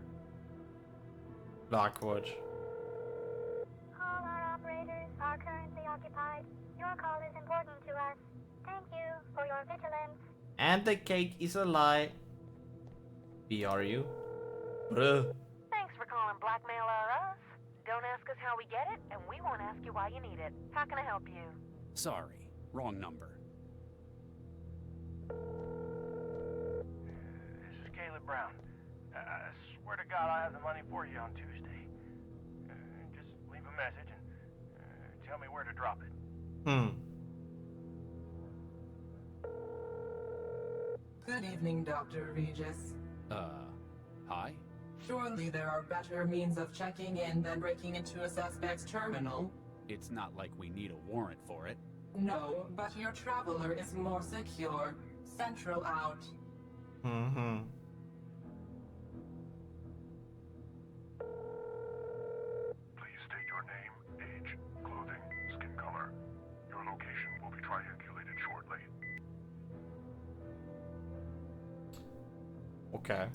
Lockwood. All our operators are currently occupied. Your call is important to us. Thank you for your vigilance. And the cake is a lie. BRU. Bruh. Thanks for calling Blackmail R Us. Don't ask us how we get it, and we won't ask you why you need it. How can I help you? Sorry, wrong number. This is Caleb Brown. I swear to God I'll have the money for you on Tuesday. Just leave a message and tell me where to drop it. Good evening, Dr. Regis. Hi? Surely there are better means of checking in than breaking into a suspect's terminal. It's not like we need a warrant for it. No, but your traveler is more secure. Central out. Mm-hmm. Please state your name, age, clothing, skin color. Your location will be triangulated shortly. Okay.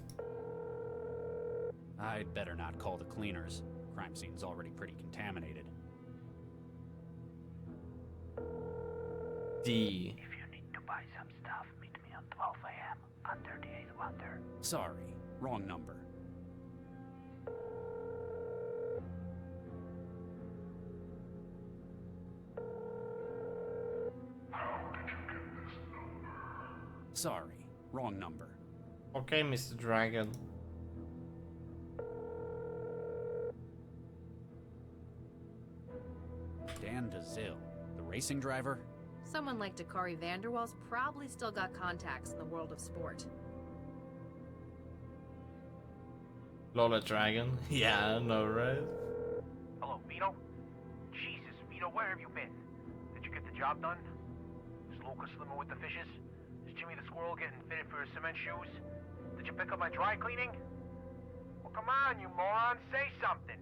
I'd better not call the cleaners. Crime scene's already pretty contaminated. D. If you need to buy some stuff, meet me on 12 a.m. on 38th Wonder. Sorry, wrong number. How did you get this number? Sorry, wrong number. Okay, Mr. Dragon. Dan DeZill, the racing driver? Someone like Dakari Vanderwall's probably still got contacts in the world of sport. Lola Dragon? Yeah, I know, right? Hello, Vito? Jesus, Vito, where have you been? Did you get the job done? Is Lucas slimming with the fishes? Is Jimmy the squirrel getting fitted for his cement shoes? Did you pick up my dry cleaning? Well, come on, you moron, say something.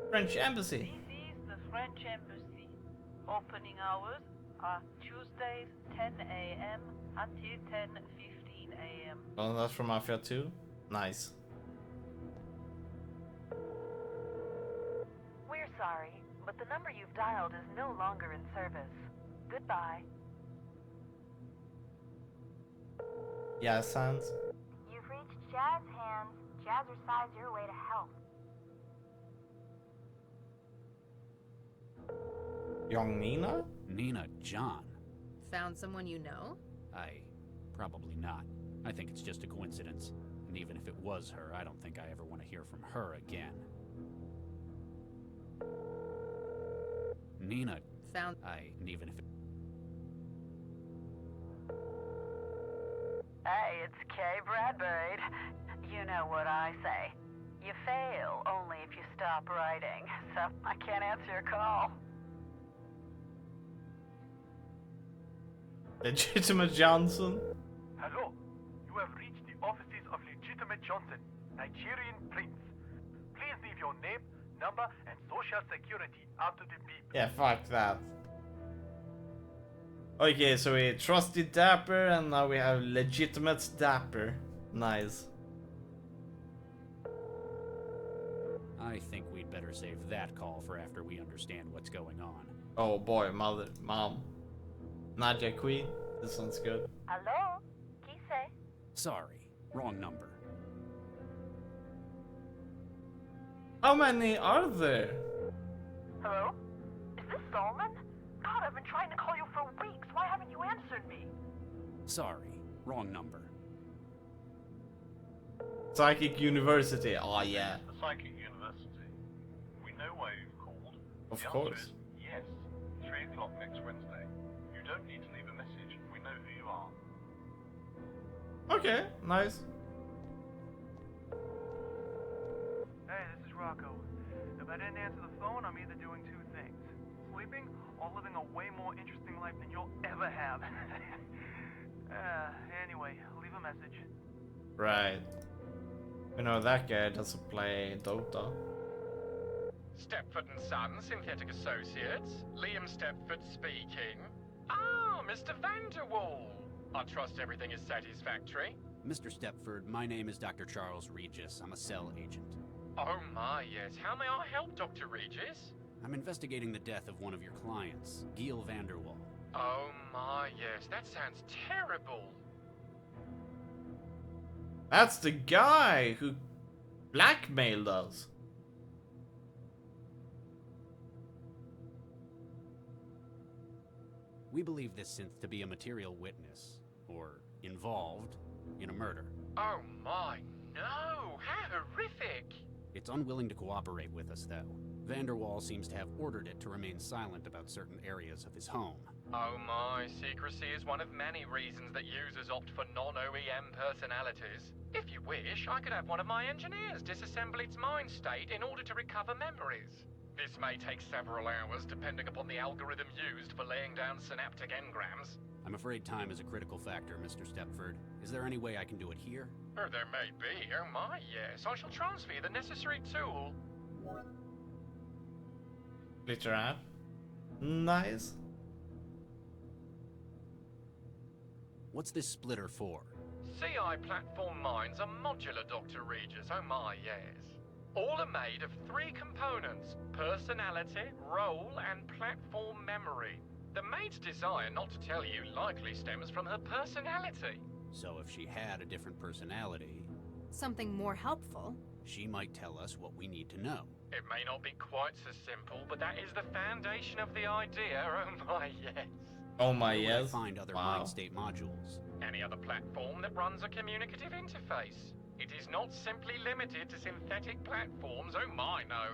French Embassy. This is the French Embassy. Opening hours are Tuesdays 10 a.m. until 10:15 a.m. Oh, that's from Mafia 2? Nice. We're sorry, but the number you've dialed is no longer in service. Goodbye. Yeah, Sans. You've reached Jazz Hands. Jazzercise your way to health. Young Nina? Nina John. Found someone you know? Probably not. I think it's just a coincidence. And even if it was her, I don't think I ever want to hear from her again. Nina. Found. And even if it... Hey, it's Kay Bradbury. You know what I say. You fail only if you stop writing, so I can't answer your call. Legitimate Johnson? Hello, you have reached the offices of Legitimate Johnson, Nigerian Prince. Please leave your name, number, and social security after the beep. Yeah, fuck that. Okay, so we trusted Dapper and now we have legitimate Dapper. Nice. I think we'd better save that call for after we understand what's going on. Oh boy, mom. Nadia Queen, this one's good. Hello? Kise? Sorry, wrong number. How many are there? Hello? Is this Solomon? God, I've been trying to call you for weeks. Why haven't you answered me? Sorry, wrong number. Psychic University, oh yeah. The Psychic University. We know why you've called. Of The course. answer is yes. 3 o'clock next Wednesday. You don't need to leave a message. We know who you are. Okay, nice. Hey, this is Rocco. If I didn't answer the phone, I'm either doing two things. Sleeping or living a way more interesting life than you'll ever have. Anyway, leave a message. Right. You know, that guy doesn't play Dota. Stepford and Son, Synthetic Associates. Liam Stepford speaking. Ah, Mr. Vanderwall. I trust everything is satisfactory. Mr. Stepford, my name is Dr. Charles Regis. I'm a cell agent. Oh my, yes. How may I help, Dr. Regis? I'm investigating the death of one of your clients, Gil Vanderwall. Oh my, yes. That sounds terrible. That's the guy who blackmailed us. We believe this synth to be a material witness, or involved, in a murder. Oh my, no! How horrific! It's unwilling to cooperate with us, though. Vanderwall seems to have ordered it to remain silent about certain areas of his home. Oh my, secrecy is one of many reasons that users opt for non-OEM personalities. If you wish, I could have one of my engineers disassemble its mind state in order to recover memories. This may take several hours depending upon the algorithm used for laying down synaptic engrams. I'm afraid time is a critical factor, Mr. Stepford. Is there any way I can do it here? Oh, there may be. Oh my, yes. I shall transfer you the necessary tool. Glitter app. Nice. What's this splitter for? CI platform minds are modular, Dr. Regis. Oh my, yes. All are made of 3 components: personality, role, and platform memory. The maid's desire, not to tell you, likely stems from her personality. So if she had a different personality... Something more helpful? She might tell us what we need to know. It may not be quite so simple, but that is the foundation of the idea. Oh my, yes. Oh my, Where would I yes. find other Wow. mind state modules? Any other platform that runs a communicative interface. It is not simply limited to synthetic platforms. Oh my, no.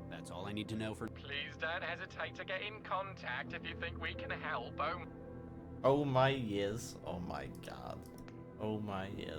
That's all I need to know for... Please don't hesitate to get in contact if you think we can help. Oh my, yes. Oh my god. Oh my, yes.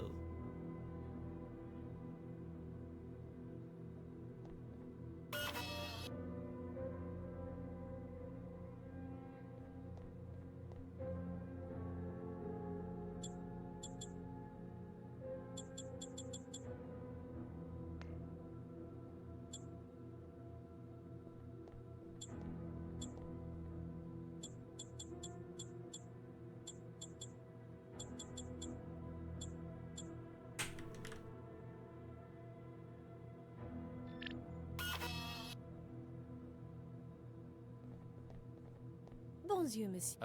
Bonjour, monsieur.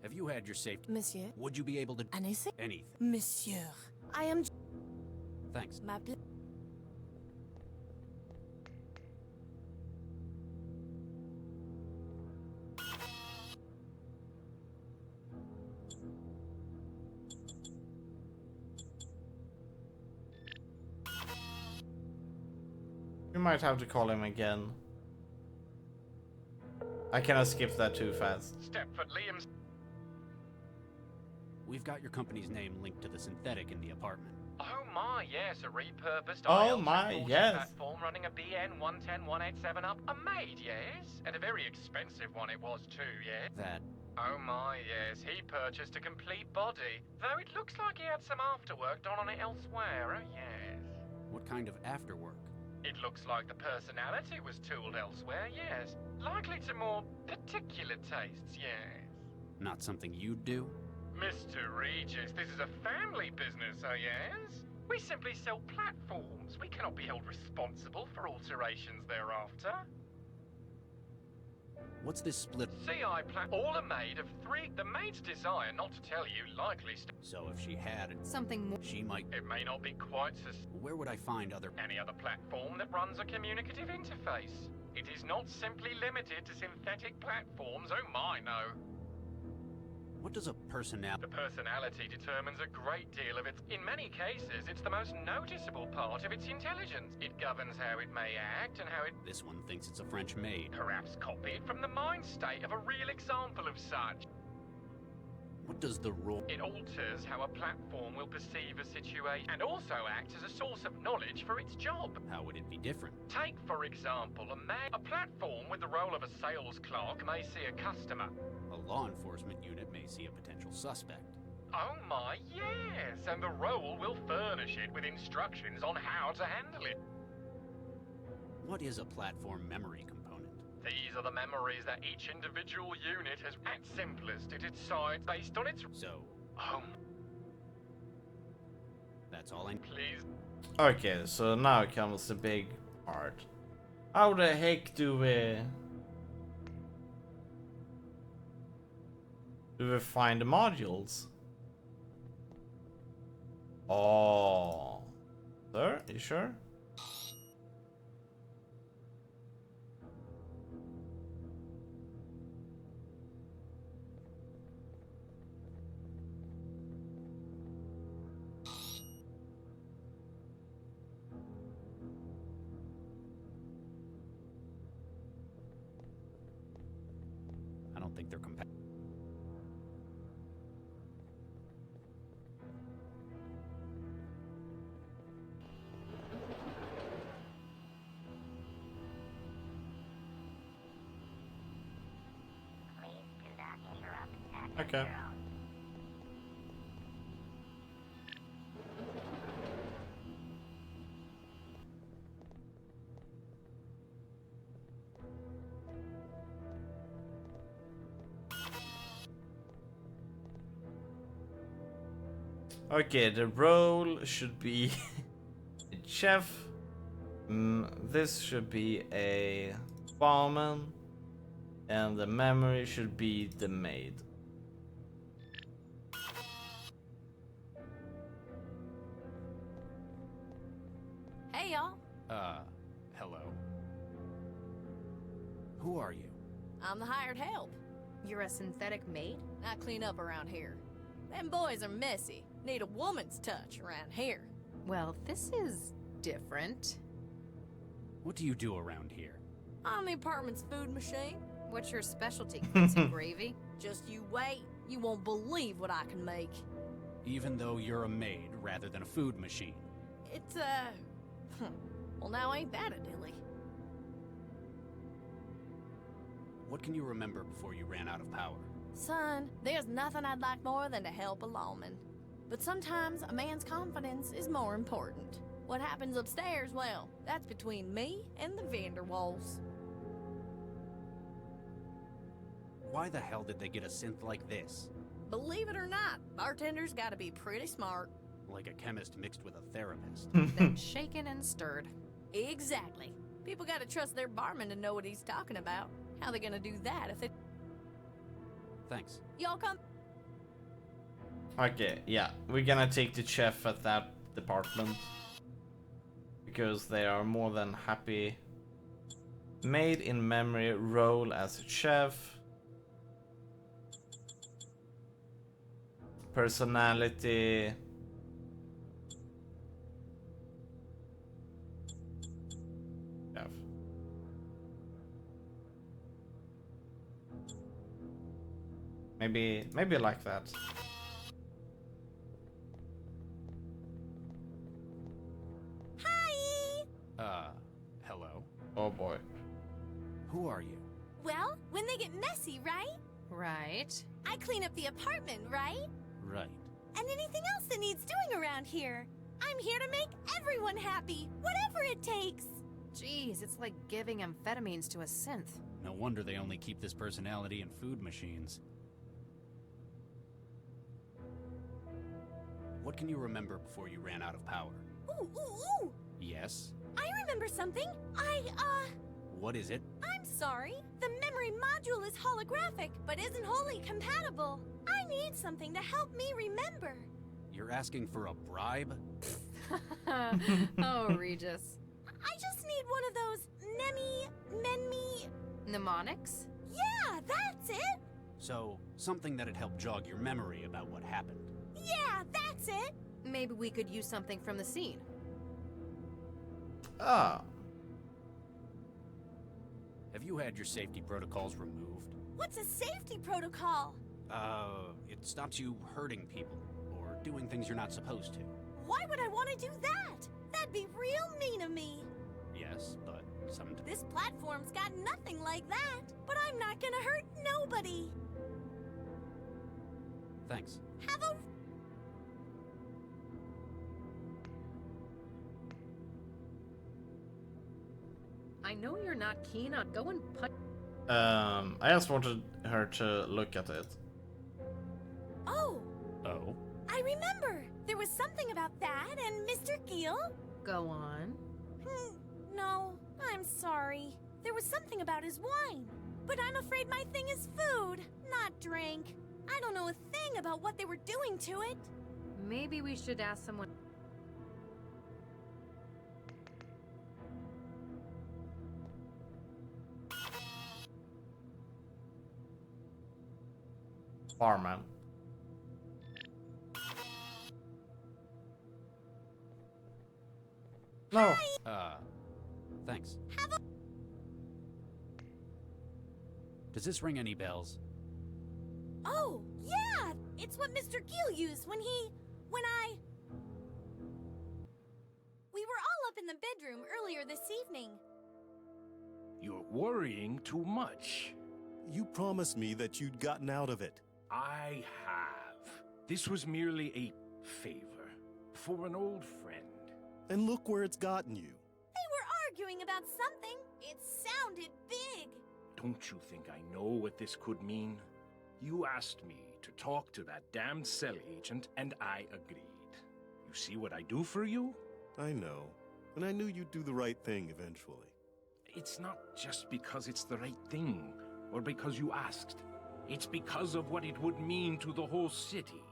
Have you had your safety... Monsieur? Would you be able to... Anything? Anything. Monsieur, I am... Thanks. Ma pla- We might have to call him again. I cannot skip that too fast. Stepford Liam's... We've got your company's name linked to the synthetic in the apartment. Oh my, yes, a repurposed Oh IL-240 my, yes. platform running a BN 110187 up. A maid, yes. And a very expensive one it was too, yes. That... Oh my, yes, he purchased a complete body. Though it looks like he had some afterwork done on it elsewhere, oh yes. What kind of afterwork? It looks like the personality was tooled elsewhere, yes. Likely to more particular tastes, yes. Not something you'd do? Mr. Regis, this is a family business, oh yes? We simply sell platforms. We cannot be held responsible for alterations thereafter. What's this split? CI all are made of 3. The maid's desire, not to tell you, likely So if she had... Something more... She might... It may not be quite so... Where would I find other... Any other platform that runs a communicative interface. It is not simply limited to synthetic platforms, oh my, no. What does a personality... The personality determines a great deal of its... In many cases, it's the most noticeable part of its intelligence. It governs how it may act and how it... This one thinks it's a French maid. Perhaps copied from the mind state of a real example of such. What does the role... It alters how a platform will perceive a situation and also acts as a source of knowledge for its job. How would it be different? Take, for example, a platform with the role of a sales clerk may see a customer. A law enforcement unit may see a potential suspect. Oh my, yes! And the role will furnish it with instructions on how to handle it. What is a platform memory component? These are the memories that each individual unit has. At simplest, it decides based on its... So... That's all I... Please. Okay, so now comes the big part. How the heck do we find the modules? Oh, sir, you sure? I don't think they're compatible. Okay. Okay, the role should be a chef. This should be a barman. And the memory should be the maid. Hey, y'all. Hello. Who are you? I'm the hired help. You're a synthetic maid? I clean up around here. Them boys are messy. Need a woman's touch around here. Well, this is different. What do you do around here? I'm the apartment's food machine. What's your specialty? Grits and gravy? Just you wait. You won't believe what I can make. Even though you're a maid rather than a food machine. It's, well, now ain't that a dilly? What can you remember before you ran out of power? Son, there's nothing I'd like more than to help a lawman. But sometimes a man's confidence is more important. What happens upstairs, well, that's between me and the Vanderwalls. Why the hell did they get a synth like this? Believe it or not, bartenders gotta be pretty smart. Like a chemist mixed with a therapist. Then shaken and stirred. Exactly. People gotta trust their barman to know what he's talking about. How they gonna do that if they... Thanks. Y'all come... Okay, yeah, we're gonna take the chef at that department. Because they are more than happy. Made in memory role as a chef. Personality. Chef. Maybe like that. Hello? Oh boy. Who are you? Well, when they get messy, right? Right. I clean up the apartment, right? Right. And anything else that needs doing around here. I'm here to make everyone happy, whatever it takes. Jeez, it's like giving amphetamines to a synth. No wonder they only keep this personality in food machines. What can you remember before you ran out of power? Ooh, ooh, ooh! Yes? I remember something. What is it? I'm sorry. The memory module is holographic, but isn't wholly compatible. I need something to help me remember. You're asking for a bribe? Oh, Regis. I just need one of those menmi... Mnemonics? Yeah, that's it! So, something that'd help jog your memory about what happened. Yeah, that's it! Maybe we could use something from the scene. Ah. Have you had your safety protocols removed? What's a safety protocol? It stops you hurting people, or doing things you're not supposed to. Why would I want to do that? That'd be real mean of me. Yes, but This platform's got nothing like that, but I'm not gonna hurt nobody. Thanks. Have a... I know you're not keen on going I just wanted her to look at it. Oh! Oh? I remember! There was something about that and Mr. Gill. Go on. No, I'm sorry. There was something about his wine. But I'm afraid my thing is food, not drink. I don't know a thing about what they were doing to it. Maybe we should ask someone. Farman. No. Thanks. Does this ring any bells? Oh, yeah! It's what Mr. Gill used when We were all up in the bedroom earlier this evening. You're worrying too much. You promised me that you'd gotten out of it. I have. This was merely a favor for an old friend. And look where it's gotten you. They were arguing about something. It sounded big. Don't you think I know what this could mean? You asked me to talk to that damned cell agent, and I agreed. You see what I do for you? I know. And I knew you'd do the right thing eventually. It's not just because it's the right thing, or because you asked. It's because of what it would mean to the whole city.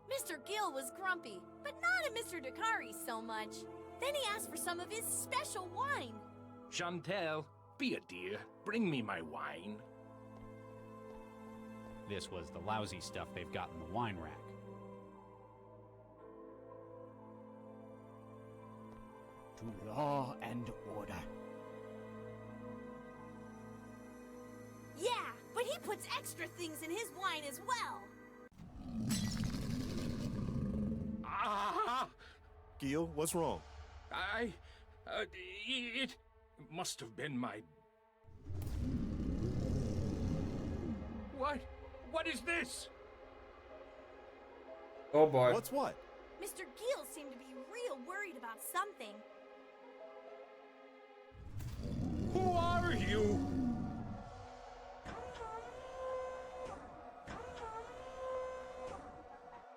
Mr. Gill was grumpy, but not at Mr. Dakari so much. Then he asked for some of his special wine. Chantel, be a dear. Bring me my wine. This was the lousy stuff they've got in the wine rack. To law and order. Yeah, but he puts extra things in his wine as well. Ah! Gil, what's wrong? It must have been my... What is this? Oh boy. What's what? Mr. Gill seemed to be real worried about something. Who are you?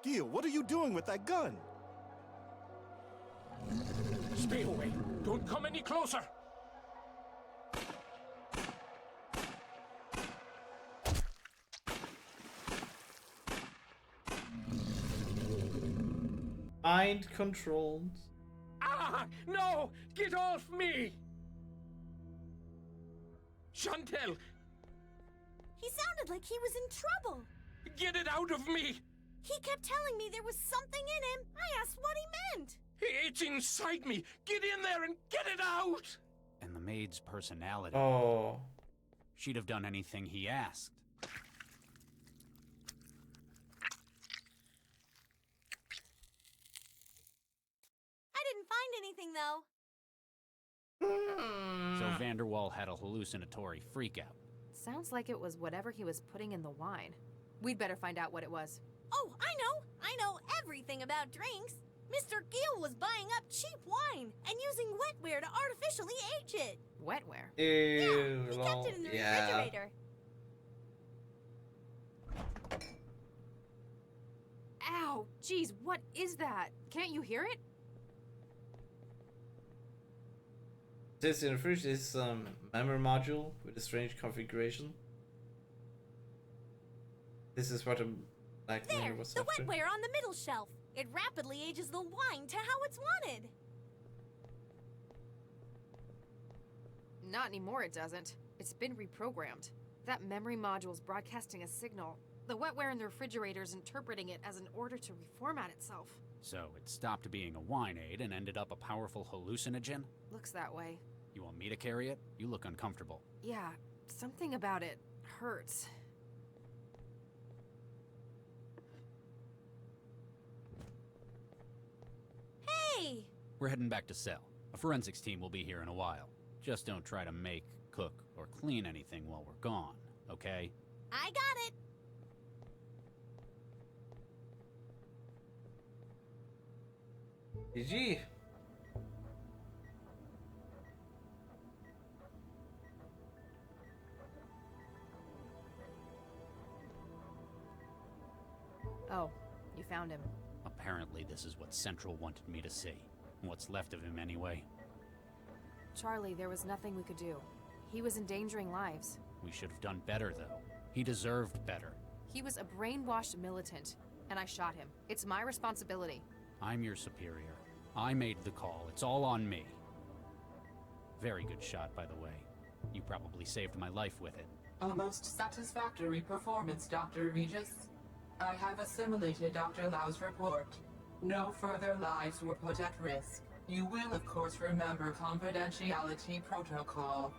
Gil, what are you doing with that gun? Stay away. Don't come any closer. Mind controlled. Ah! No! Get off me! Chantel! He sounded like he was in trouble. Get it out of me! He kept telling me there was something in him. I asked what he meant. It's inside me! Get in there and get it out! And the maid's personality. Oh. She'd have done anything he asked. I didn't find anything, though. So Vanderwall had a hallucinatory freakout. Sounds like it was whatever he was putting in the wine. We'd better find out what it was. Oh, I know everything about drinks. Mr. Gill was buying up cheap wine and using wetware to artificially age it. Wetware? Ew, he kept it in the refrigerator. Ow, geez, what is that? Can't you hear it? This in the fridge is memory module with a strange configuration. This is what a black There, mirror was the after. wetware on the middle shelf. It rapidly ages the wine to how it's wanted. Not anymore, it doesn't. It's been reprogrammed. That memory module's broadcasting a signal. The wetware in the refrigerator's interpreting it as an order to reformat itself. So it stopped being a wine aid and ended up a powerful hallucinogen? Looks that way. You want me to carry it? You look uncomfortable. Yeah, something about it hurts. Hey! We're heading back to cell. A forensics team will be here in a while. Just don't try to make, cook, or clean anything while we're gone, okay? I got it. GG. Oh, you found him. Apparently this is what Central wanted me to see. What's left of him anyway. Charlie, there was nothing we could do. He was endangering lives. We should have done better, though. He deserved better. He was a brainwashed militant, and I shot him. It's my responsibility. I'm your superior. I made the call. It's all on me. Very good shot, by the way. You probably saved my life with it. A most satisfactory performance, Dr. Regis. I have assimilated Dr. Lau's report. No further lives were put at risk. You will, of course, remember confidentiality protocol.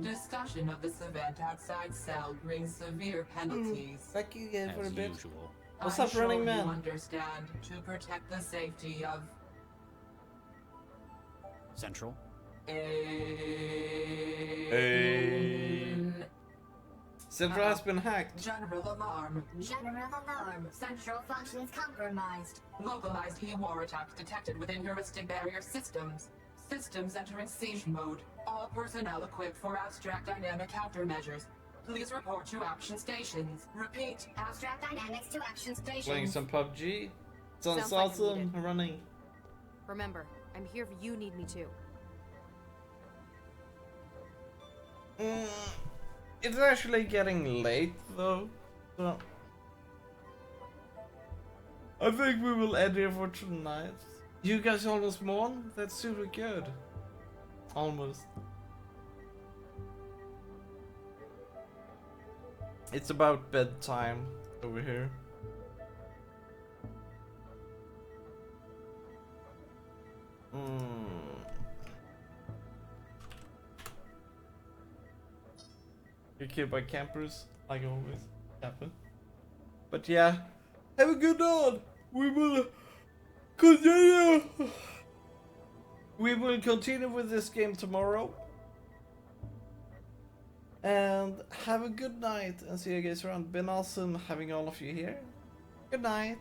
Discussion of this event outside cell brings severe penalties. Back again for a bit. Usual. What's I'm up, Running sure Man? You understand, to protect the safety of Central? Central has been hacked. General alarm. General alarm. Central functions compromised. Localized E-war attacks detected within heuristic barrier systems. Systems entering siege mode. All personnel equipped for abstract dynamic countermeasures. Please report to action stations. Repeat. Abstract dynamics to action stations. Playing some PUBG. Sounds Sounds like I'm awesome. needed. Running. Remember, I'm here if you need me to. It's actually getting late though, so I think we will end here for tonight. You guys almost won? That's super good. Almost. It's about bedtime over here. You're killed by campers, like always happen. But yeah, have a good night. We will continue. We will continue with this game tomorrow. And have a good night and see you guys around. Been awesome having all of you here. Good night.